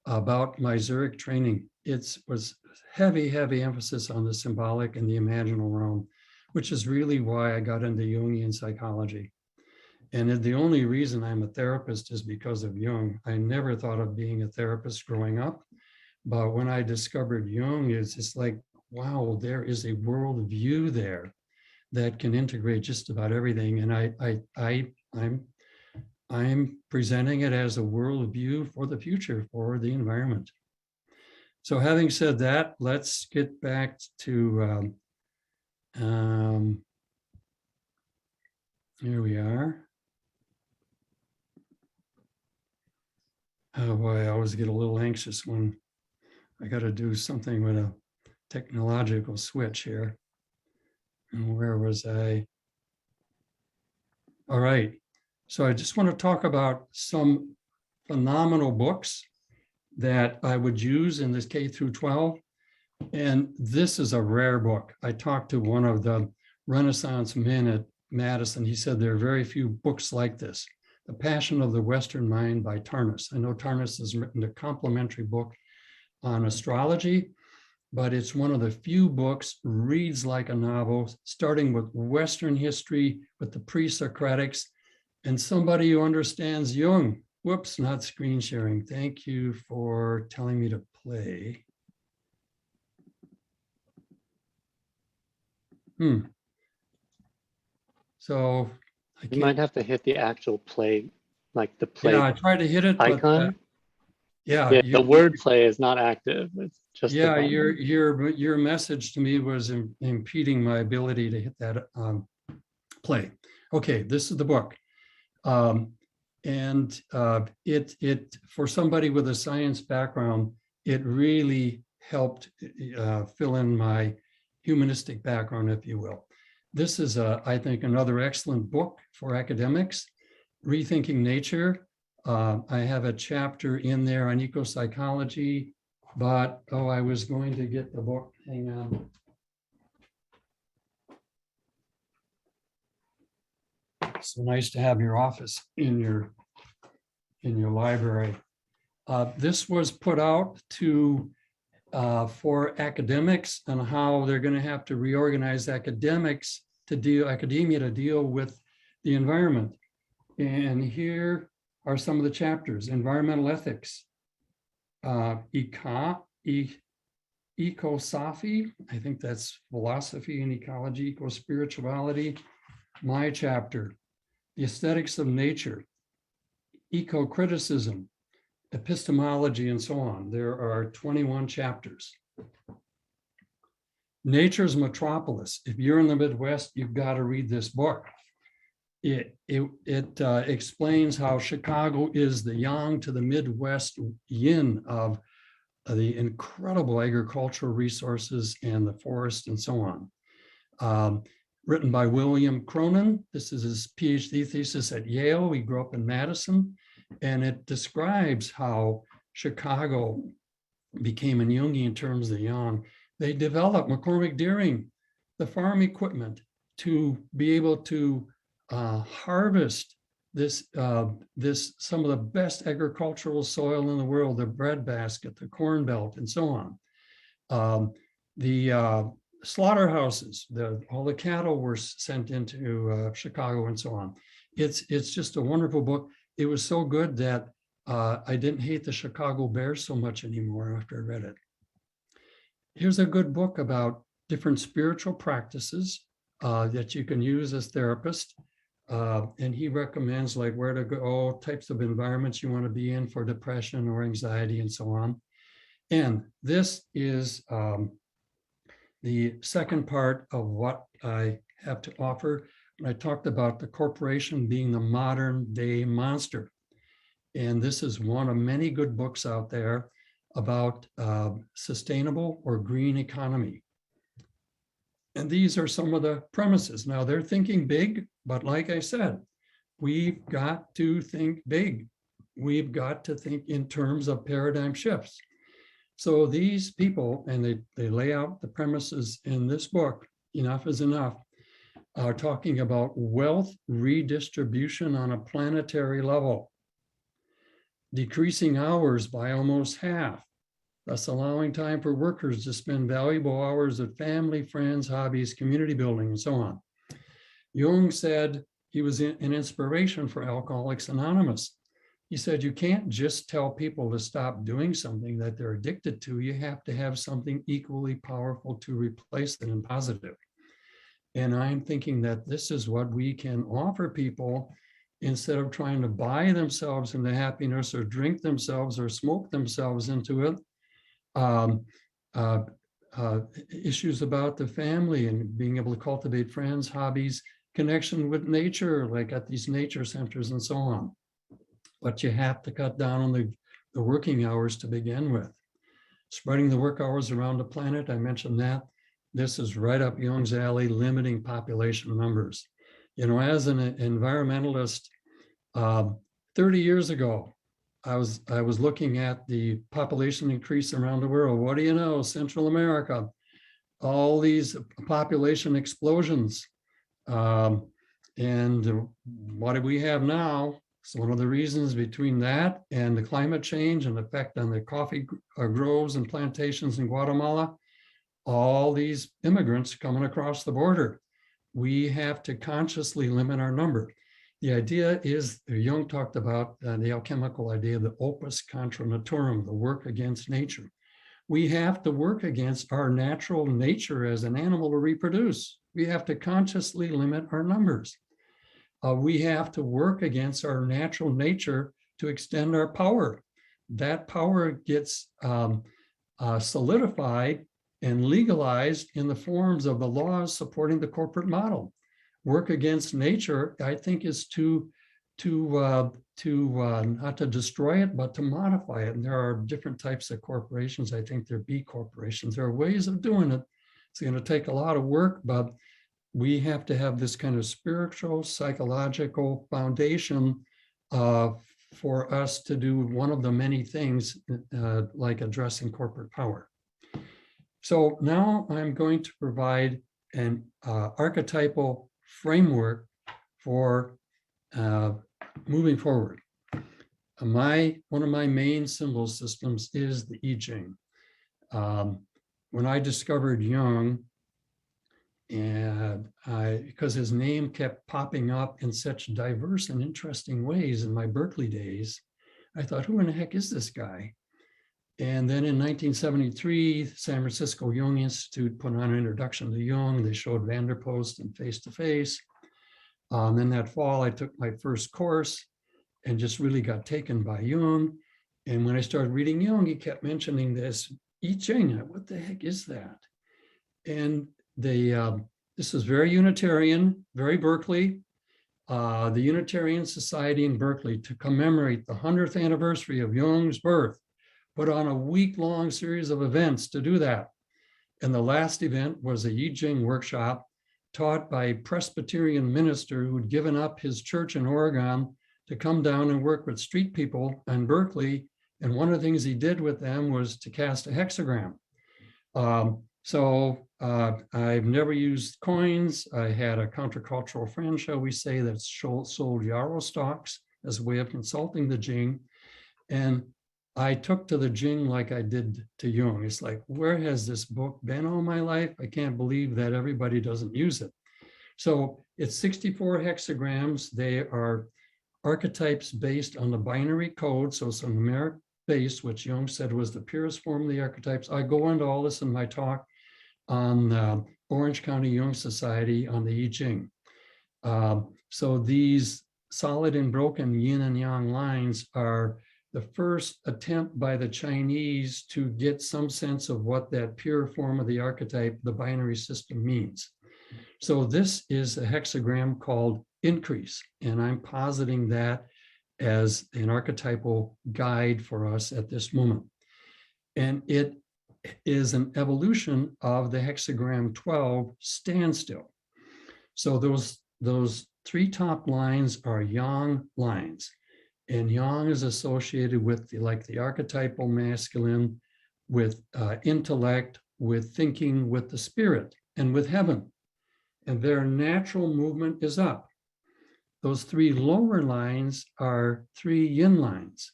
about my Zurich training. It was heavy emphasis on the symbolic and the imaginal realm, which is really why I got into Jungian psychology. And the only reason I'm a therapist is because of Jung. I never thought of being a therapist growing up, but when I discovered Jung, it's just like, wow, there is a world view there that can integrate just about everything. And I'm presenting it as a world view for the future, for the environment. So having said that, let's get back to, here we are. Oh boy, I always get a little anxious when I got to do something with a technological switch here. And where was I? All right. So I just want to talk about some phenomenal books that I would use in this K through 12. And this is a rare book. I talked to one of the Renaissance men at Madison. He said there are very few books like this. The Passion of the Western Mind by Tarnas. I know Tarnas has written a complimentary book on astrology, but it's one of the few books, reads like a novel, starting with Western history, with the pre-Socratics, and somebody who understands Jung. Whoops, not screen sharing. Thank you for telling me to play. So I You can't, might have to hit the actual play, like the play yeah, I tried to hit it, but icon. yeah, Yeah, the word play is not active. It's just the yeah, button. your message to me was impeding my ability to hit that play. Okay, this is the book. And it for somebody with a science background, it really helped fill in my humanistic background, if you will. This is, I think, another excellent book for academics, Rethinking Nature. I have a chapter in there on ecopsychology, but, oh, I was going to get the book, hang on. So nice to have your office in your library. This was put out to for academics on how they're going to have to reorganize academia to deal with the environment. And here are some of the chapters: environmental ethics, ecosophy, I think that's philosophy and ecology, eco-spirituality. My chapter, the aesthetics of nature, eco-criticism, epistemology, and so on. There are 21 chapters. Nature's Metropolis. If you're in the Midwest, you've got to read this book. It explains how Chicago is the yang to the Midwest yin of the incredible agricultural resources and the forest and so on. Written by William Cronin. This is his PhD thesis at Yale. He grew up in Madison, and it describes how Chicago became in Jungian terms the yang. They developed, McCormick Deering, the farm equipment to be able to harvest this some of the best agricultural soil in the world, the breadbasket, the corn belt, and so on. The slaughterhouses, all the cattle were sent into Chicago and so on. It's just a wonderful book. It was so good that I didn't hate the Chicago Bears so much anymore after I read it. Here's a good book about different spiritual practices that you can use as therapists. And he recommends like where to go, types of environments you want to be in for depression or anxiety and so on. And this is the second part of what I have to offer. I talked about the corporation being the modern day monster. And this is one of many good books out there about sustainable or green economy. And these are some of the premises. Now they're thinking big, but like I said, we've got to think big. We've got to think in terms of paradigm shifts. So these people, and they lay out the premises in this book, Enough is Enough, are talking about wealth redistribution on a planetary level, decreasing hours by almost half, thus allowing time for workers to spend valuable hours with family, friends, hobbies, community building, and so on. Jung said he was an inspiration for Alcoholics Anonymous. He said, you can't just tell people to stop doing something that they're addicted to. You have to have something equally powerful to replace it in positive. And I'm thinking that this is what we can offer people instead of trying to buy themselves into happiness or drink themselves or smoke themselves into it. Issues about the family and being able to cultivate friends, hobbies, connection with nature, like at these nature centers and so on. But you have to cut down on the working hours to begin with. Spreading the work hours around the planet, I mentioned that. This is right up Jung's alley, limiting population numbers. You know, as an environmentalist, 30 years ago, I was looking at the population increase around the world. What do you know? Central America, all these population explosions. And what do we have now? So one of the reasons between that and the climate change and the effect on the coffee groves and plantations in Guatemala, all these immigrants coming across the border. We have to consciously limit our number. The idea is, Jung talked about the alchemical idea, the opus contra naturam, the work against nature. We have to work against our natural nature as an animal to reproduce. We have to consciously limit our numbers. We have to work against our natural nature to extend our power. That power gets solidified and legalized in the forms of the laws supporting the corporate model. Work against nature, I think, is to not to destroy it, but to modify it. And there are different types of corporations. I think they're B corporations. There are ways of doing it. It's going to take a lot of work, but we have to have this kind of spiritual, psychological foundation for us to do one of the many things like addressing corporate power. So now I'm going to provide an archetypal framework for moving forward. One of my main symbol systems is the I Ching. When I discovered Jung, and because his name kept popping up in such diverse and interesting ways in my Berkeley days, I thought, who in the heck is this guy? And then in 1973, San Francisco Jung Institute put on an introduction to Jung. They showed Vanderpost and face-to-face. Then that fall, I took my first course and just really got taken by Jung. And when I started reading Jung, he kept mentioning this I Ching. What the heck is that? And this is very Unitarian, very Berkeley. The Unitarian Society in Berkeley, to commemorate the 100th anniversary of Jung's birth, put on a week-long series of events to do that. And the last event was a I Ching workshop taught by a Presbyterian minister who had given up his church in Oregon to come down and work with street people in Berkeley. And one of the things he did with them was to cast a hexagram. I've never used coins. I had a countercultural friend, shall we say, that sold yarrow stalks as a way of consulting the Jing. And I took to the Jing like I did to Jung. It's like, where has this book been all my life? I can't believe that everybody doesn't use it. So it's 64 hexagrams. They are archetypes based on the binary code. So it's a numeric base, which Jung said was the purest form of the archetypes. I go into all this in my talk on Orange County Jung Society on the I Ching. So these solid and broken yin and yang lines are the first attempt by the Chinese to get some sense of what that pure form of the archetype, the binary system, means. So this is a hexagram called increase, and I'm positing that as an archetypal guide for us at this moment. And it is an evolution of the hexagram 12 standstill. So those three top lines are yang lines. And yang is associated with the archetypal masculine, with intellect, with thinking, with the spirit, and with heaven. And their natural movement is up. Those three lower lines are three yin lines.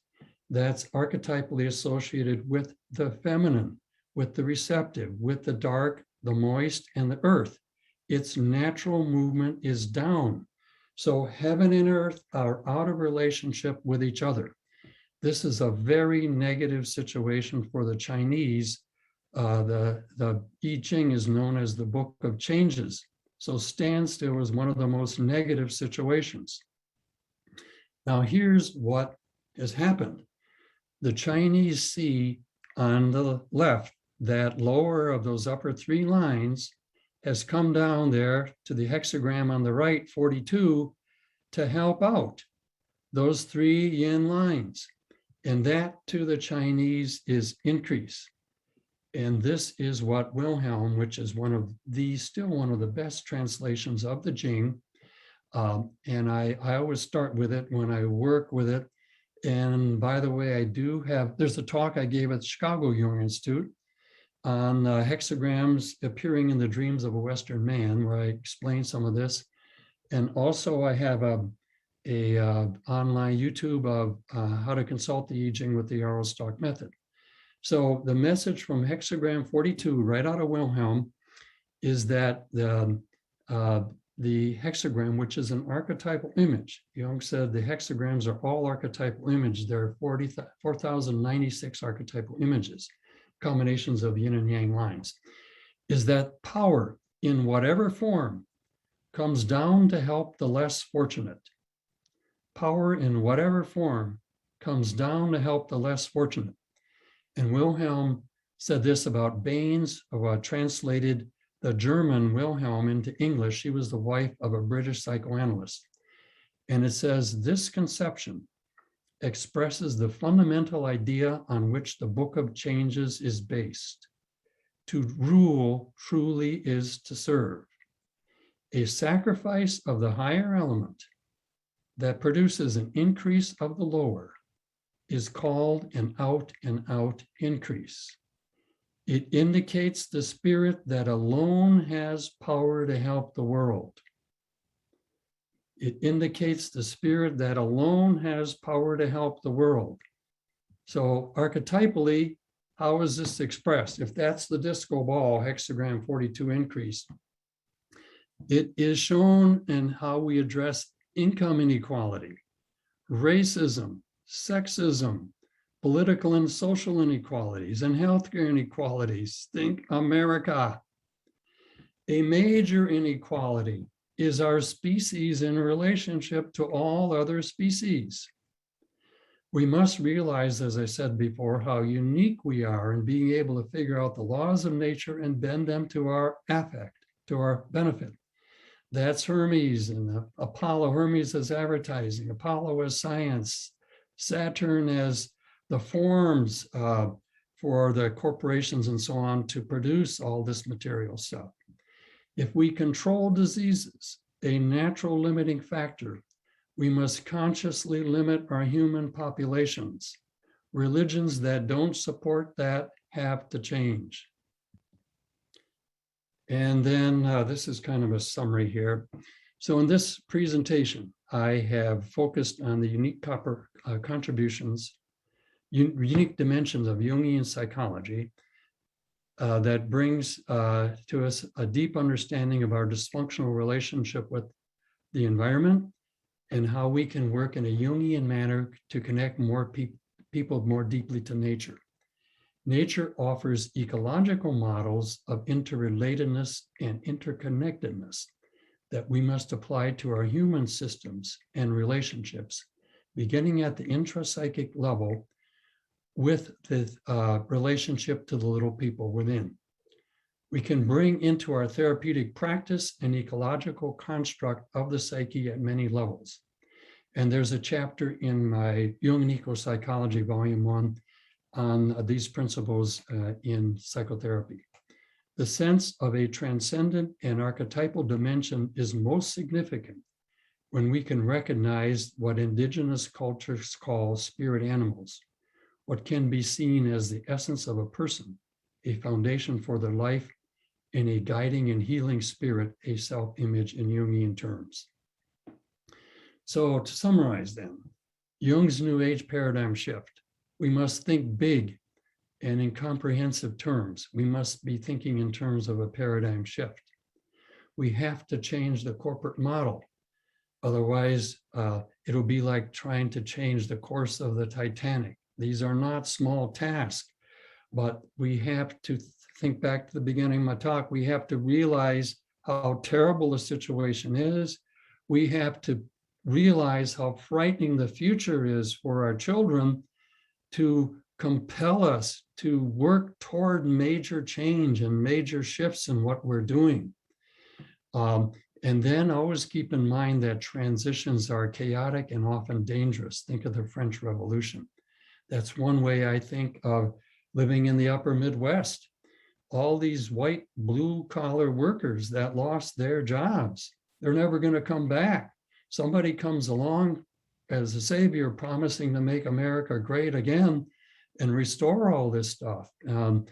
That's archetypally associated with the feminine, with the receptive, with the dark, the moist, and the earth. Its natural movement is down. So heaven and earth are out of relationship with each other. This is a very negative situation for the Chinese. The I Ching is known as the Book of Changes. So standstill is one of the most negative situations. Now here's what has happened. The Chinese see on the left that lower of those upper three lines has come down there to the hexagram on the right, 42, to help out those three yin lines. And that to the Chinese is increase. And this is what Wilhelm, which is still one of the best translations of the Jing. And I always start with it when I work with it. And by the way, there's a talk I gave at the Chicago Jung Institute on hexagrams appearing in the dreams of a Western man, where I explain some of this. And also I have a online YouTube of how to consult the I Ching with the Aroostook method. So the message from hexagram 42, right out of Wilhelm, is that the hexagram, which is an archetypal image, Jung said the hexagrams are all archetypal images. There are 4,096 archetypal images, combinations of yin and yang lines, is that power in whatever form comes down to help the less fortunate. Power in whatever form comes down to help the less fortunate. And Wilhelm said this about Baines, translated the German Wilhelm into English. She was the wife of a British psychoanalyst. And it says, this conception expresses the fundamental idea on which the Book of Changes is based. To rule truly is to serve. A sacrifice of the higher element that produces an increase of the lower is called an out and out increase. It indicates the spirit that alone has power to help the world. It indicates the spirit that alone has power to help the world. So archetypally, how is this expressed? If that's the disco ball, hexagram 42 increase, it is shown in how we address income inequality, racism, sexism, political and social inequalities, and healthcare inequalities. Think America. A major inequality is our species in relationship to all other species. We must realize, as I said before, how unique we are in being able to figure out the laws of nature and bend them to our affect, to our benefit. That's Hermes and Apollo. Hermes as advertising, Apollo as science, Saturn as the forms for the corporations and so on to produce all this material stuff. If we control diseases, a natural limiting factor, we must consciously limit our human populations. Religions that don't support that have to change. And then this is kind of a summary here. So in this presentation, I have focused on the unique contributions, unique dimensions of Jungian psychology that brings to us a deep understanding of our dysfunctional relationship with the environment and how we can work in a Jungian manner to connect more people more deeply to nature. Nature offers ecological models of interrelatedness and interconnectedness that we must apply to our human systems and relationships, beginning at the intrapsychic level with the relationship to the little people within. We can bring into our therapeutic practice an ecological construct of the psyche at many levels. And there's a chapter in my Jungian Ecopsychology, Volume 1, on these principles in psychotherapy. The sense of a transcendent and archetypal dimension is most significant when we can recognize what indigenous cultures call spirit animals, what can be seen as the essence of a person, a foundation for their life, and a guiding and healing spirit, a self-image in Jungian terms. So to summarize then, Jung's New Age paradigm shift. We must think big and in comprehensive terms. We must be thinking in terms of a paradigm shift. We have to change the corporate model. Otherwise, it'll be like trying to change the course of the Titanic. These are not small tasks, but we have to think back to the beginning of my talk. We have to realize how terrible the situation is. We have to realize how frightening the future is for our children, to compel us to work toward major change and major shifts in what we're doing. And then always keep in mind that transitions are chaotic and often dangerous. Think of the French Revolution. That's one way I think of living in the upper Midwest. all these white blue collar workers that lost their jobs. They're never going to come back. Somebody comes along as a savior promising to make America great again and restore all this stuff. And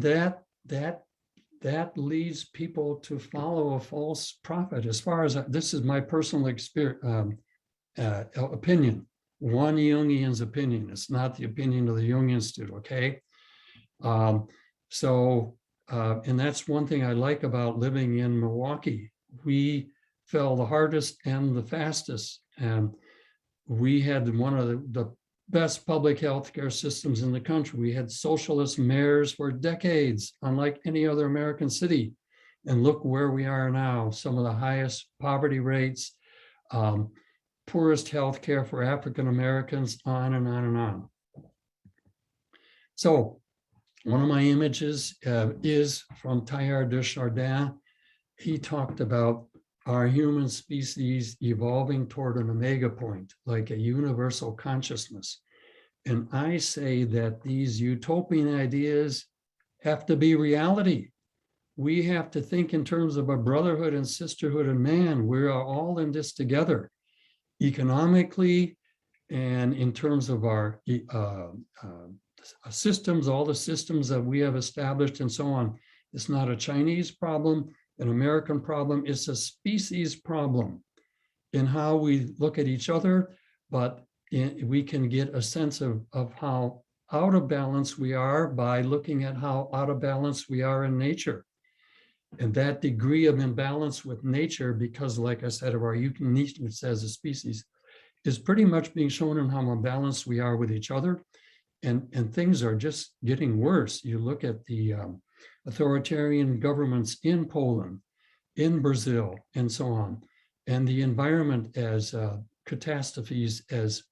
that leads people to follow a false prophet. As far as this is my personal experience, opinion, one Jungian's opinion. It's not the opinion of the Jung Institute, okay? And that's one thing I like about living in Milwaukee. We fell the hardest and the fastest. And we had one of the best public health care systems in the country. We had socialist mayors for decades, unlike any other American city. And look where we are now, some of the highest poverty rates, poorest health care for African Americans, on and on and on. So one of my images is from Teilhard de Chardin. He talked about our human species evolving toward an omega point, like a universal consciousness. And I say that these utopian ideas have to be reality. We have to think in terms of a brotherhood and sisterhood of man. We are all in this together, economically, and in terms of our systems, all the systems that we have established and so on. It's not a Chinese problem, an American problem. It's a species problem in how we look at each other, but we can get a sense of how out of balance we are by looking at how out of balance we are in nature. And that degree of imbalance with nature, because like I said, of our uniqueness as a species, is pretty much being shown in how imbalanced we are with each other. And things are just getting worse. You look at the authoritarian governments in Poland, in Brazil, and so on, and the environment as catastrophes, as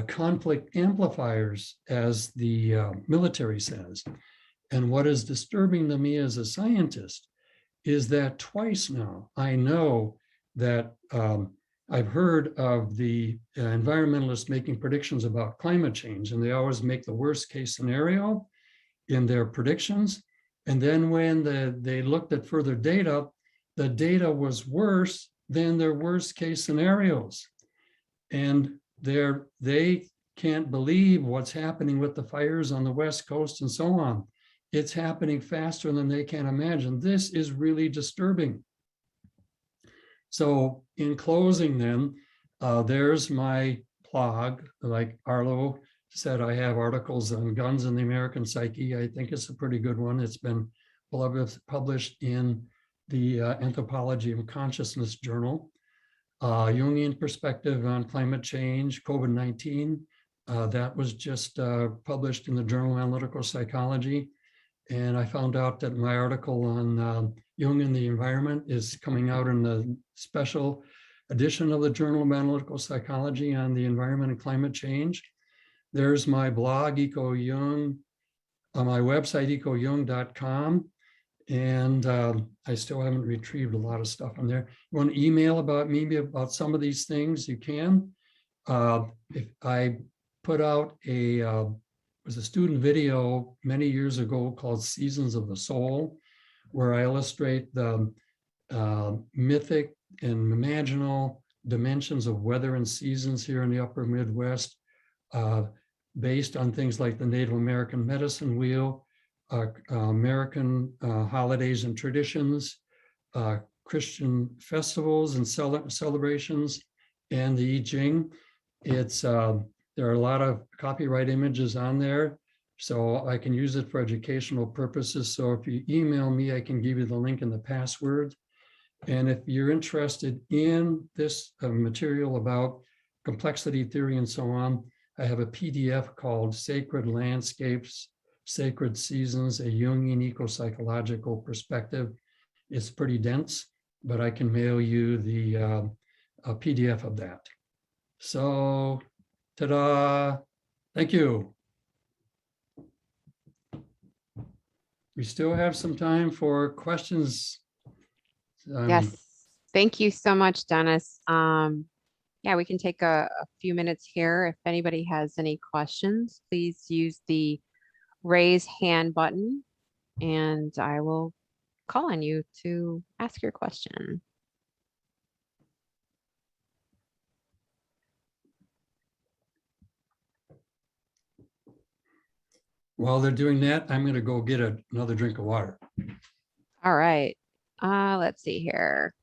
conflict amplifiers, as the military says. And what is disturbing to me as a scientist is that twice now I know that I've heard of the environmentalists making predictions about climate change, and they always make the worst case scenario in their predictions. And then when they looked at further data, the data was worse than their worst case scenarios. And they can't believe what's happening with the fires on the West Coast and so on. It's happening faster than they can imagine. This is really disturbing. So in closing then, there's my blog. Like Arlo said, I have articles on guns in the American psyche. I think it's a pretty good one. It's been published in the Anthropology of Consciousness journal. Jungian perspective on climate change, COVID-19. That was just published in the Journal of Analytical Psychology. And I found out that my article on Jung and the Environment is coming out in the special edition of the Journal of Analytical Psychology on the environment and climate change. There's my blog, EcoJung, on my website, ecojung.com. And I still haven't retrieved a lot of stuff on there. You want to email about me about some of these things, you can. If I put out was a student video many years ago called Seasons of the Soul, where I illustrate the mythic and imaginal dimensions of weather and seasons here in the upper Midwest, based on things like the Native American medicine wheel, American holidays and traditions, Christian festivals and celebrations, and the I Ching. There are a lot of copyright images on there, so I can use it for educational purposes. So if you email me, I can give you the link and the password. And if you're interested in this material about complexity theory and so on, I have a PDF called Sacred Landscapes, Sacred Seasons, a Jungian Eco-Psychological Perspective. It's pretty dense, but I can mail you the a PDF of that. So, ta-da, thank you. We still have some time for questions. Yes, thank you so much, Dennis. Yeah, we can take a few minutes here. If anybody has any questions, please use the raise hand button and I will call on you to ask your question. While they're doing that, I'm going to go get another drink of water. All right. Let's see here.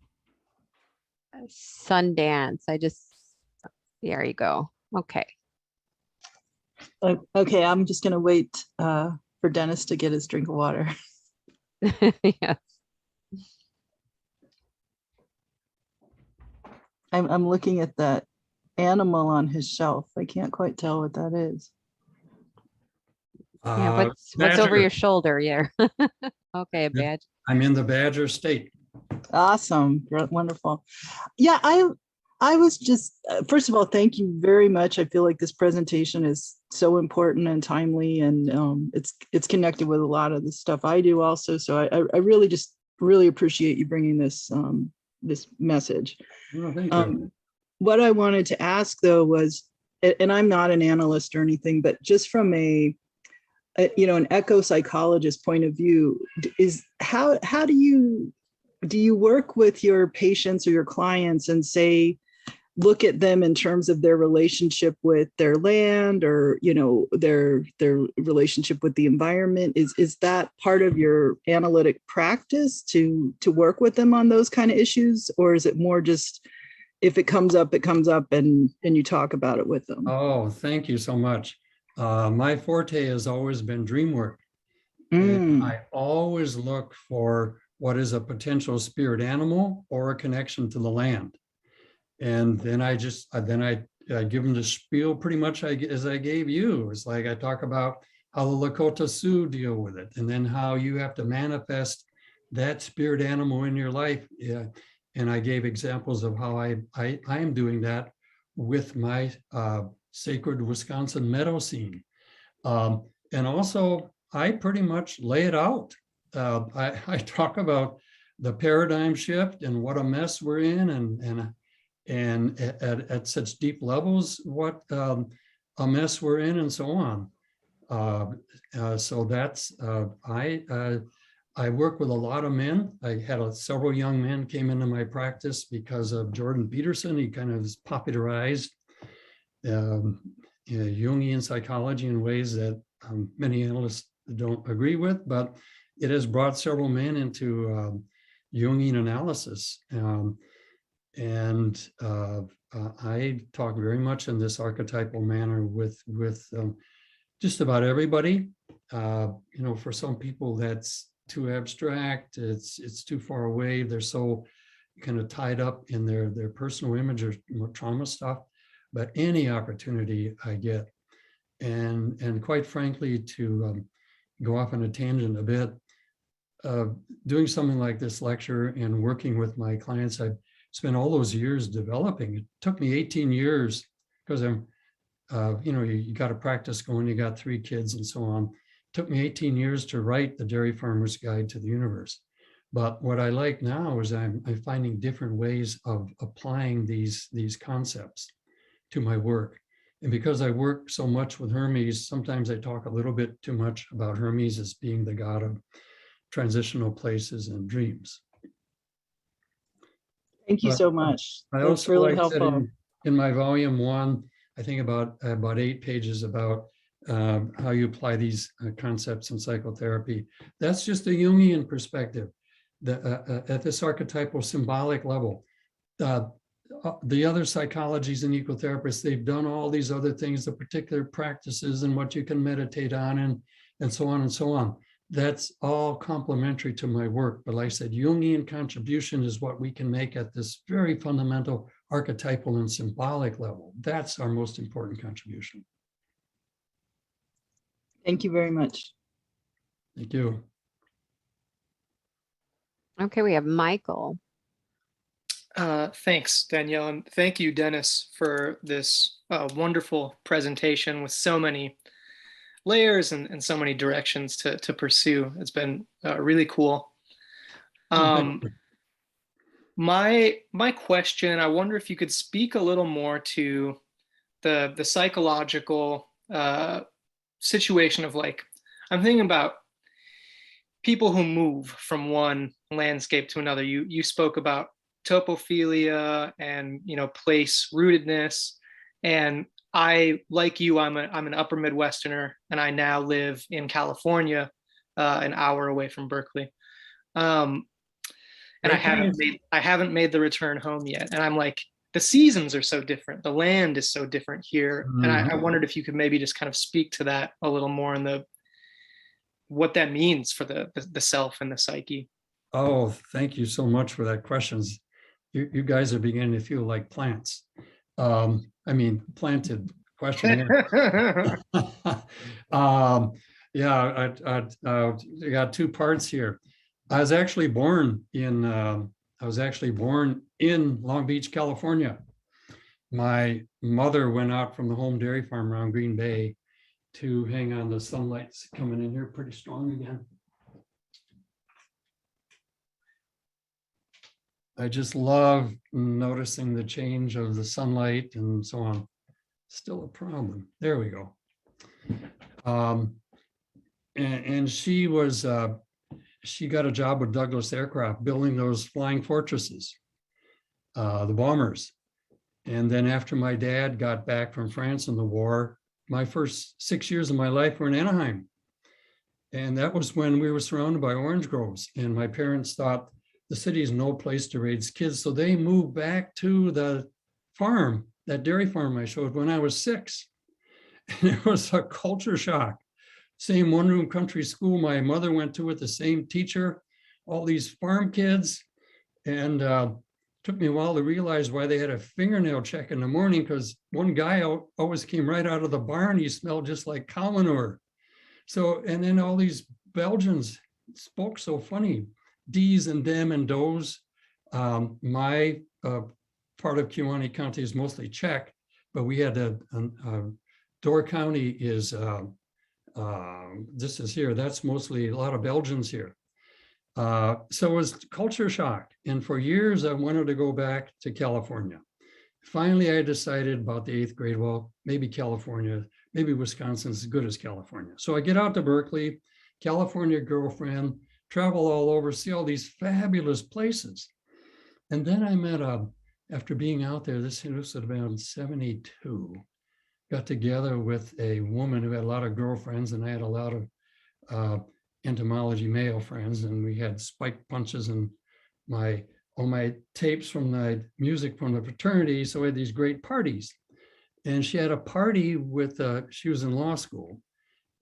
Sundance. There you go. Okay. Okay, I'm just gonna wait for Dennis to get his drink of water. Yes. I'm looking at that animal on his shelf. I can't quite tell what that is. Yeah, what's over Badger. your shoulder? Yeah. Okay, a badge. I'm in the Badger State. Awesome, wonderful. Yeah, I was just first of all, thank you very much. I feel like this presentation is so important and timely, and it's connected with a lot of the stuff I do also. So I really just really appreciate you bringing this this message. Oh, thank you. What I wanted to ask though was, and I'm not an analyst or anything, but just from an ecopsychologist point of view, is how do you work with your patients or your clients and say, look at them in terms of their relationship with their land, or their relationship with the environment? Is that part of your analytic practice to work with them on those kind of issues, or is it more just if it comes up and you talk about it with them? Oh, thank you so much. My forte has always been dream work. Mm. And I always look for what is a potential spirit animal or a connection to the land. And then I give them the spiel pretty much as I gave you. It's like I talk about how the Lakota Sioux deal with it, and then how you have to manifest that spirit animal in your life. Yeah. And I gave examples of how I am doing that with my sacred Wisconsin meadow scene. And also, I pretty much lay it out. I talk about the paradigm shift and what a mess we're in, and at such deep levels, what a mess we're in, and so on. So that's, I work with a lot of men. I had several young men came into my practice because of Jordan Peterson. He kind of popularized Jungian psychology in ways that many analysts don't agree with, but it has brought several men into Jungian analysis. I talk very much in this archetypal manner with just about everybody. For some people that's too abstract, it's too far away. They're so kind of tied up in their personal image or trauma stuff. But any opportunity I get, and quite frankly, to go off on a tangent a bit, doing something like this lecture and working with my clients, I've spent all those years developing. It took me 18 years because I'm, you got to practice going, you got 3 kids and so on. It took me 18 years to write the Dairy Farmer's Guide to the Universe. But what I like now is I'm finding different ways of applying these concepts to my work. And because I work so much with Hermes, sometimes I talk a little bit too much about Hermes as being the god of transitional places and dreams. Thank you so much. I That's also really like helpful. in my volume 1, I think about 8 pages about how you apply these concepts in psychotherapy. That's just a Jungian perspective. At this archetypal symbolic level, the other psychologies and ecotherapists, they've done all these other things, the particular practices and what you can meditate on and so on and so on. That's all complementary to my work. But like I said, Jungian contribution is what we can make at this very fundamental archetypal and symbolic level. That's our most important contribution. Thank you very much. Thank you. Okay, we have Michael. Thanks, Danielle, and thank you, Dennis, for this wonderful presentation with so many layers and so many directions to pursue. It's been really cool. My question, I wonder if you could speak a little more to the psychological situation of like I'm thinking about people who move from one landscape to another. You spoke about topophilia and place rootedness, and I, like you, I'm an upper Midwesterner, and I now live in California, an hour away from Berkeley. And I haven't made the return home yet. And I'm like, the seasons are so different. The land is so different here. And I wondered if you could maybe just kind of speak to that a little more, and what that means for the self and the psyche. Oh, thank you so much for that questions. You guys are beginning to feel like plants. Planted question. Yeah, I got two parts here. I was actually born in Long Beach, California. My mother went out from the home dairy farm around Green Bay to hang on. The sunlight's coming in here pretty strong again. I just love noticing the change of the sunlight and so on. Still a problem. There we go. And she was, she got a job with Douglas Aircraft building those flying fortresses, the bombers. And then after my dad got back from France in the war, my first 6 years of my life were in Anaheim. And that was when we were surrounded by orange groves. And my parents thought the city is no place to raise kids. So they moved back to the farm, that dairy farm I showed, when I was 6. And it was a culture shock. Same one-room country school my mother went to with the same teacher, all these farm kids. And took me a while to realize why they had a fingernail check in the morning, because one guy always came right out of the barn. He smelled just like cow manure. So, and then all these Belgians spoke so funny, D's and them and does. My part of Kewaunee County is mostly Czech, but we had Door County is, this is here, that's mostly a lot of Belgians here. So it was culture shock. And for years, I wanted to go back to California. Finally, I decided about the 8th grade, well, maybe California, maybe Wisconsin's as good as California. So I get out to Berkeley, California girlfriend, travel all over, see all these fabulous places. And then I met, after being out there, this was about 72, got together with a woman who had a lot of girlfriends, and I had a lot of entomology male friends, and we had spike punches and all my tapes from the music from the fraternity. So we had these great parties. And she had a party with, she was in law school,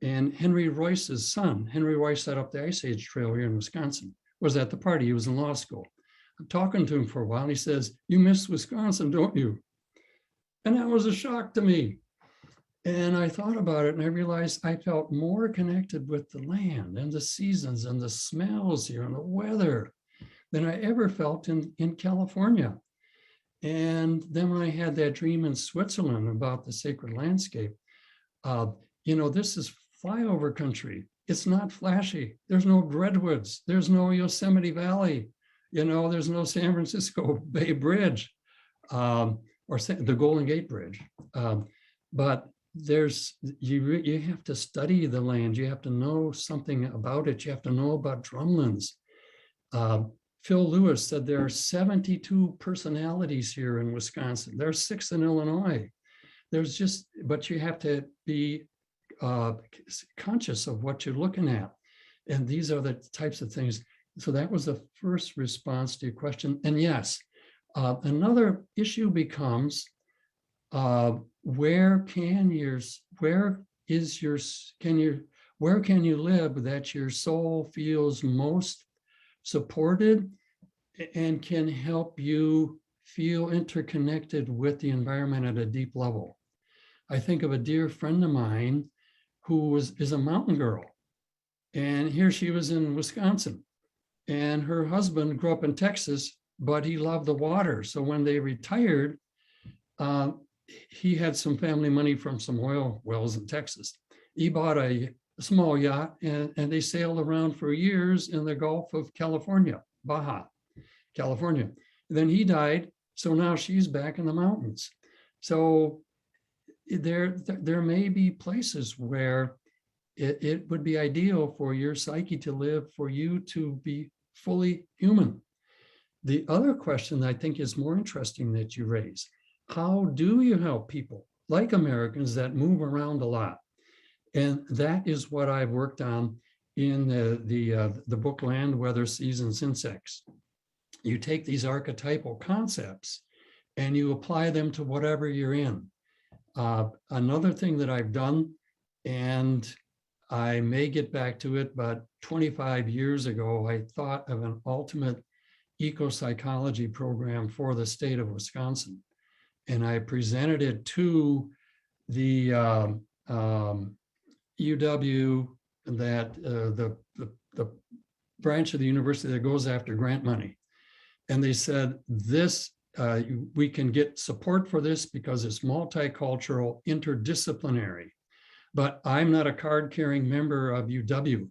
and Henry Royce's son, Henry Royce set up the Ice Age Trail here in Wisconsin, was at the party. He was in law school. I'm talking to him for a while, and he says, "You miss Wisconsin, don't you?" And that was a shock to me. And I thought about it, and I realized I felt more connected with the land and the seasons and the smells here and the weather than I ever felt in California. And then when I had that dream in Switzerland about the sacred landscape, this is flyover country. It's not flashy. There's no redwoods. There's no Yosemite Valley. There's no San Francisco Bay Bridge or the Golden Gate Bridge. But you have to study the land. You have to know something about it. You have to know about drumlins. Phil Lewis said there are 72 personalities here in Wisconsin. There are 6 in Illinois. But you have to be conscious of what you're looking at. And these are the types of things. So that was the first response to your question. And yes, another issue becomes, where can you live that your soul feels most supported and can help you feel interconnected with the environment at a deep level. I think of a dear friend of mine who is a mountain girl, and here she was in Wisconsin, and her husband grew up in Texas, but he loved the water. So when they retired, he had some family money from some oil wells in Texas. He bought a small yacht, and they sailed around for years in the Gulf of California, Baja, California. Then he died, so now she's back in the mountains. So there may be places where it would be ideal for your psyche to live, for you to be fully human. The other question I think is more interesting that you raise: how do you help people like Americans that move around a lot? And that is what I've worked on in the book Land, Weather, Seasons, Insects. You take these archetypal concepts and you apply them to whatever you're in. Another thing that I've done, and I may get back to it, but 25 years ago, I thought of an ultimate ecopsychology program for the state of Wisconsin. And I presented it to the UW, that the branch of the university that goes after grant money. And they said, this, we can get support for this because it's multicultural, interdisciplinary. But I'm not a card-carrying member of UW.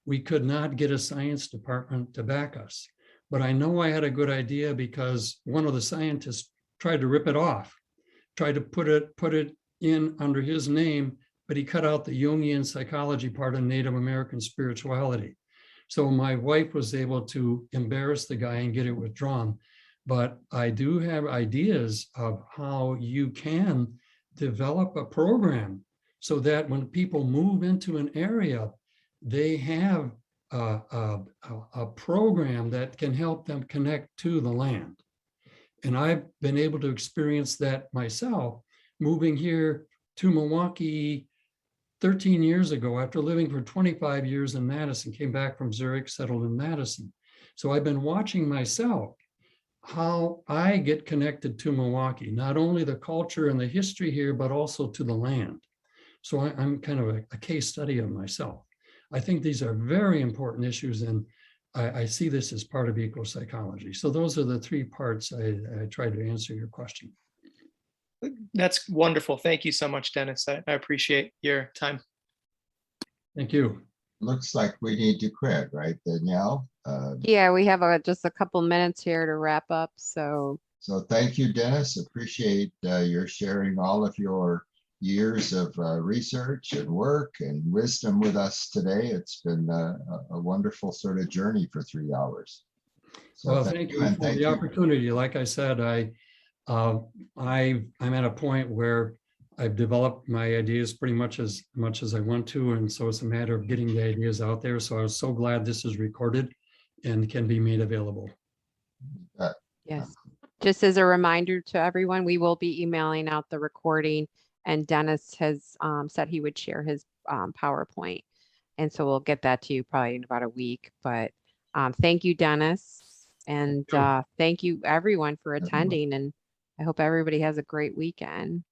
We could not get a science department to back us. But I know I had a good idea because one of the scientists tried to rip it off, tried to put it in under his name, but he cut out the Jungian psychology part of Native American spirituality. So my wife was able to embarrass the guy and get it withdrawn. But I do have ideas of how you can develop a program so that when people move into an area, they have a program that can help them connect to the land. And I've been able to experience that myself, moving here to Milwaukee 13 years ago after living for 25 years in Madison, came back from Zurich, settled in Madison. So I've been watching myself, how I get connected to Milwaukee, not only the culture and the history here, but also to the land. So I'm kind of a case study of myself. I think these are very important issues, and I see this as part of ecopsychology. So those are the three parts I tried to answer your question. That's wonderful. Thank you so much, Dennis. I appreciate your time. Thank you. Looks like we need to quit, right, Danielle? Yeah, we have just a couple minutes here to wrap up. So thank you, Dennis. Appreciate your sharing all of your years of research and work and wisdom with us today. It's been a wonderful sort of journey for 3 hours. So well, thank you for the opportunity. Like I said, I'm at a point where I've developed my ideas pretty much as I want to, and so it's a matter of getting the ideas out there. So I was so glad this is recorded and can be made available. yes, just as a reminder to everyone, we will be emailing out the recording, and Dennis has said he would share his PowerPoint, and so we'll get that to you probably in about a week. But thank you, Dennis, and thank you everyone for attending, and I hope everybody has a great weekend.